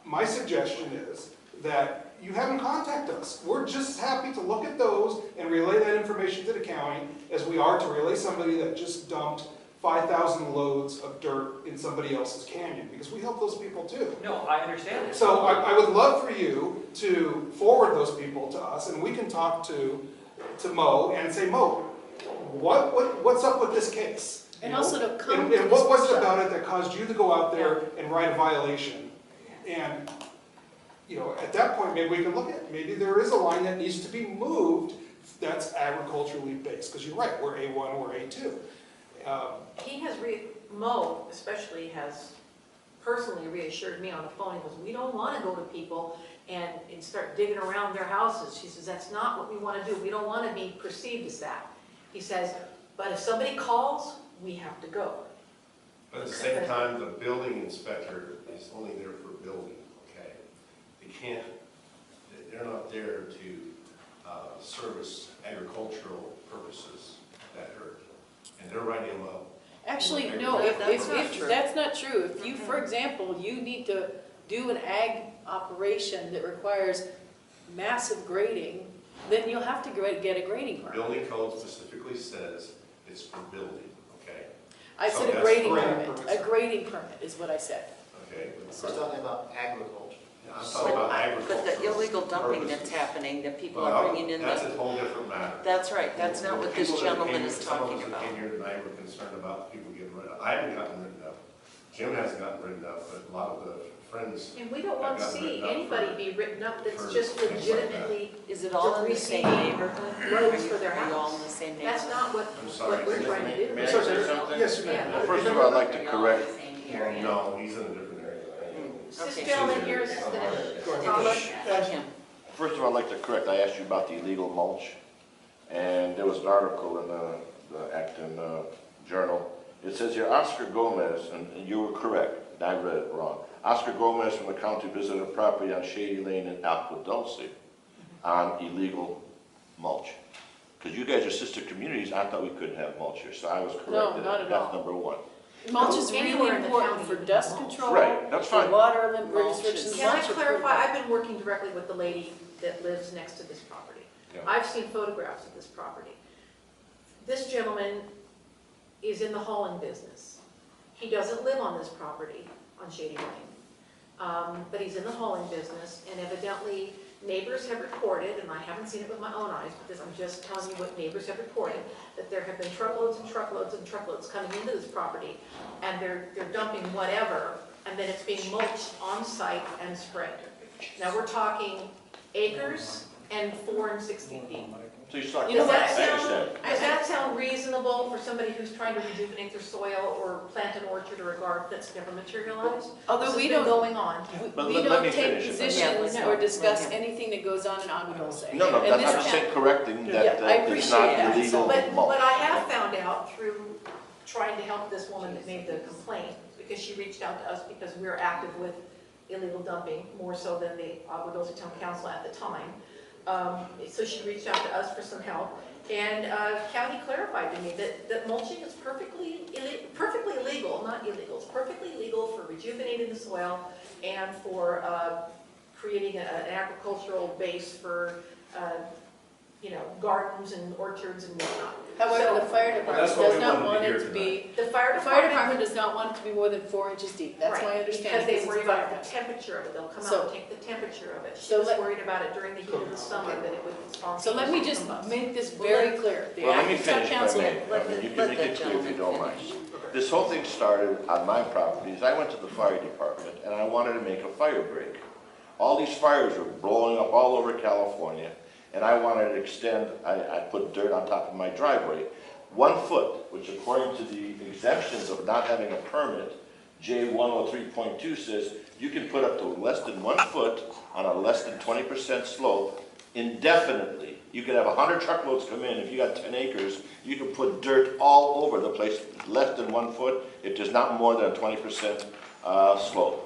my suggestion is that you haven't contacted us. We're just happy to look at those and relay that information to the county as we are to relay somebody that just dumped 5,000 loads of dirt in somebody else's canyon, because we help those people too. No, I understand that. So I would love for you to forward those people to us, and we can talk to Mo and say, Mo, what's up with this case? And You also know? to come And to what this was it workshop. about it that caused you to go out there and write a violation? And, you know, at that point, maybe we can look at, maybe there is a line that needs to be moved that's agriculturally based, because you're right, we're A1, we're A2. He has, Mo especially has personally reassured me on the phone, he goes, we don't want to go to people and start digging around their houses. He says, that's not what we want to do. We don't want to be perceived as that. He says, but if somebody calls, we have to go. But at the same time, the building inspector is only there for building, okay? They can't, they're not there to service agricultural purposes that hurt. And they're writing them up. Actually, no, That's not true. that's not true. If you, for example, you need to do an ag operation that requires massive grading, then you'll have to get a grading permit. Building code specifically says it's for building, okay? I So said a that's grading grading permit. permit. A grading permit is what I said. Okay? We're talking about agriculture. I'm talking about agriculture. But the illegal dumping that's purposes. happening, that people Well, are bringing in, that's a whole different matter. that's right, that's not what this People that gentleman came- is talking Some about. of us that came here tonight were concerned about people getting rid of. I haven't gotten written up. Jim hasn't gotten written up, but a lot of the friends. And we don't want to I've gotten see written up anybody for- be written up that's for just things like that. legitimately, Is it all in the same neighborhood? roads for their Are you all house. in the same That's neighborhood? not what, I'm sorry. what we're trying to do. May I say something? Yes, Yeah. ma'am. Well, first of all, I'd like to correct, Well, no, he's in a different area. This Okay. gentleman here is Thomas. Let him. first of all, I'd like to correct, I asked you about the illegal mulch, and there was an article in the Acton Journal. It says here, Oscar Gomez, and you were correct, I read it wrong. Oscar Gomez from the county visited a property on Shady Lane in Aqua Dulce on illegal mulch. Because you guys are sister communities, I thought we couldn't have mulch here, so I was corrected. No, not at all. That's number one. Mulch is really Anywhere in the important county for you dust can mulch. control. Right, that's fine. For water Mulch restrictions. is- Can I mulch is clarify, critical. I've been working directly with the lady that lives next to this property. Yeah. I've seen photographs of this property. This gentleman is in the hauling business. He doesn't live on this property on Shady Lane, but he's in the hauling business, and evidently neighbors have reported, and I haven't seen it with my own eyes, because I'm just telling you what neighbors have reported, that there have been truckloads and truckloads and truckloads coming into this property, and they're dumping whatever, and then it's being mulched on site and spread. Now, we're talking acres and 4 and 60 feet. So you're talking, You know I what, understand. Does that sound reasonable for somebody who's trying to rejuvenate their soil or plant an orchard or a garden that's never materialized? Although This we has been don't, going on. But we let don't me take finish it. positions Yeah, or no, discuss let him. anything that goes on in Agua Dulce. No, no, And that's, this I'm just town- saying correcting Yeah, that I it's not appreciate that. illegal But mulch. I have found out through trying to help this woman that made the complaint, because she reached out to us because we're active with illegal dumping, more so than the Agua Dulce Town Council at the time. So she reached out to us for some help, and county clarified to me that mulching is perfectly legal, not illegal. It's perfectly legal for rejuvenating the soil and for creating an agricultural base for gardens and orchards and whatnot. However, the fire that's department what does we not wanted to want hear it to be, The fire the fire department. department does not want it to be more than 4 inches deep. That's my Right, understanding. because they worry it's a fire about the hazard. temperature of it. They'll come So- out and take the temperature of it. She So was let- worried about it during the heat of the summer, that it would spawn. So let me just from us. make this very clear. The Well, let me Acton Town finish, if I Council, may. I mean, you can let make the it clear if you gentleman don't mind. finish. This whole thing started on my properties. I went to the fire department and I wanted to make a fire break. All these fires were blowing up all over California, and I wanted to extend, I put dirt on top of my driveway. 1 foot, which according to the exemptions of not having a permit, J103.2 says you can put up to less than 1 foot on a less than 20% slope indefinitely. You could have 100 truckloads come in. If you got 10 acres, you can put dirt all over the place, less than 1 foot, if there's not more than a 20% slope.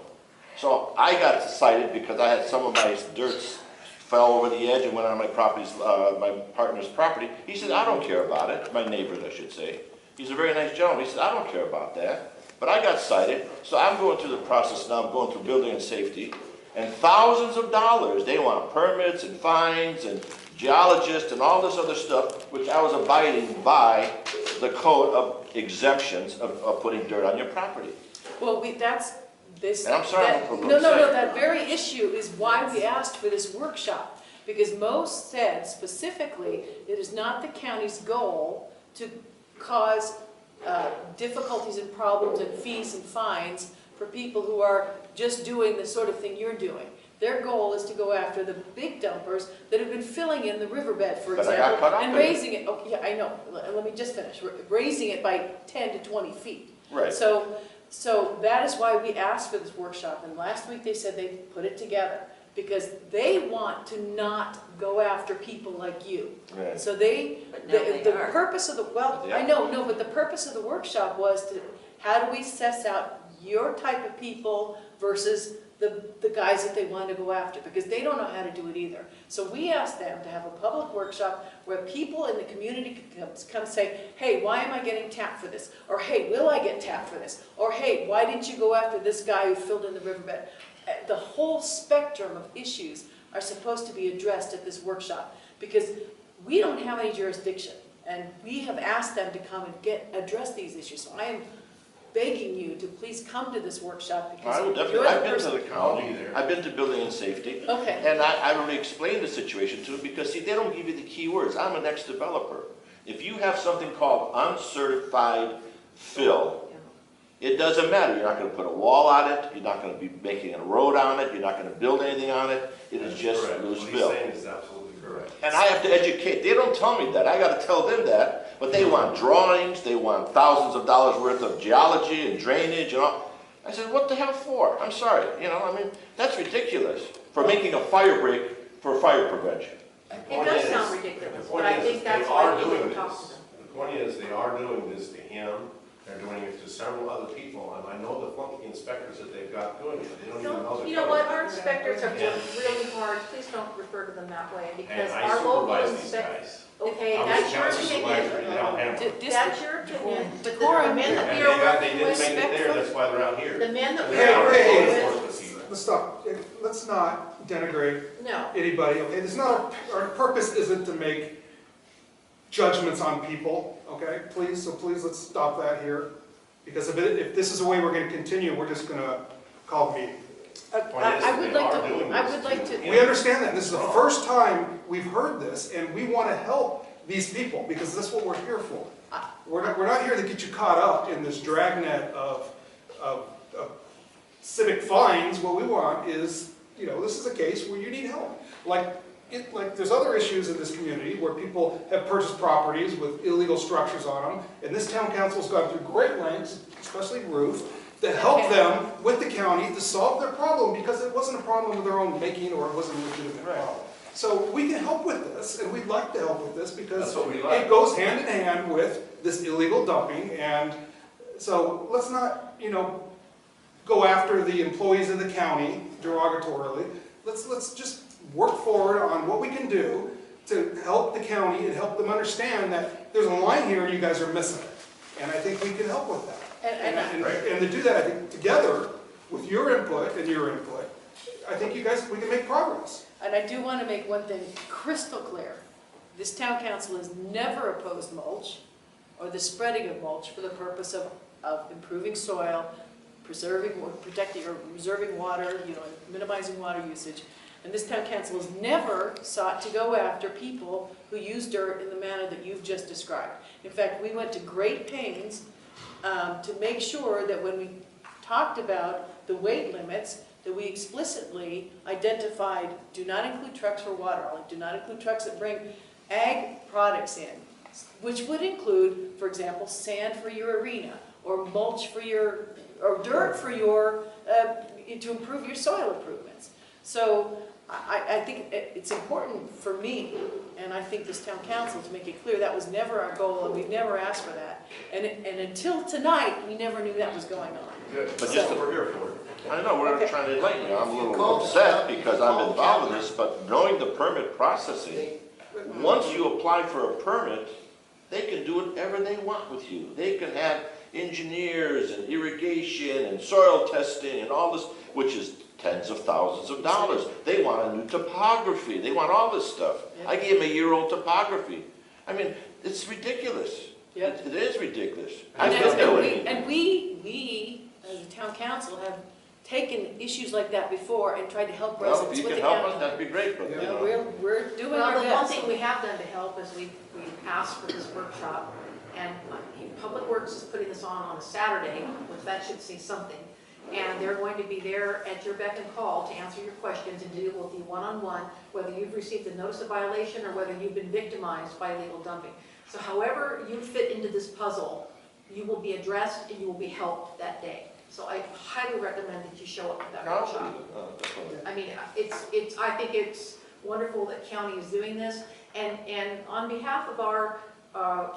So I got cited because I had some of my dirt fell over the edge and went on my my partner's property. He said, I don't care about it. My neighbors, I should say. He's a very nice gentleman. He said, I don't care about that. But I got cited, so I'm going through the process now. I'm going through building and safety. And thousands of dollars, they want permits and fines and geologists and all this other stuff, which I was abiding by the code of exemptions of putting dirt on your property. Well, that's this. And I'm sorry, that- I'm No, upset. that very issue is why we asked for this workshop. Because most said specifically, it is not the county's goal to cause difficulties and problems and fees and fines for people who are just doing the sort of thing you're doing. Their goal is to go after the big dumpers that have been filling in the riverbed, for But I got example, caught up and in it. raising it, oh, yeah, I know, let me just finish, raising it by 10 to 20 feet. Right. So that is why we asked for this workshop, and last week they said they put it together, because they want to not go after people like you. Right. So But now they the are. purpose of the, well, Yeah. I know, no, but the purpose of the workshop was to, how do we suss out your type of people versus the guys that they want to go after, because they don't know how to do it either. So we asked them to have a public workshop where people in the community could come say, hey, why am I getting tapped for this? Or hey, will I get tapped for this? Or hey, why didn't you go after this guy who filled in the riverbed? The whole spectrum of issues are supposed to be addressed at this workshop, because we don't have any jurisdiction, and we have asked them to come and address these issues. So I am begging you to please come to this workshop, because I will you're definitely, the I've been to person. the county, I've been to building and safety. Okay. And I already explained the situation to them, because see, they don't give you the key words. I'm an ex-developer. If you have something called uncertified fill, it doesn't matter. You're not going to put a wall on it, you're not going to be making a road on it, you're not going to build anything on it. It is just loose fill. What he's saying is absolutely correct. And I have to educate. They don't tell me that. I got to tell them that. But they want drawings. They want thousands of dollars worth of geology and drainage and all. I said, what the hell for? I'm sorry. You know, I mean, that's ridiculous for making a fire break for fire prevention. It does sound ridiculous, but I think that's why people talk to them. The point is, they are doing this to him, they're doing it to several other people, and I know the funky inspectors that they've got doing it, they don't even know they're You know what, doing our it. inspectors are working really hard, please don't refer to them that way, because And I our local supervise these inspectors. guys. Okay, I was that's your council supervisor in opinion. Alabama. That's your opinion, but the Decorum. men that And we are they working didn't make it there, with, that's why they're out here. the men that we Hey, are hey, working hey. with, Let's stop. Let's not denigrate no. anybody, okay? This is not, our purpose isn't to make judgments on people, okay? Please, so please, let's stop that here. Because if this is the way we're gonna continue, we're just gonna call a meeting. I would like to, We understand that. This is the first time we've heard this, and we wanna help these people, because that's what we're here for. We're not here to get you caught up in this dragnet of civic fines. What we want is, you know, this is a case where you need help. Like there's other issues in this community where people have purchased properties with illegal structures on them, and this town council's gone through great lengths, especially Ruth, to help them with the county to solve their problem, because it wasn't a problem of their own making, or it wasn't a legitimate problem. So we can help with this, and we'd like to help with this, because That's what we like. it goes hand in hand with this illegal dumping. And so let's not, you know, go after the employees of the county derogatorily. Let's just work forward on what we can do to help the county and help them understand that there's a line here and you guys are missing it. And I think we can help with that. And to do that, I think together with your input and your input, I think we can make progress. and I do want to make one thing crystal clear. This town council has never opposed mulch or the spreading of mulch for the purpose of improving soil, protecting or reserving water, you know, minimizing water usage. And this town council has never sought to go after people who use dirt in the manner that you've just described. In fact, we went to great pains to make sure that when we talked about the weight limits, that we explicitly identified, do not include trucks for water hauling, do not include trucks that bring ag products in, which would include, for example, sand for your arena, or mulch for your, or dirt for your, to improve your soil improvements. So I think it's important for me, and I think this town council, to make it clear that was never our goal, and we've never asked for that. And until tonight, we never knew that was going on. Good, But that's just what we're here for. I know, we're Okay. trying to enlighten you. I'm a You little called the upset county, because you I'm called involved the in this, but knowing the permit processing, once you apply for a permit, they can do whatever they want with you. They can have engineers and irrigation and soil testing and all this, which is 10 tens of thousands of dollars. They want a new topography. They want all this stuff. I gave them a year-old topography. I mean, it's ridiculous. Yep. It is ridiculous. And I feel that's- guilty. and we, as a town council, have taken issues like that before and tried to help Well, if residents you with can the help us, county. that'd be great, but, you You know, know. we're doing Well, our the one best. thing we have done to help is we asked for this workshop, and Public Works is putting this on a Saturday, which that should see something. And they're going to be there at your beck and call to answer your questions and deal with you one-on-one, whether you've received a notice of violation or whether you've been victimized by illegal dumping. So however you fit into this puzzle, you will be addressed and you will be helped that day. So I highly recommend that you show up for that workshop. I mean, I think it's wonderful that county is doing this. And on behalf of our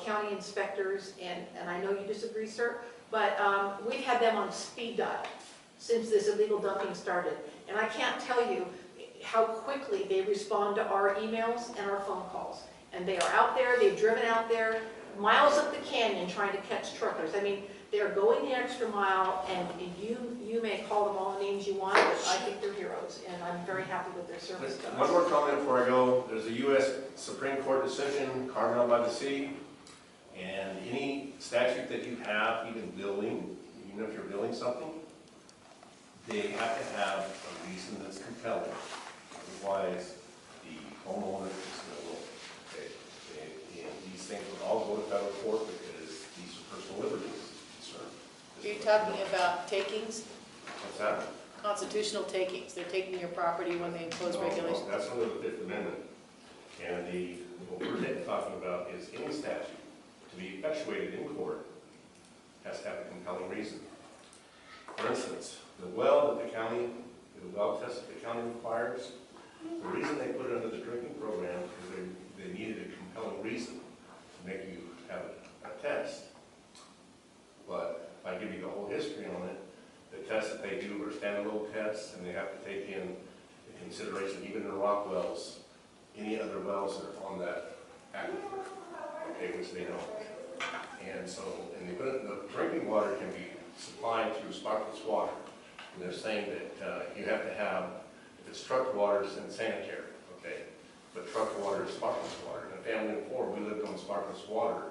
county inspectors, and I know you disagree, sir, but we've had them on speed dial since this illegal dumping started. And I can't tell you how quickly they respond to our emails and our phone calls. And they are out there, they've driven out there, miles up the canyon trying to catch truckers. I mean, they're going the extra mile, and you may call them all the names you want, but I think they're heroes, and I'm very happy with their service to us. One more comment before I go. There's a U.S. Supreme Court decision, Carmel by the Sea, and any statute that you have, even building, even if you're building something, they have to have a reason that's compelling. Otherwise, the homeowner is going to and these things would all go to federal court because these are personal liberties concerned. Are you talking about takings, What's that? constitutional takings? They're taking your property when they impose No, regulations? That's under the Fifth Amendment. And what we're talking about is any statute to be effectuated in court has to have a compelling reason. For instance, the well test that the county requires, the reason they put it under the drinking program is they needed a compelling reason to make you have a test. But if I give you the whole history on it, the tests that they do are standalone tests, and they have to take in consideration, even in rock wells, any other wells that are on that aquifer, okay, which they don't. And so, and they put it, the drinking water can be supplied through sparkless water. And they're saying that you have to have, if it's trucked water, it's in sanitary, okay? But trucked water is sparkless water. In a family of 4, we lived on sparkless water,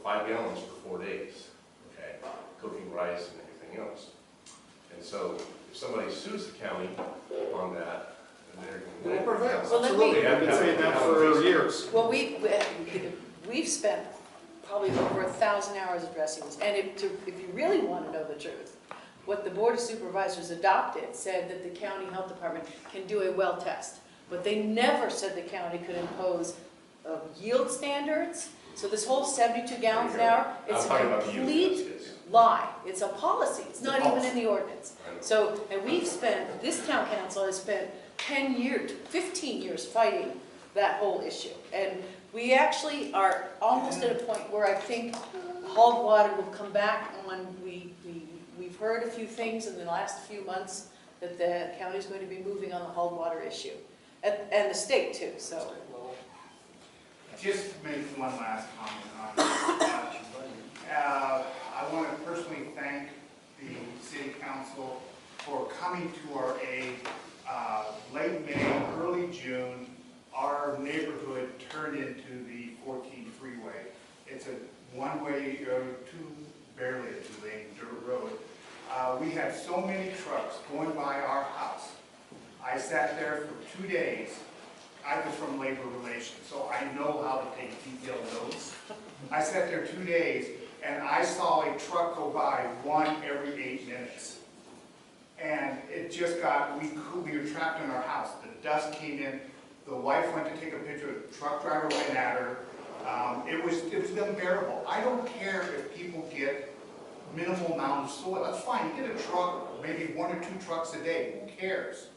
5 gallons for 4 days, okay? Cooking rice and everything else. And so, if somebody sues the county on that, then they're going to... Well, let me- I've been saying that for years. Well, we've spent probably over 1,000 hours addressing this. And if you really want to know the truth, what the Board of Supervisors adopted said that the county health department can do a well test. But they never said the county could impose yield standards. So this whole 72 gallons an hour, it's a complete lie. It's a policy. It's not even in the ordinance. So, and this town council has spent 10 years, 15 years fighting that whole issue. And we actually are almost at a point where I think hauled water will come back on. We've heard a few things in the last few months that the county is going to be moving on the hauled water issue. And the state too, so. Just make one last comment on this. I want to personally thank the city council for coming to our aid. Late May, early June, our neighborhood turned into the 14 freeway. It's a one-way, barely a two-lane dirt road. We had so many trucks going by our house. I sat there for 2 days. I was from labor relations, so I know how to take detailed notes. I sat there 2 days, and I saw a truck go by one every 8 minutes. And it just got, we were trapped in our house. The dust came in. The wife went to take a picture. The truck driver went at her. It was unbearable. I don't care if people get minimal amount of soil. That's fine. You get a truck, maybe 1 or 2 trucks a day. Who cares?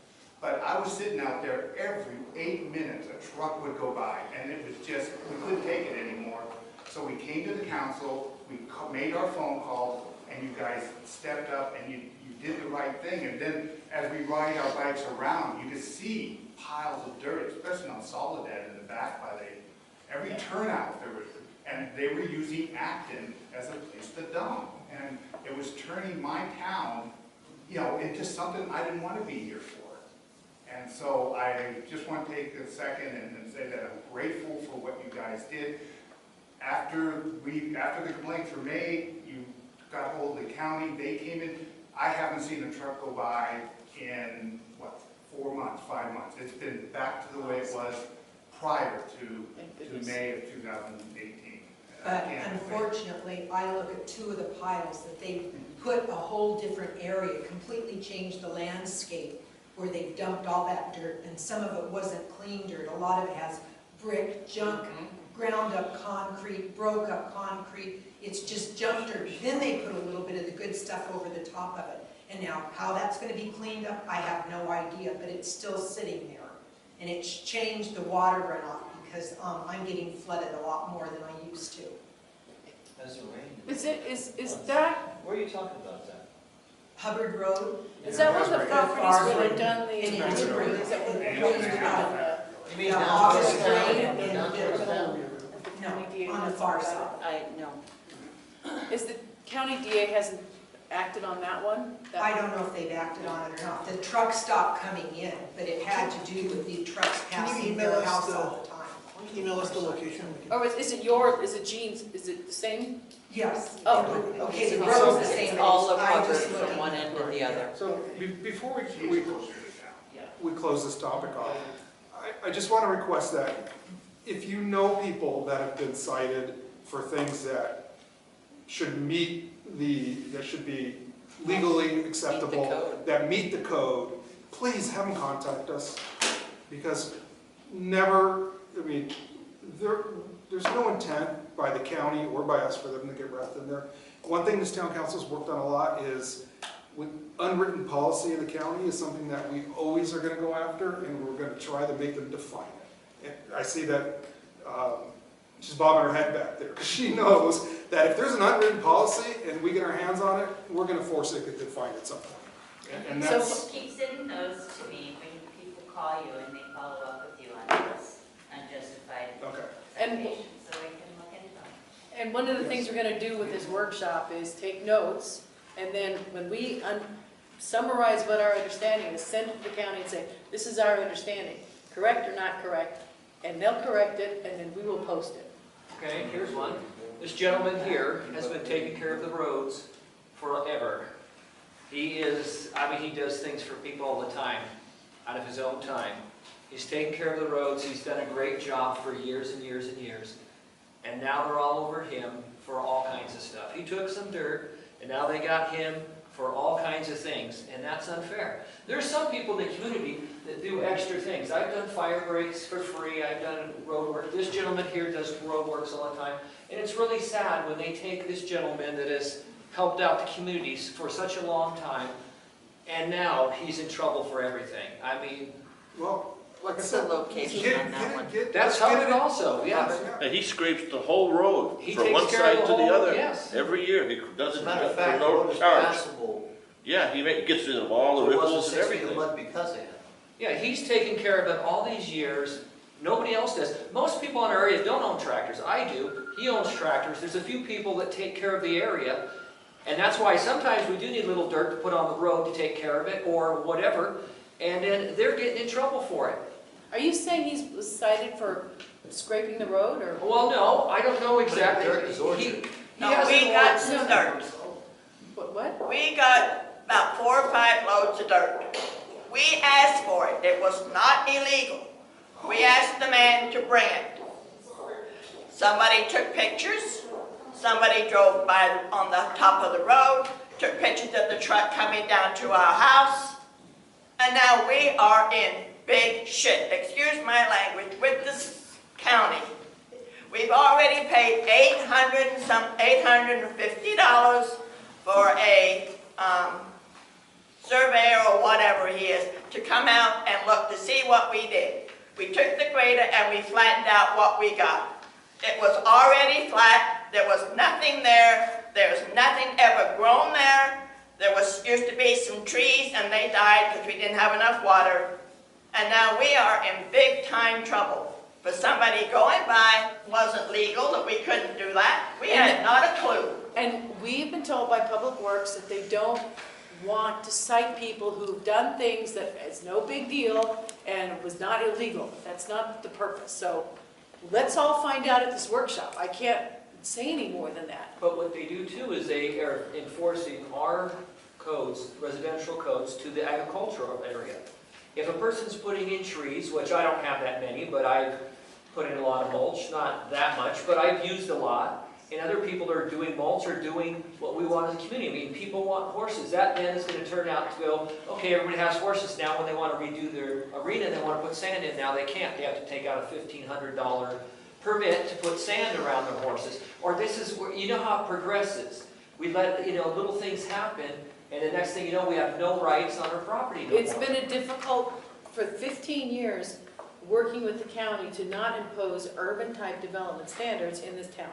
But I was sitting out there every 8 minutes, a truck would go by, and it was just, we couldn't take it anymore. So we came to the council, we made our phone calls, and you guys stepped up and you did the right thing. And then as we ride our bikes around, you could see piles of dirt, especially on Soledad in the back by every turnout there was, and they were using Acton as a place to dump. And it was turning my town into something I didn't want to be here for. And so I just want to take a second and say that I'm grateful for what you guys did. After the complaints were made, you got hold of the county, they came in. I haven't seen a truck go by in, 4 months, 5 months. It's been back to the way it was prior to May of 2018. But unfortunately, I look at 2 of the piles that they put a whole different area, completely changed the landscape, where they dumped all that dirt, and some of it wasn't clean dirt. A lot of it has brick, junk, ground up concrete, broke up concrete. It's just junk dirt. Then they put a little bit of the good stuff over the top of it. And now, how that's going to be cleaned up, I have no idea, but it's still sitting there. And it's changed the water runoff, because I'm getting flooded a lot more than I used to. Has it rained? Is that, Where are you talking about that? Hubbard Road. is that one of the properties where they've done the? And it's rain. Is that what It the rained about, You mean the down August towards town? rain and Down towards town? no, on the far side. No. Is the county DA hasn't acted on that one? I don't know if they've acted on it or not. The truck stopped coming in, but it had to do with the trucks Can you passing email their us house the- all the time. Email us the location. We can- Or is it Jean's, is it the same? Yes. Oh. Okay, the So road's the same. it's all but I covered just from looking one at end the to the other. So before She's closer to town. we close this topic off, I just want to request that if you know people that have been cited for things that should that should be legally acceptable, code. that meet the code, please have them contact us. Because never, there's no intent by the county or by us for them to get wrapped in there. One thing this town council's worked on a lot is with unwritten policy of the county is something that we always are gonna go after, and we're gonna try to make them define it. And I see that she's bobbing her head back there, because she knows that if there's an unwritten policy and we get our hands on it, we're gonna force it to define it something. And So that's, keep sending those to me when people call you and they follow up with you on this unjustified okay. citations, so we can look into them. And one of the things we're gonna do with this workshop is take notes, and then when we summarize what our understanding is, send it to the county and say, this is our understanding, correct or not correct? And they'll correct it, and then we will post it. Okay, here's one. This gentleman here has been taking care of the roads forever. He does things for people all the time, out of his own time. He's taken care of the roads, he's done a great job for years and years and years. And now they're all over him for all kinds of stuff. He took some dirt, and now they got him for all kinds of things, and that's unfair. There's some people in the community that do extra things. I've done fire breaks for free, I've done road work. This gentleman here does road works all the time. And it's really sad when they take this gentleman that has helped out the communities for such a long time, and now he's in trouble for everything. I mean, Well, like I What's the said, location on that one? that's Hubbard also, yeah. And he scrapes the whole road He from takes one care side of to the the whole- other. yes. Every year, he does As it a matter of for fact, the no road is charge. passable. Yeah, he gets rid of all the It wasn't ripples and 6 feet of everything. mud because of him. Yeah, he's taken care of it all these years. Nobody else does. Most people in our area don't own tractors. I do. He owns tractors. There's a few people that take care of the area. And that's why sometimes we do need a little dirt to put on the road to take care of it or whatever. And then they're getting in trouble for it. Are you saying he's cited for scraping the road, or? Well, no, I don't know exactly. Dirt is orchard. He No, has we an got ordinance. some dirt. What? We got about 4 or 5 loads of dirt. We asked for it. It was not illegal. We asked the man to bring it. Somebody took pictures. Somebody drove by on the top of the road, took pictures of the truck coming down to our house. And now we are in big shit, excuse my language, with this county. We've already paid $850 for a surveyor or whatever he is to come out and look to see what we did. We took the grader and we flattened out what we got. It was already flat. There was nothing there. There was nothing ever grown there. There used to be some trees and they died because we didn't have enough water. And now we are in big time trouble. For somebody going by, wasn't legal, that we couldn't do that. We had not a clue. And we've been told by Public Works that they don't want to cite people who've done things that is no big deal and was not illegal. That's not the purpose. So let's all find out at this workshop. I can't say any more than that. But what they do too is they are enforcing our codes, residential codes, to the agricultural area. If a person's putting in trees, which I don't have that many, but I've put in a lot of mulch, not that much, but I've used a lot, and other people are doing mulch or doing what we want as a community. I mean, people want horses. That then is going to turn out to go, okay, everybody has horses now. When they want to redo their arena, they want to put sand in. Now they can't. They have to take out a $1,500 permit to put sand around their horses. Or this is where, you know how it progresses. We let, little things happen, and the next thing you know, we have no rights on our property no It's more. been a difficult, for 15 years, working with the county to not impose urban-type development standards in this town.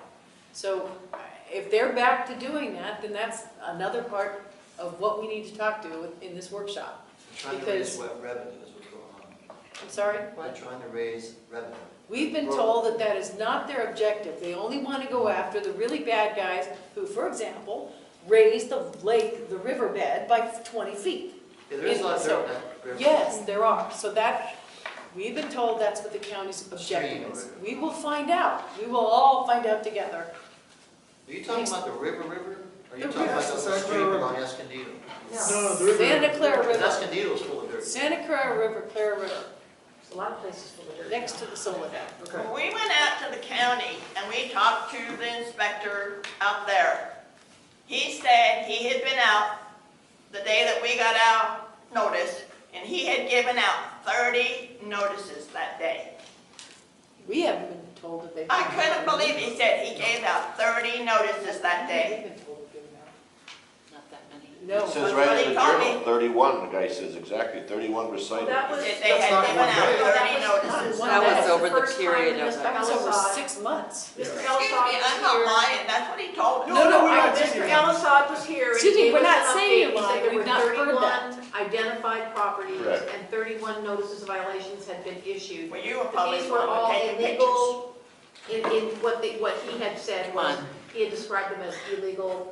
So if they're back to doing that, then that's another part of what we need to talk to in this workshop. Trying to raise revenue is what's going on. I'm sorry? They're trying to raise revenue. We've been told that that is not their objective. They only want to go after the really bad guys who, for example, raised the lake, the riverbed by 20 feet. Yeah, there is a lot of So- dirt. Yes, there are. So that, we've been told that's what the county's objective is. We will find out. We will all find out together. Are you talking about the river? Or are you The talking about river. the stream along Escondido? No, the river. Santa Clara Because River. Escondido's full of dirt. Santa Clara River, Clara River, There's a lot of places full of dirt. next to the solar dam. Okay. When we went out to the county and we talked to the inspector out there, he said he had been out the day that we got our notice, and he had given out 30 notices that day. We haven't been told that they've. I couldn't believe he said he gave out 30 notices that day. They've been told they've given out. Not that many. No. It says That's what right he in the told journal, me. 31, the guy says exactly, 31 recited. That was, He said they had given out 30 notices. One That day. was over the first time period that of Mr. That was over Elisad- 6 months. Mr. Excuse Elisad me, was I'm not here. lying, that's what he told me. Mr. Elisad was here. and Excuse me, he gave we're us not an saying update. you're He said lying. there We've were not heard that. 31 identified properties Correct. and 31 notices of violations had been issued. Well, you were But probably these the were one all taking pictures. illegal, in what he had said Come was, on. he had described them as illegal,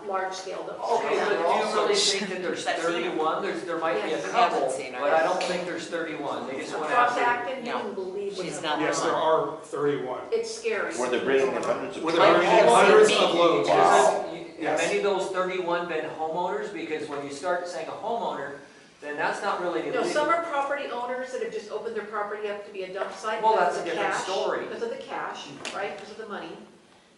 large scale. Okay, but do you really think that there's 31? There might be a Yes. couple, Haven't seen her. but I don't think there's 31. They just went Across after. Acton, you No. wouldn't believe She's it. not Yes, there are 31. It's scary. Where they're bringing in hundreds of Where trucks. they're bringing in hundreds of loads. Wow. Have Yes. any of those 31 been homeowners? Because when you start saying a homeowner, then that's not really No, illegal. some are property owners that have just opened their property up to be a dump site. Well, because that's a of the different cash, story. Because of the cash, right, because of the money.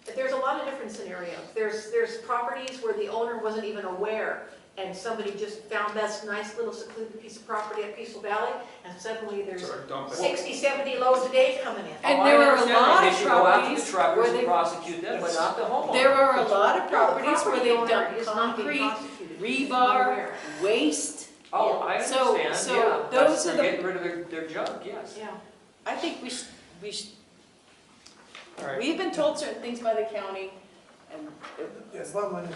But there's a lot of different scenarios. There's properties where the owner wasn't even aware, and somebody just found this nice little secluded piece of property at Peaceful Valley, and suddenly there's Sort of dump it. 60, 70 loads a day coming in. And Oh, there I are a understand lot that. of They should go after properties the truckers where and they, prosecute them, but not the homeowner. there are a lot of No, the properties where property they've owner dumped is not being concrete, prosecuted. He's not rebar, aware. waste. Oh, I So- understand, so yeah. those They're are the- getting rid of their junk, yes. Yeah. I think we should, All right. we've been told certain things by the county, and Yes, bottom line is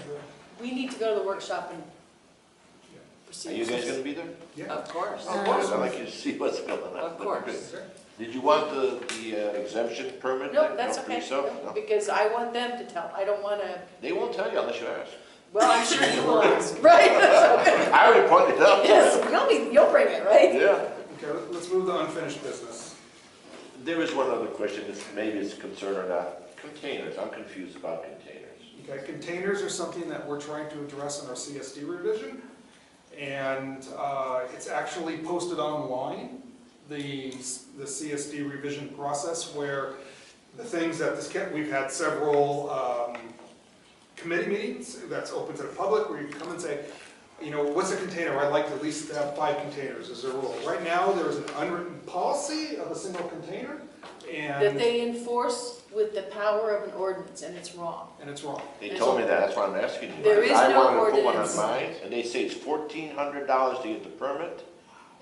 we need to go to the workshop and Are proceed. you guys gonna be there? Yeah. Of course. I'd like you to see what's going on. Of course. Did you want the exemption permit? No, that's for okay, yourself? no, No? because I want them to tell, I don't wanna, They won't tell you unless you ask. well, I'm sure you will ask, right? I already pointed it out to Yes, them. you'll bring it, right? Yeah. Okay, let's move to unfinished business. There is one other question, maybe it's a concern or not. Containers, I'm confused about containers. Okay, containers are something that we're trying to address in our CSD revision, and it's actually posted online, the CSD revision process, where the things that we've had several committee meetings that's open to the public, where you can come and say, what's a container? I'd like to at least have 5 containers as a rule. Right now, there is an unwritten policy of a single container, That and they enforce with the power of an ordinance, and it's wrong. it's wrong. They told me that, that's why I'm asking you. There is I no wanted to put one on ordinance. mine, and they say it's $1,400 to get the permit,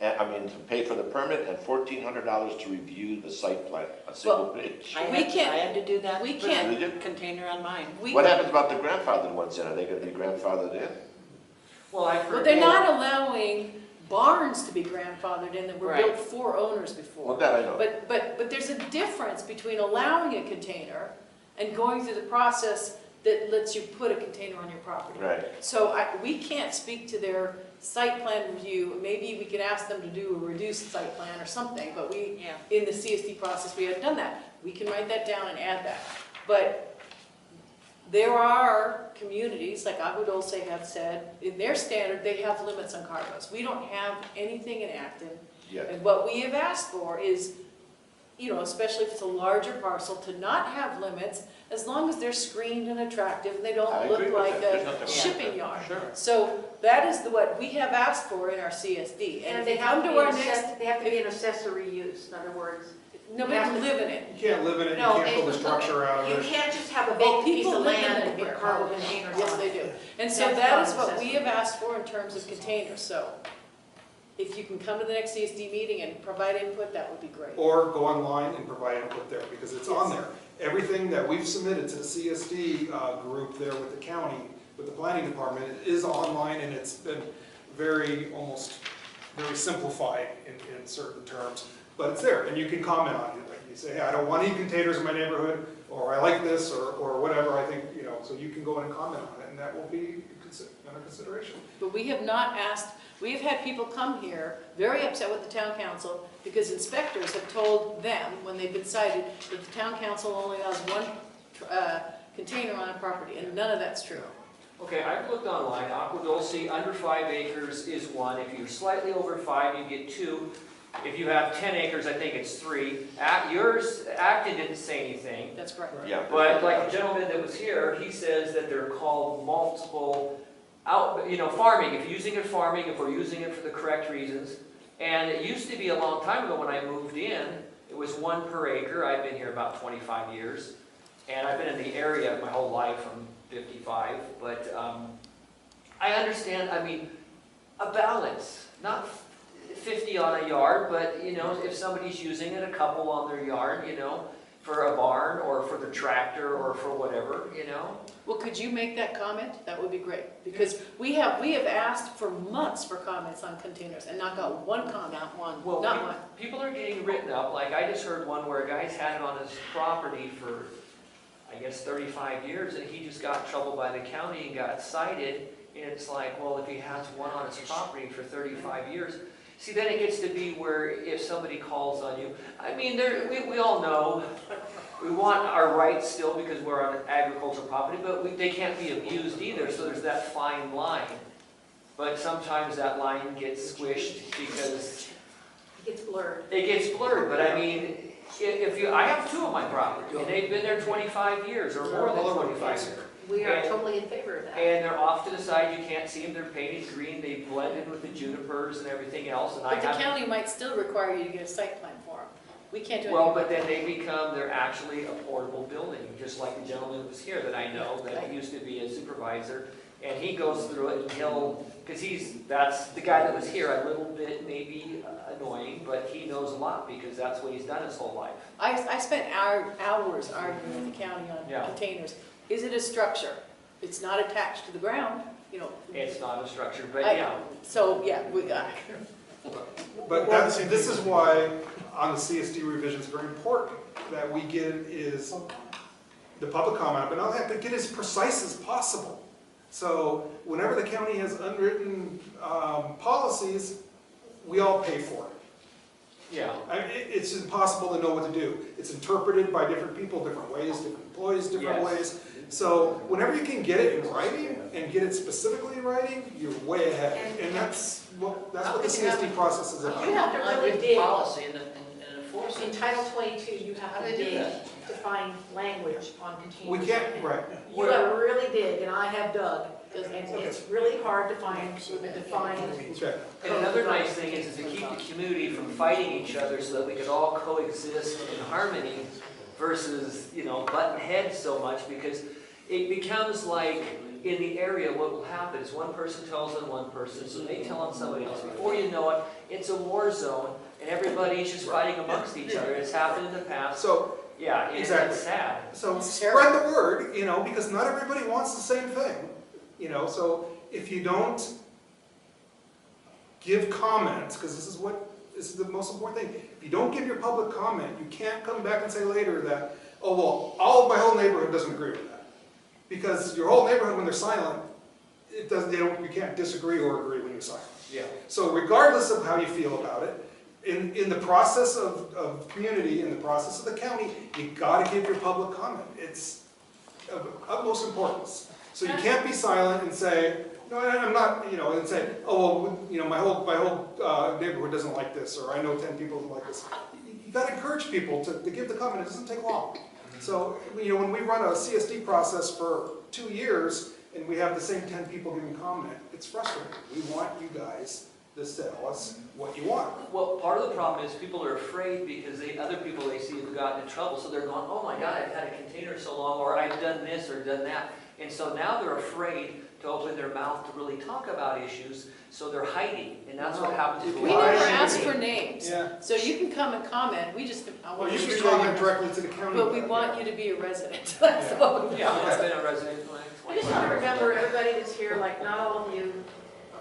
to pay for the permit, and $1,400 to review the site plan, a single page. We can't- I had to do that. we Put can't- a Did you? container on mine. What happens about the grandfathered ones then? Are they gonna be grandfathered in? Well, I've But heard. they're not allowing barns to be grandfathered in that were Right. built for owners Well, before. that I know. But there's a difference between allowing a container and going through the process that lets you put a container on your property. Right. So we can't speak to their site plan review. Maybe we could ask them to do a reduced site plan or something, but we, in the CSD process, we haven't done that. We can write that down and add that. But there are communities, like Agua Dulce have said, in their standard, they have limits on cargoes. We don't have anything in Acton. Yeah. And what we have asked for is, you know, especially if it's a larger parcel, to not have limits, as long as they're screened and attractive and they I don't agree look with like that. There's a nothing wrong shipping with yard. Sure. So that is what we have asked for in our CSD. And if they they have come to to be our an next, they have to be an accessory use, in other words. nobody can live in it. You can't live in it, you No, can't build a structure out You of it. can't just have a Well, vacant piece people of live in land it and put here. cargo containers on it. Yes, they do. And so That's that not is what we accessory. have asked for in terms of containers. So if you can come to the next CSD meeting and provide input, that would be great. Or go online and provide input there, because it's on there. Everything that we've submitted to the CSD group there with the county, with the planning department, is online, and it's been very simplified in certain terms, but it's there, and you can comment on it. Like you say, hey, I don't want any containers in my neighborhood, or I like this, or whatever, I think, you know, so you can go in and comment on it, and that will be under consideration. But we have not asked, we have had people come here very upset with the town council because inspectors have told them, when they've been cited, that the town council only allows one container on a property, and none of that's true. Okay, I've looked online, Agua Dulce, under 5 acres is 1. If you're slightly over 5, you get 2. If you have 10 acres, I think it's 3. Acton didn't say anything. That's correct. Yeah. But like the gentleman that was here, he says that they're called multiple farming. If you're using it farming, if we're using it for the correct reasons. And it used to be a long time ago when I moved in, it was 1 per acre. I've been here about 25 years. And I've been in the area my whole life from 55. But I understand, I mean, a balance. Not 50 on a yard, but, you know, if somebody's using it, a couple on their yard, you know, for a barn or for the tractor or for whatever, you know. Well, could you make that comment? That would be great, because we have asked for months for comments on containers and not got one comment, Well, not one. people are getting written up. Like I just heard one where a guy's had it on his property for, I guess, 35 years, and he just got in trouble by the county and got cited. And it's like, well, if he has one on his property for 35 years, see, then it gets to be where if somebody calls on you, I mean, we all know we want our rights still because we're on agricultural property, but they can't be abused either, so there's that fine line. But sometimes that line gets squished because It gets blurred. it gets blurred. But I mean, I have 2 on my property, and they've been there 25 years or more than 25 years. We are And- totally in favor of that. And they're off to the side, you can't see them, they're painted green, they blend in with the junipers and everything else, and I But the have... county might still require you to get a site plan for them. We can't do anything. Well, but then they're actually a portable building, just like the gentleman who was here that I know, that used to be a supervisor, and he goes through it and because that's the guy that was here, a little bit maybe annoying, but he knows a lot because that's what he's done his whole life. I spent hours arguing with the county on containers. Is it a structure? It's not attached to the ground, you know. It's not a structure, but So, yeah, we got it. But this is why on the CSD revision, it's very important that we get the public comment, but not that, but get as precise as possible. So whenever the county has unwritten policies, we all pay for it. Yeah. It's impossible to know what to do. It's interpreted by different people, different ways, different employees, different ways. So whenever you can get it in writing and get it specifically in writing, you're way ahead. And that's what the CSD process is about. You have to really dig. Policy and enforce it. In Title 22, you have How to do they do dig that? to find language on containers. We can't, right. You gotta really dig, and I have dug, and it's really hard to find a defined. That's right. And another nice thing is to keep the community from fighting each other so that we can all coexist in harmony versus, you know, butting heads so much, because it becomes like in the area what will happen is one person tells on one person, so they tell on somebody else. Before you know it, it's a war zone and everybody's just fighting amongst each other. It's happened in the past. So, yeah, it's sad. So spread the word, you know, because not everybody wants the same thing. You know, so if you don't give comments, because this is the most important thing. If you don't give your public comment, you can't come back and say later that, oh, well, my whole neighborhood doesn't agree with that. Because your whole neighborhood, when they're silent, it doesn't, you can't disagree or agree when you're silent. Yeah. So regardless of how you feel about it, in the process of community, in the process of the county, you gotta give your public comment. It's of utmost importance. So you can't be silent and say, no, I'm not, and say, oh, well, my whole neighborhood doesn't like this, or I know 10 people who like this. You gotta encourage people to give the comment. It doesn't take long. So, when we run a CSD process for 2 years, and we have the same 10 people giving comment, it's frustrating. We want you guys to tell us what you want. Well, part of the problem is people are afraid because other people they see have gotten in trouble, so they're going, oh my God, I've had a container so long, or I've done this or done that. And so now they're afraid to open their mouth to really talk about issues, so they're hiding, and that's what happens. We never ask for names. Yeah. So you can come and comment, I Well, want you you should to comment directly to the county. But we want you to be a resident. That's what we Yeah, want. I've been a resident for I just want to remember, everybody that's here, like, not all of you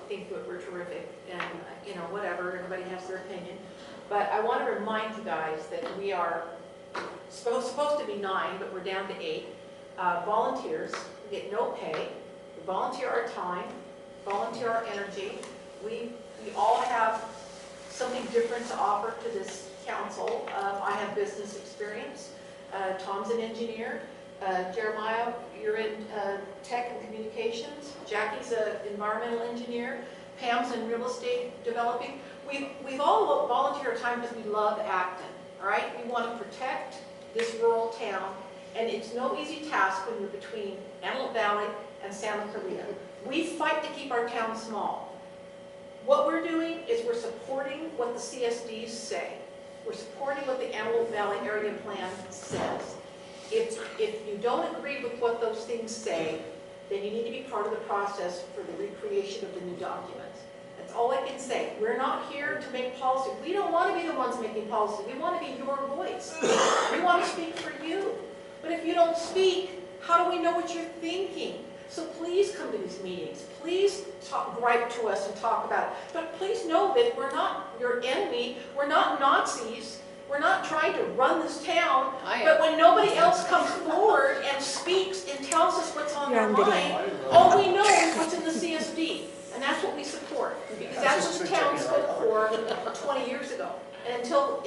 think that we're terrific, and, whatever, everybody has their opinion. But I want to remind you guys that we are supposed to be 9, but we're down to 8. Volunteers, we get no pay. We volunteer our time, volunteer our energy. We all have something different to offer to this council. I have business experience. Tom's an engineer. Jeremiah, you're in tech and communications. Jackie's an environmental engineer. Pam's in real estate developing. We've all volunteered our time because we love Acton, all right? We want to protect this rural town, and it's no easy task when you're between Antelope Valley and Santa Clarita. We fight to keep our town small. What we're doing is we're supporting what the CSDs say. We're supporting what the Antelope Valley Area Plan says. If you don't agree with what those things say, then you need to be part of the process for the recreation of the new documents. That's all I can say. We're not here to make policy. We don't want to be the ones making policy. We want to be your voice. We want to speak for you. But if you don't speak, how do we know what you're thinking? So please come to these meetings. Please write to us and talk about it. But please know that we're not your enemy. We're not Nazis. We're not trying to run this town, but when nobody else comes forward and speaks and tells us what's on their mind, all we know is what's in the CSD, and that's what we support, because that's what the town spoke for 20 years ago. And until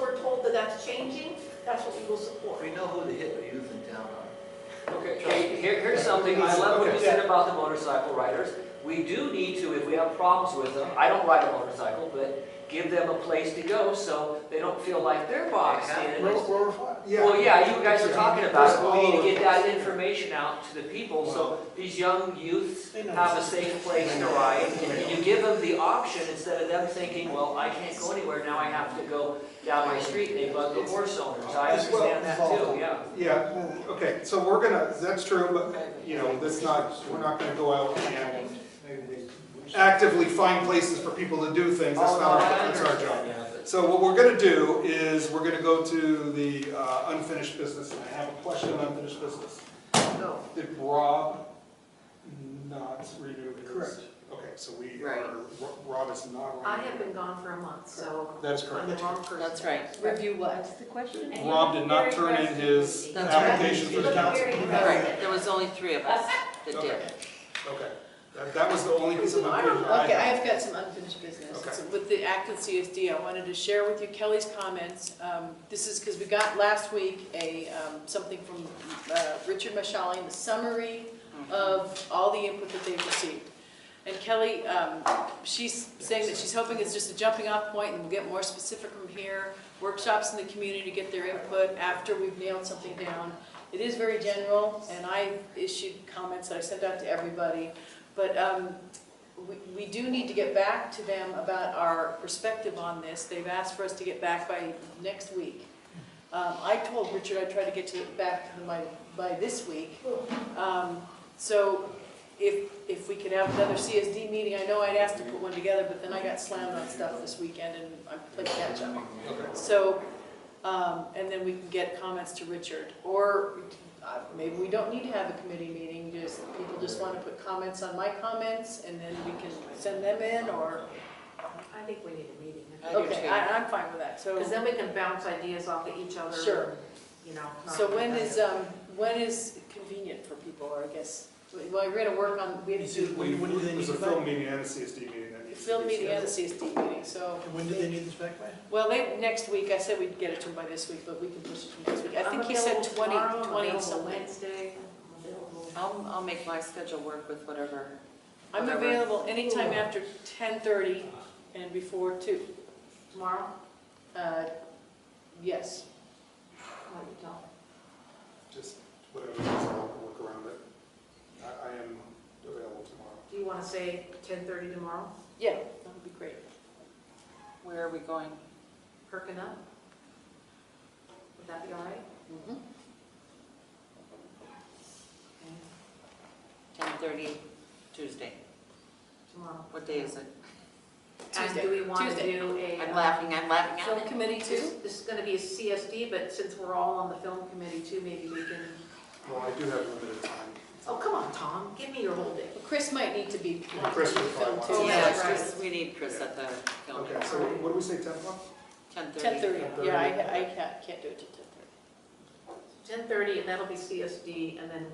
we're told that that's changing, that's what we will support. We know who the hip youth in town are. Okay, here's something, I love what you said about the motorcycle riders. We do need to, if we have problems with them, I don't ride a motorcycle, but give them a place to go so they don't feel like they're boxed in. Well, yeah, you guys are talking about it. We need to get that information out to the people so these young youths have a safe place to ride. And you give them the option instead of them thinking, well, I can't go anywhere, now I have to go down my street and they bug the horse owners. I understand that too, yeah. Yeah, okay, so that's true, but, we're not gonna go out and actively find places for people to do things. That's our job. So what we're going to do is we're going to go to the unfinished business, and I have a question on unfinished business. No. Did Rob not renew his? Correct. Okay, so Right. Rob is not renewing. I have been gone for a month, so That is correct. I'm the wrong person. That's right. Review what? What's the question? Rob did not turn in his That's right. application for the council. Right, there was only 3 of us that did. Okay. That was the only piece of information I Okay, I had. have got some unfinished business. Okay. So with the Acton CSD, I wanted to share with you Kelly's comments. This is because we got last week something from Richard Mashali, the summary of all the input that they've received. And Kelly, she's saying that she's hoping it's just a jumping off point and we'll get more specific from here. Workshops in the community to get their input after we've nailed something down. It is very general, and I issued comments that I sent out to everybody. But we do need to get back to them about our perspective on this. They've asked for us to get back by next week. I told Richard I'd try to get back to them by this week. So if we could have another CSD meeting, I know I'd asked to put one together, but then I got slammed on stuff this weekend and I'm playing catch up. So, and then we can get comments to Richard. Or maybe we don't need to have a committee meeting, people just want to put comments on my comments and then we can send them in, or? I think we need a meeting. Okay, I'm fine with that, so. Because then we can bounce ideas off of each other. Sure. And, So when is convenient for, I guess. Well, we're gonna work on, we have to do When do they need There's a it film back? meeting and a CSD meeting that the needs to film be meeting and the scheduled. CSD meeting, so. And when do they need this back by? Well, next week, I said we'd get it to them by this week, but we can push it to next week. I I'm think he said available 20, tomorrow, I'm 20 available something. Wednesday, I'm available. I'll make my schedule work with whatever. I'm whatever. available anytime after 10:30 and before 2. Tomorrow? Yes. What do you tell? Just whatever, it is, I'll work around it. I am available tomorrow. Do you want to say 10:30 tomorrow? Yeah, that would be great. Where are we going? Perking up? Would that be all right? Mm-hmm. 10:30 Tuesday. Tomorrow. What day is it? And do we want to Tuesday. do a? I'm laughing at Film it. committee too? This is going to be a CSD, but since we're all on the film committee too, maybe we can, Well, I do have limited time. oh, come on, Tom, give me your whole day. Well, Chris might need to be Yeah, Chris would filmed probably too. want to. Yeah, that's Chris, we need Chris at the film. Okay, so what do we say, 10 o'clock? 10:30. 10:30, yeah, I can't do it till 10:30. 10:30, and that'll be CSD, and then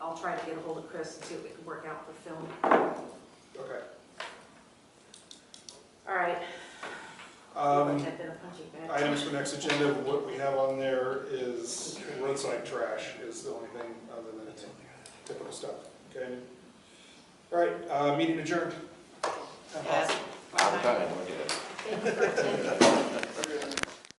I'll try to get a hold of Chris and see what we can work out for film. Okay. All right. Um, I've been a punching bag. Items for next agenda, what we have on there is roadside trash is the only thing other than typical stuff, okay? All right, meeting adjourned. Yes. Out of time, okay. Thank you for attending.